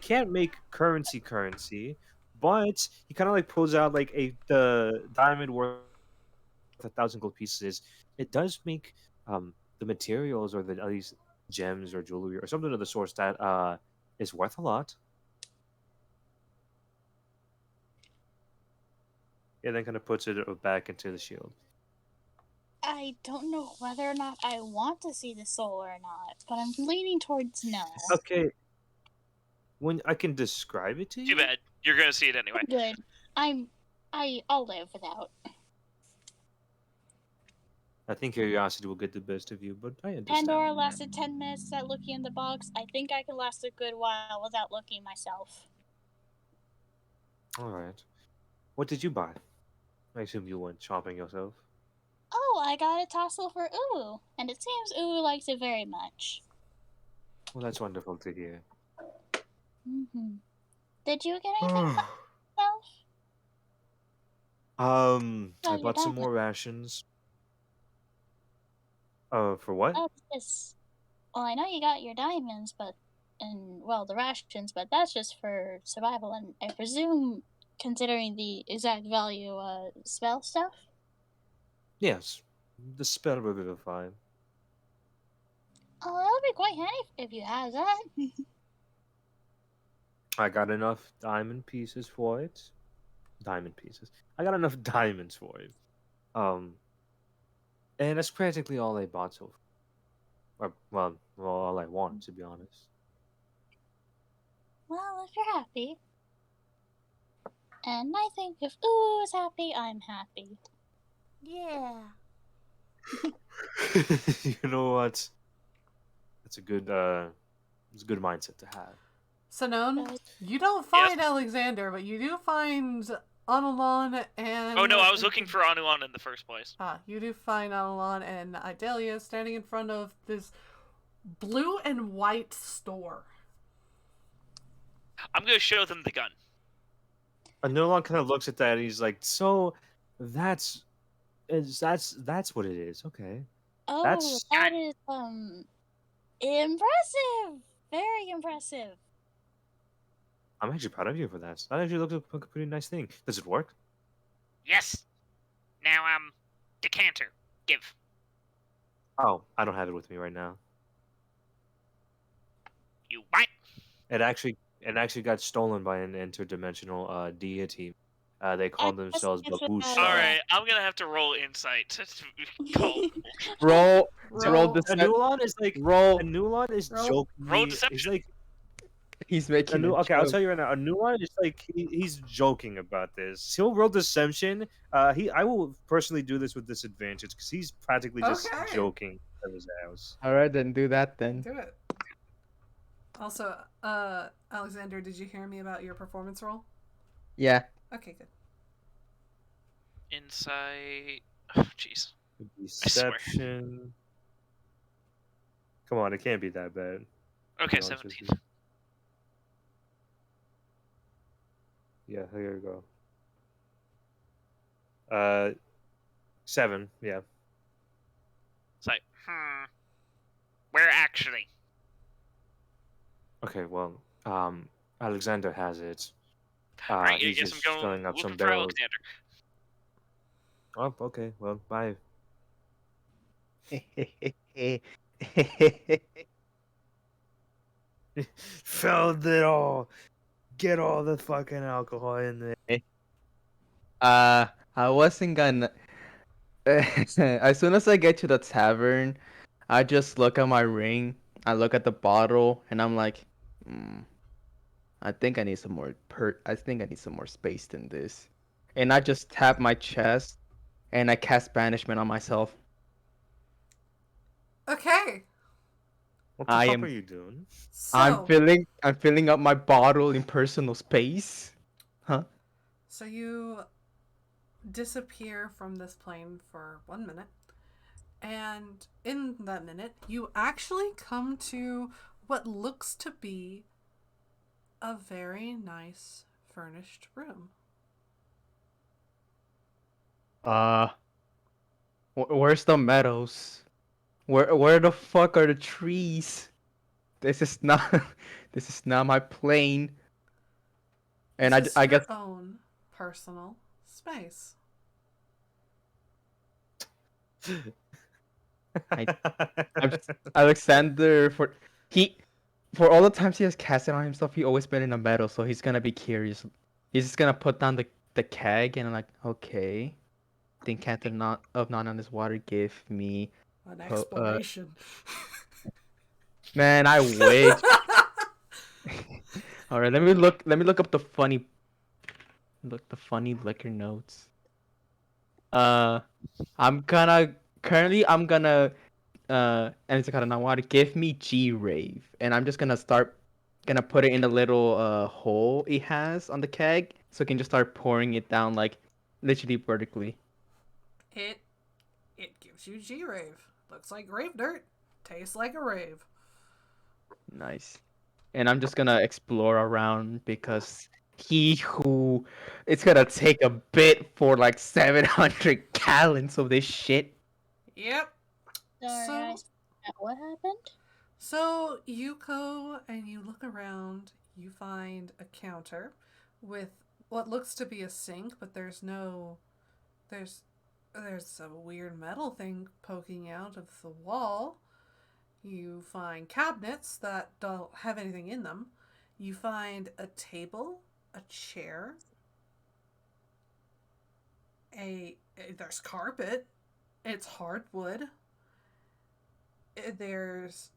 can't make currency, but he kind of like pulls out like the diamond worth 1,000 gold pieces. It does make the materials or at least gems or jewelry or something of the sort that is worth a lot. And then kind of puts it back into the shield. I don't know whether or not I want to see the soul or not, but I'm leaning towards no. Okay. When I can describe it to you. Too bad. You're gonna see it anyway. Good. I'll live without. I think curiosity will get the best of you, but I understand. Pandora lasted 10 minutes without looking in the box. I think I can last a good while without looking myself. All right. What did you buy? I assume you went shopping yourself. Oh, I got a tassel for Uwu, and it seems Uwu likes it very much. Well, that's wonderful to hear. Mm-hmm. Did you get anything for yourself? I bought some more rations. For what? Oh, yes. Well, I know you got your diamonds, the rations, but that's just for survival, and I presume, considering the exact value, spell stuff? Yes. The spell revivify. Oh, that would be quite handy if you had that. I got enough diamond pieces for it. Diamond pieces. I got enough diamonds for it. And that's practically all I bought so far. Well, all I wanted, to be honest. Well, if you're happy. And I think if Uwu is happy, I'm happy. Yeah. You know what? It's a good mindset to have. Sanon, you don't find Alexander, but you do find Anulon and... Oh no, I was looking for Anuan in the first place. You do find Anulon and Idalia standing in front of this blue and white store. I'm gonna show them the gun. Anulon kind of looks at that and he's like, "So, that's what it is, okay." Oh, that is impressive. Very impressive. I'm actually proud of you for that. That actually looks like a pretty nice thing. Does it work? Yes. Now, decanter. Give. Oh, I don't have it with me right now. You what? It actually got stolen by an interdimensional deity. They call themselves Babusha. Alright, I'm gonna have to roll insight to call. Roll Anulon is like Anulon is joking. Roll deception. He's like he's making okay, I'll tell you right now. Anulon is like he's joking about this. He'll roll deception. I will personally do this with disadvantage because he's practically just joking at his house. All right, then do that then. Do it. Also, Alexander, did you hear me about your performance roll? Yeah. Okay, good. Insight. Oh, jeez. swear. Deception. Come on, it can't be that bad. Okay, Be honest with 17. you. Yeah, here we go. 7. Yeah. It's like, where actually? Okay. Well, Alexander has it. Right, I He's guess I'm just going filling up looking some for barrels. Alexander. Oh, okay. Well, bye. Filled it all. Get all the fucking alcohol in there. I wasn't gonna. As soon as I get to the tavern, I just look at my ring. I look at the bottle, and I'm like, I think I need some more I think I need some more space than this. And I just tap my chest, and I cast banishment on myself. Okay. What the I fuck am. are you doing? So, I'm filling up my bottle in personal space. Huh? so you disappear from this plane for 1 minute. And in that minute, you actually come to what looks to be a very nice furnished room. Where's the meadows? Where the fuck are the trees? This is not this is not my plane. And This is I your guess own personal space. I'm just, Alexander for all the times he has casted on himself, he always been in the meadow, so he's gonna be curious. He's just gonna put down the keg and I'm like, okay. The incanted not of non on this water give me An exploration. man, I wish. Alright, let me look up the funny liquor notes. I'm gonna currently I'm gonna and it's kind of not water. Give me G Rave, and I'm just gonna put it in the little hole it has on the keg, so it can just start pouring it down like literally vertically. It gives you G-Rave. Looks like grave dirt. Tastes like a rave. Nice. And I'm just gonna explore around because he who it's gonna take a bit for like 700 gallons of this shit. Yep. Sorry, what happened? So you go and you look around. You find a counter with what looks to be a sink, but there's a weird metal thing poking out of the wall. You find cabinets that don't have anything in them. You find a table, a chair, there's carpet. It's hardwood. There's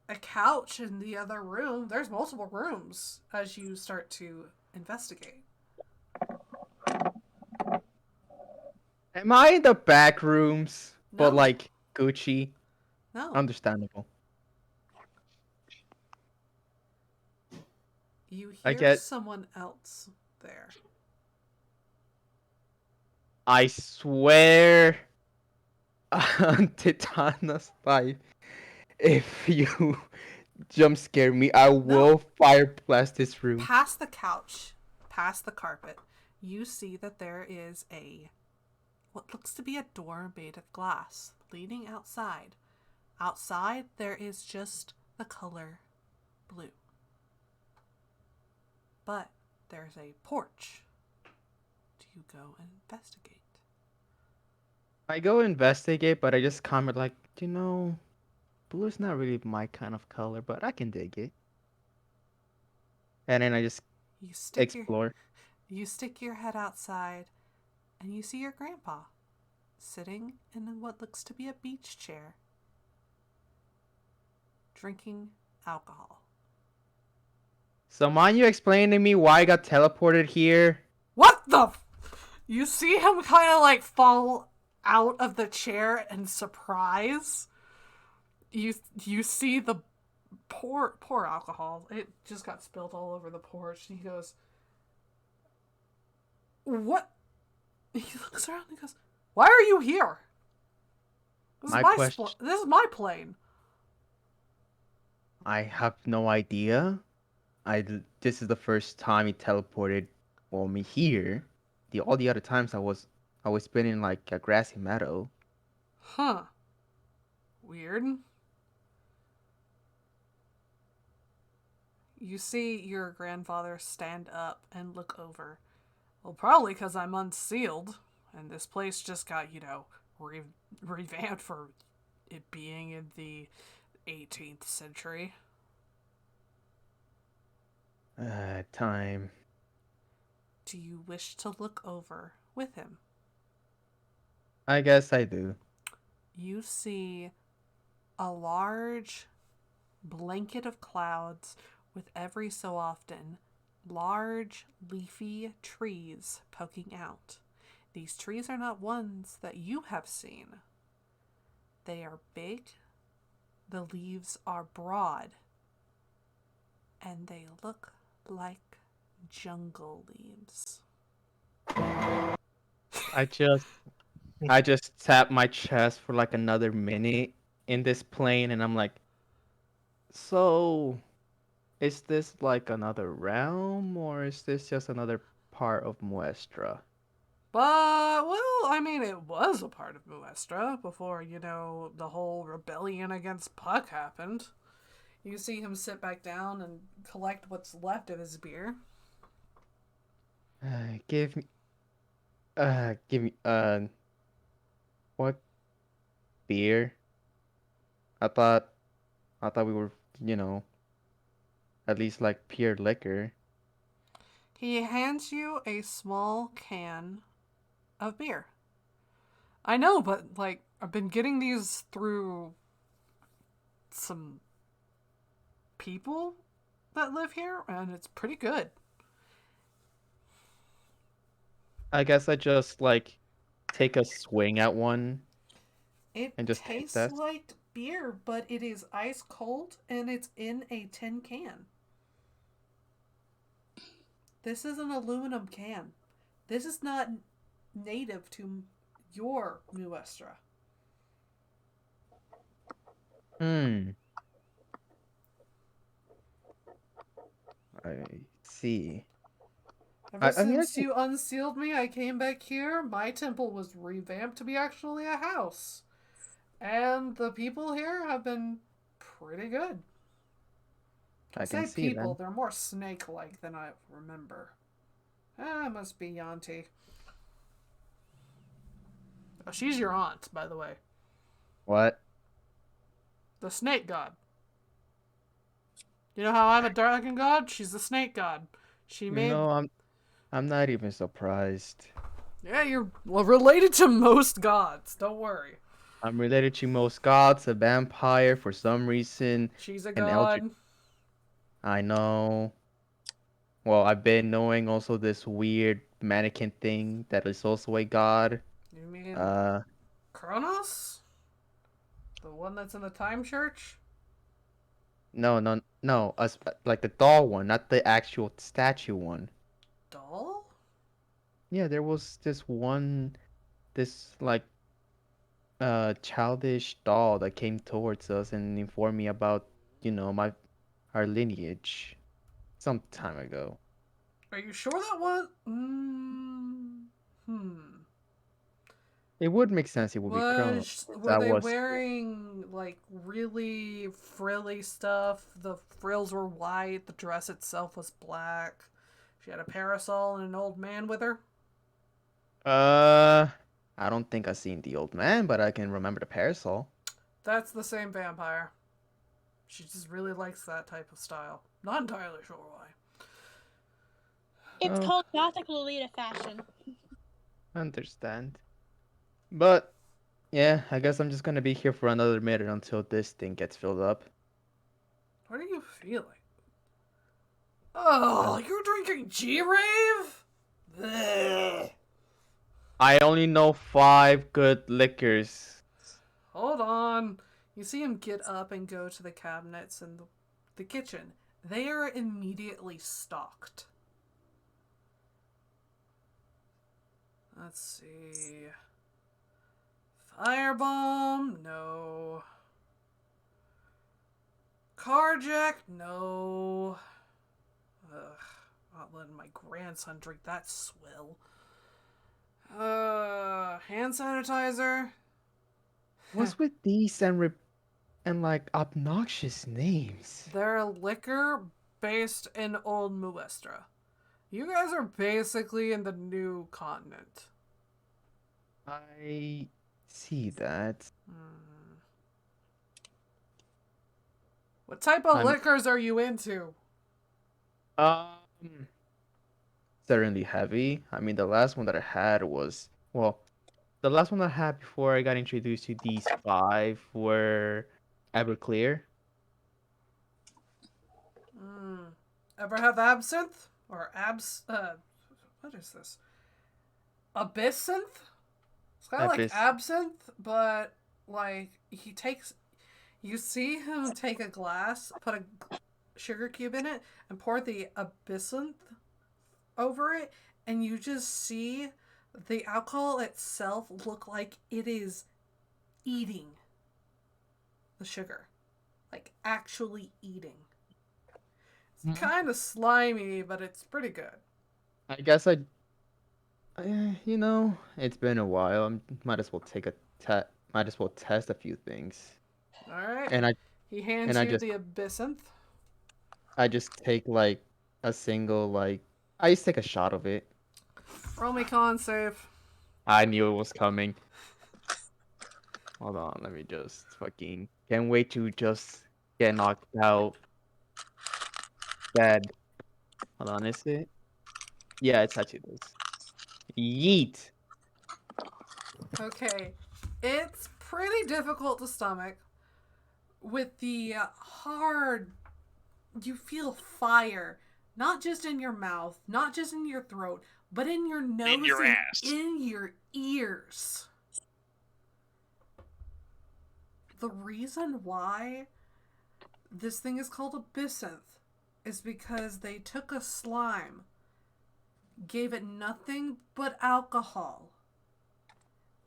a couch in the other room. There's multiple rooms as you start to investigate. Am I in the back rooms? But No. like Gucci? No. Understandable. You I hear get someone else there. I swear on Titana's life, if you jump scare me, I will fire blast this room. Past the couch, past the carpet, you see that there is what looks to be a door made of glass leading outside. Outside, there is just the color blue. But there's a porch. Do you go and investigate? I go investigate, but I just comment like, blue is not really my kind of color, but I can dig it. And then I just explore. You stick your head outside, and you see your grandpa sitting in what looks to be a beach chair, drinking alcohol. So mind you explain to me why I got teleported here? What the? You see him kind of like fall out of the chair in surprise. You see the Pour alcohol. It just got spilled all over the porch. And he goes, "What?" He looks around and goes, "Why are you here? This is My my question. this is my plane." I have no idea. This is the first time he teleported me here. All the other times I was been in like a grassy meadow. Huh. Weird. You see your grandfather stand up and look over. Well, probably because I'm unsealed, and this place just got, revamped for it being in the 18th century. Time. Do you wish to look over with him? I guess I do. You see a large blanket of clouds with every so often large leafy trees poking out. These trees are not ones that you have seen. They are big, the leaves are broad, and they look like jungle leaves. I just tap my chest for like another minute in this plane, and I'm like, so is this like another realm, or is this just another part of Muestra? But, well, I mean, it was a part of Muestra before, the whole rebellion against Puck happened. You see him sit back down and collect what's left of his beer. Give me, give me, what beer? I thought, I thought we were, you know, at least like pure liquor. He hands you a small can of beer. I know, but, I've been getting these through some people that live here, and it's pretty good. I guess I just like take a swing at one It and just tastes test. like beer, but it is ice cold, and it's in a tin can. This is an aluminum can. This is not native to your Muestra. Hmm. I see. Ever I mean, I since can, you unsealed me, I came back here. My temple was revamped to be actually a house. And the people here have been pretty good. I I can say see people, then. they're more snake-like than I remember. It must be Yanti. Oh, she's your aunt, by the way. What? The snake god. You know how I'm a dragon god? She's the snake god. She You made... know, I'm not even surprised. Yeah, you're related to most gods. Don't worry. I'm related to most gods, a vampire for some reason, She's a an eldritch. god. I know. Well, I've been knowing also this weird mannequin thing that is also a god. You mean Uh, Kronos? The one that's in the time church? no, no, no. Like the doll one, not the actual statue one. Doll? Yeah, there was this like childish doll that came towards us and informed me about, my our lineage some time ago. Are you sure that was... It would make sense it would be Chrono. Were That they was wearing really frilly stuff? The frills were white, the dress itself was black. She had a parasol and an old man with her. uh I don't think I've seen the old man, but I can remember the parasol. That's the same vampire. She just really likes that type of style. Not entirely sure why. It's Oh, called Gothic Lolita fashion. understand. But yeah, I guess I'm just gonna be here for another minute until this thing gets filled up. What are you feeling? Oh, you're drinking G-Rave? Bleh. I only know 5 good liquors. Hold on. You see him get up and go to the cabinets, and the kitchen, they are immediately stalked. Let's see. Firebomb? No. Carjack? No. Ugh. Not letting my grandson drink that swill. Hand sanitizer? What's with these and like obnoxious names? They're a liquor based in Old Muestra. You guys are basically in the new continent. I see that. What type of I'm- liquors are you into? Certainly heavy. I mean, the last one that I had was, well, the last one I had before I got introduced to these five were Everclear. Ever have absinthe? Or what is this? Absinthe? It's kind of like Abyss. absinthe, but like you see him take a glass, put a sugar cube in it, and pour the absinthe over it, and you just see the alcohol itself look like it is eating the sugar. Like actually eating. It's kind of slimy, but it's pretty good. I guess it's been a while. Might as well might as well test a few things. Alright. And He hands I you just the absinthe. I just take like a single I just take a shot of it. Roll me con save. I knew it was coming. Hold on, let me just fucking can't wait to just get knocked out. Dead. Hold on, is it? Yeah, it's actually this. Yeet. Okay. It's pretty difficult to stomach. With the hard... You feel fire. Not just in your mouth, not just in your throat, but in your nose In your and ass. in your ears. The reason why this thing is called absinthe is because they took a slime, gave it nothing but alcohol,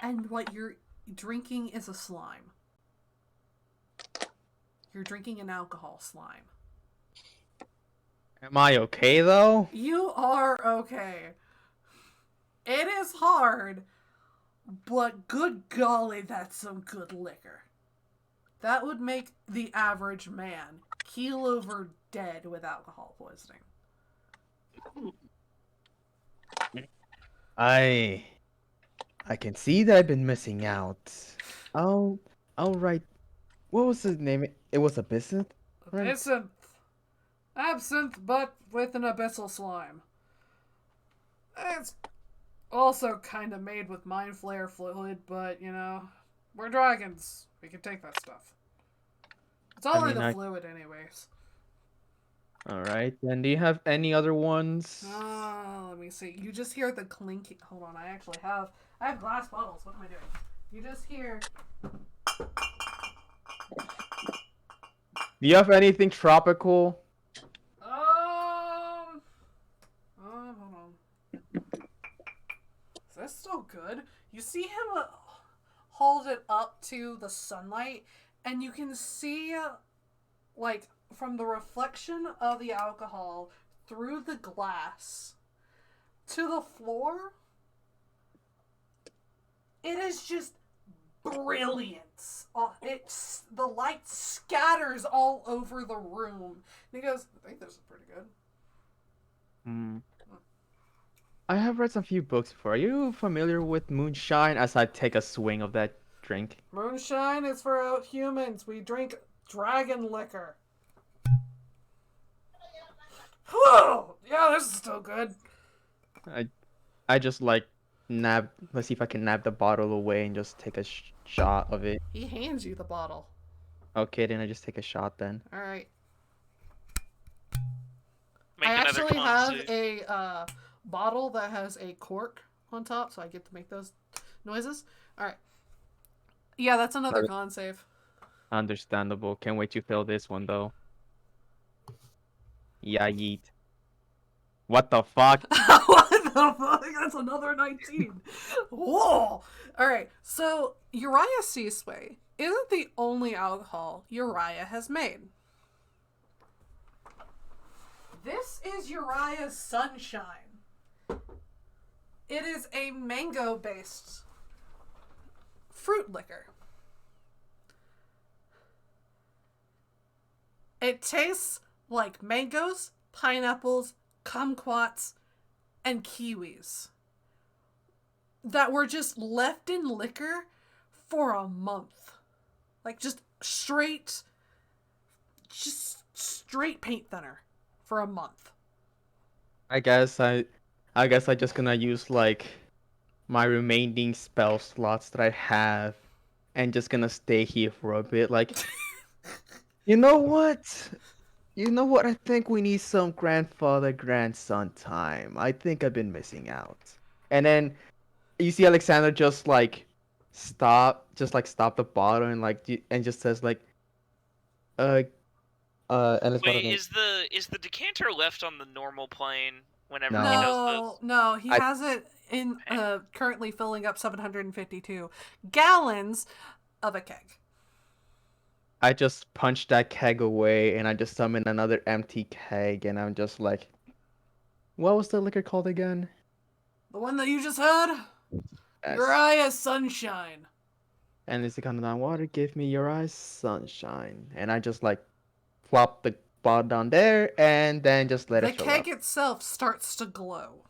and what you're drinking is a slime. You're drinking an alcohol slime. Am I okay though? You are okay. It is hard, but good golly, that's some good liquor. That would make the average man keel over dead with alcohol poisoning. I can see that I've been missing out. I'll write. What was his name? It was Absinthe, right? Absinthe. Absinthe, but with an abyssal slime. It's also kind of made with mind flare fluid, but, we're dragons. We can take that stuff. It's only the fluid anyways. Alright, then do you have any other ones? Let me see. You just hear the clinking. Hold on, I have glass bottles. What am I doing? You just hear... Do you have anything tropical? Hold on. Is that still good? You see him hold it up to the sunlight, and you can see, from the reflection of the alcohol through the glass to the floor, it is just brilliant. The light scatters all over the room. And he goes, I think this is pretty good. I have read some few books before. Are you familiar with moonshine? As I take a swing of that drink. Moonshine is for humans. We drink dragon liquor. Whoa! Yeah, this is still good. I just nab. Let's see if I can nab the bottle away and just take a shot of it. He hands you the bottle. Okay, then I just take a shot then. All right. Make I another actually con have save. a bottle that has a cork on top, so I get to make those noises. All right. Yeah, that's another con save. Understandable. Can't wait to fill this one though. Yeah, yeet. What the fuck? What the fuck? That's another 19. Whoa! Alright, so Uriah Seasway isn't the only alcohol Uriah has made. This is Uriah's Sunshine. It is a mango-based fruit liquor. It tastes like mangoes, pineapples, kumquats, and kiwis that were just left in liquor for a month. Like just straight paint thinner for a month. I guess I just gonna use like my remaining spell slots that I have and just gonna stay here for a bit. Like, you know what? You know what? I think we need some grandfather-grandson time. I think I've been missing out. And then you see Alexander just like stop the bottle and and just says like, uh, and it's Wait, is the decanter left on the normal plane whenever he does this? No, he I- has it in currently filling up 752 gallons of a keg. I just punched that keg away and I just summoned another empty keg and I'm just like, what was the liquor called again? The one that you just had? Yes. Uriah's Sunshine. And it's the kind of down water, give me your eyes, sunshine. And I just like plop the bottle down there and then just let The it fill keg up. itself starts to glow.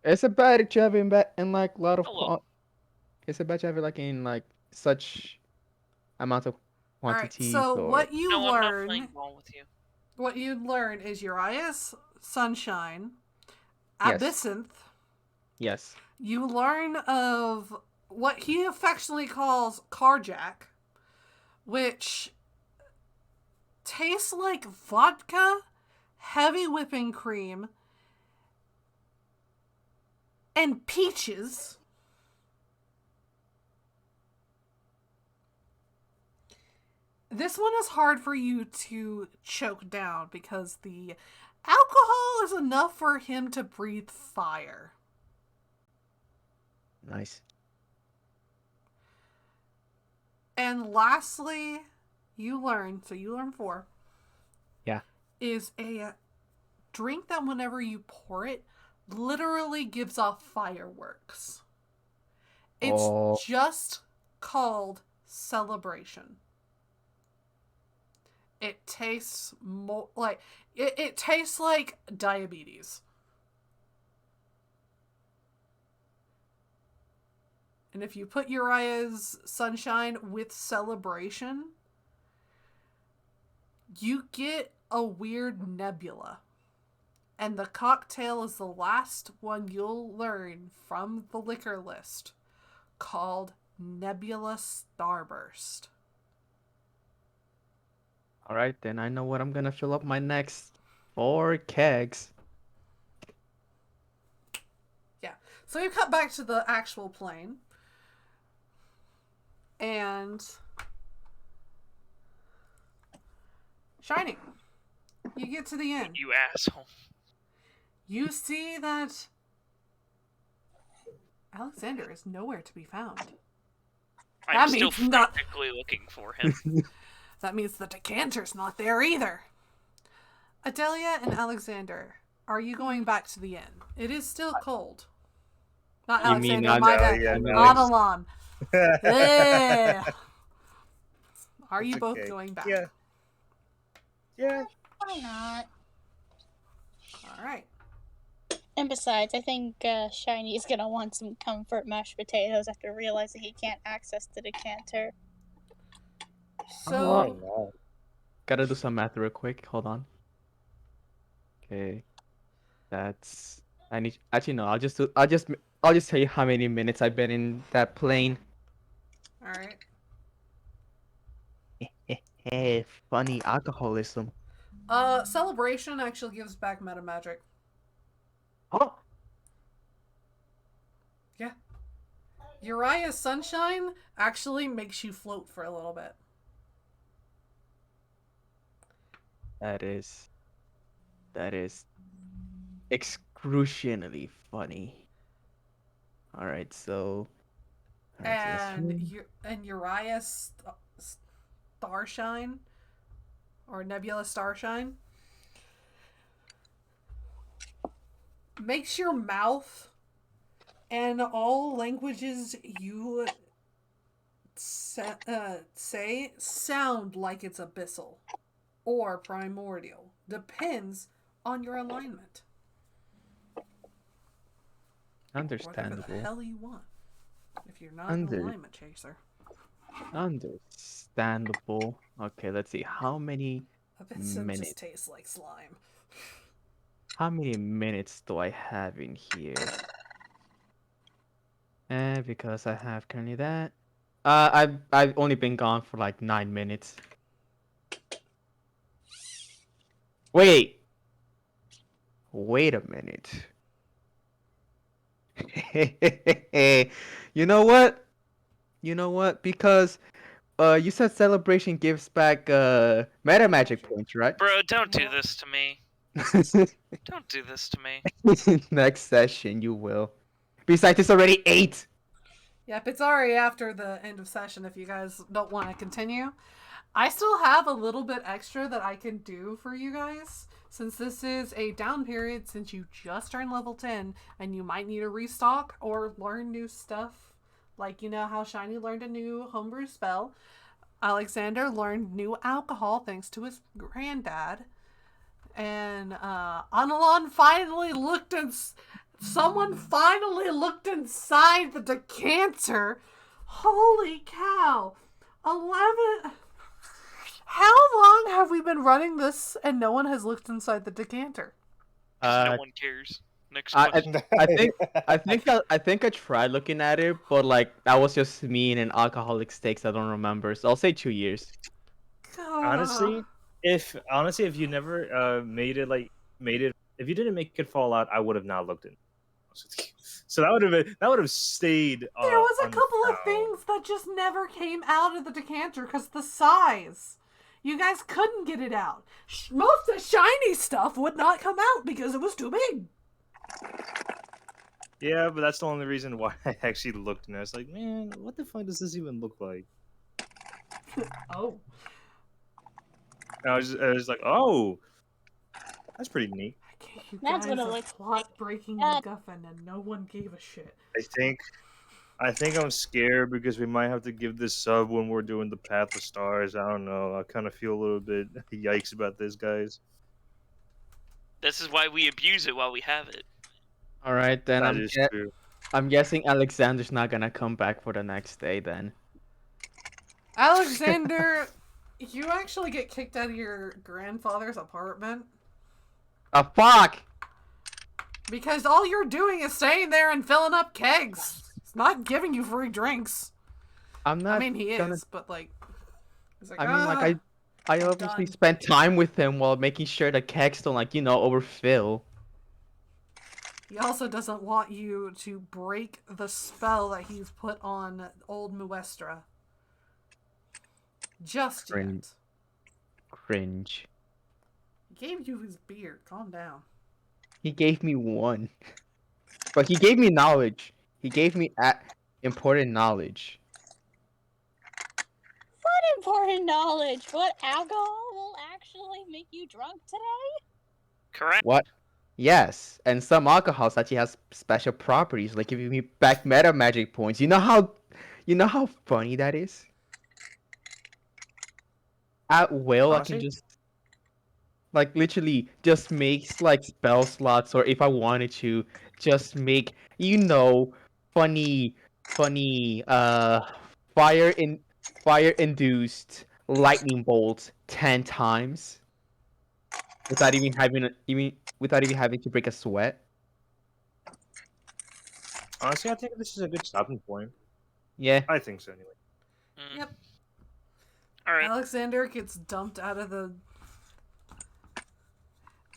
It's a bad that you have in like a lot of Hello. it's a bad you have it like in like such amount of Alright, quantities so or what you No, I'm not playing learn ball with you. what you learn is Uriah's Sunshine, Yes. Absinthe. Yes. You learn of what he affectionately calls Carjack, which tastes like vodka, heavy whipping cream, and peaches. This one is hard for you to choke down because the alcohol is enough for him to breathe fire. Nice. And lastly, you learn 4. Yeah. Is a drink that whenever you pour it, literally gives off fireworks. It's just called Celebration. It tastes more like it tastes like diabetes. And if you put Uriah's Sunshine with Celebration, you get a weird nebula. And the cocktail is the last one you'll learn from the liquor list, called Nebula Starburst. All right, then I know what I'm gonna fill up my next 4 kegs. Yeah. So we cut back to the actual plane. And Shining. You get to the inn. You asshole. You see that Alexander is nowhere to be found. I'm That still means not- frantically looking for him. That means the decanter's not there either. Adelia and Alexander, are you going back to the inn? It is still cold. Not You mean Alexander, my bad. Adelia, no, Not it's- Alon. Yeah. Are you It's both okay. going back? Yeah. Yeah. Why not? All right. And besides, I think Shiny is gonna want some comfort mashed potatoes after realizing he can't access the decanter. So, no. Gotta do some math real quick. Hold on. Okay. That's I need actually no, I'll just tell you how many minutes I've been in that plane. all right. Hey, funny alcoholism. Celebration actually gives back meta magic. Oh, Yeah. Uriah's Sunshine actually makes you float for a little bit. That is excruciatingly funny. All right, so And Uriah Starshine or Nebula Starshine makes your mouth and all languages you say sound like it's abyssal or primordial. Depends on your alignment. Whatever the understandable. hell you want. If you're not an alignment chaser. Understandable. Okay, let's see. How many Abyssal minutes? just tastes like slime. How many minutes do I have in here? Because I have currently that. I've only been gone for like 9 minutes. Wait a minute. You know what? Because you said celebration gives back meta magic points, right? Bro, don't do this to me. Don't do this to me. Next session you will. Besides, it's already 8. Yep, it's already after the end of session if you guys don't want to continue. I still have a little bit extra that I can do for you guys. Since this is a down period, since you just turned level 10, and you might need a restock or learn new stuff. Like, you know how Shiny learned a new homebrew spell. Alexander learned new alcohol thanks to his granddad. And Anilon finally someone finally looked inside the decanter. Holy cow. 11... How long have we been running this and no one has looked inside the decanter? No one cares. Next question. I think I tried looking at it, but like that was just me and an alcoholic stakes. I don't remember, so I'll say 2 years. Honestly, if you never made it, if you didn't make it fall out, I would have not looked in. So that would have stayed. There was a couple of things that just never came out of the decanter because the size. You guys couldn't get it out. Most of the shiny stuff would not come out because it was too big. Yeah, but that's the only reason why I actually looked, and I was like, man, what the fuck does this even look like? Oh. And I was like, oh, that's pretty neat. I gave you That's guys what it a looks plot-breaking MacGuffin and no one gave a shit. I think I'm scared because we might have to give this sub when we're doing the Path of Stars. I don't know. I kind of feel a little bit yikes about this, guys. This is why we abuse it while we have it. All right, then That is true. I'm guessing Alexander's not gonna come back for the next day then. Alexander, you actually get kicked out of your grandfather's apartment. Fuck! Because all you're doing is staying there and filling up kegs. It's not giving you free drinks. I'm not. I mean, he is, but like... He's like, I obviously spent time with him while making sure the kegs don't, like, overfill. He also doesn't want you to break the spell that he's put on old Muestra. Just yet. Cringe. He gave you his beard. Calm down. He gave me one. But he gave me knowledge. He gave me important knowledge. What important knowledge? What alcohol will actually make you drunk today? Correct. What? Yes, and some alcohols actually has special properties, like giving me back meta magic points. You know how funny that is? At will, Honestly? I can just literally just make like spell slots, or if I wanted to, just make funny fire induced lightning bolts 10 times without even having to break a sweat. Honestly, I think this is a good stopping point. Yeah. I think so, anyway. Yep. Alright. Alexander gets dumped out of the...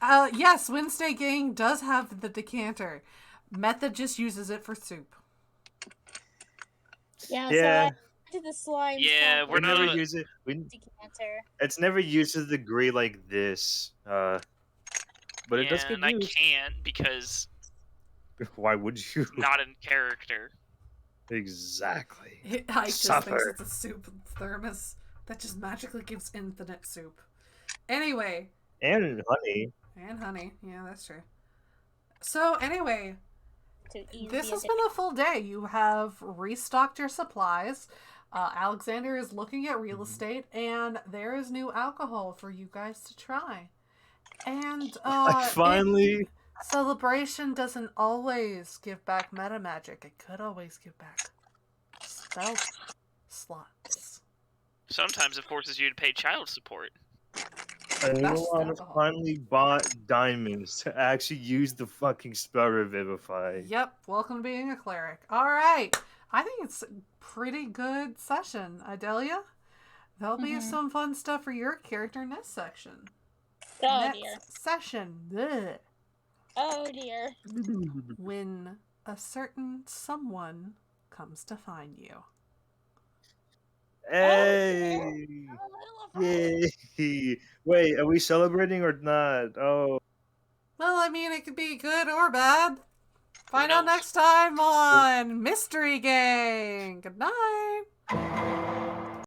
yes, Wednesday Gang does have the decanter. Method just uses it for soup. Yeah, Yeah. To the slime. Yeah, sample we're We never not- use it. decanter. It's never used to the degree like this. But it does Yeah, get and I used. can't because Why would you? not in character. Exactly. Ike just Suffer. thinks it's a soup thermos that just magically gives infinite soup. Anyway. And honey. And honey. Yeah, that's true. So, anyway, To ease this the has been a full day. You have restocked your supplies. Alexander is looking at real estate, and there is new alcohol for you guys to try. And Finally. Celebration doesn't always give back meta magic. It could always give back spell slots. Sometimes it forces you to pay child support. Anyone alcohol. finally bought diamonds to actually use the fucking spell Revivify. Yep, welcome to being a cleric. Alright, I think it's a pretty good session, Idalia. There'll be some fun stuff for your character next section. Oh next dear. session. Bleh. Oh dear. When a certain someone comes to find you. Hey! Yay! Wait, are we celebrating or not? Oh. Well, I mean, it could be good or bad. Find out knows? next time on Mystery Gang. Good night.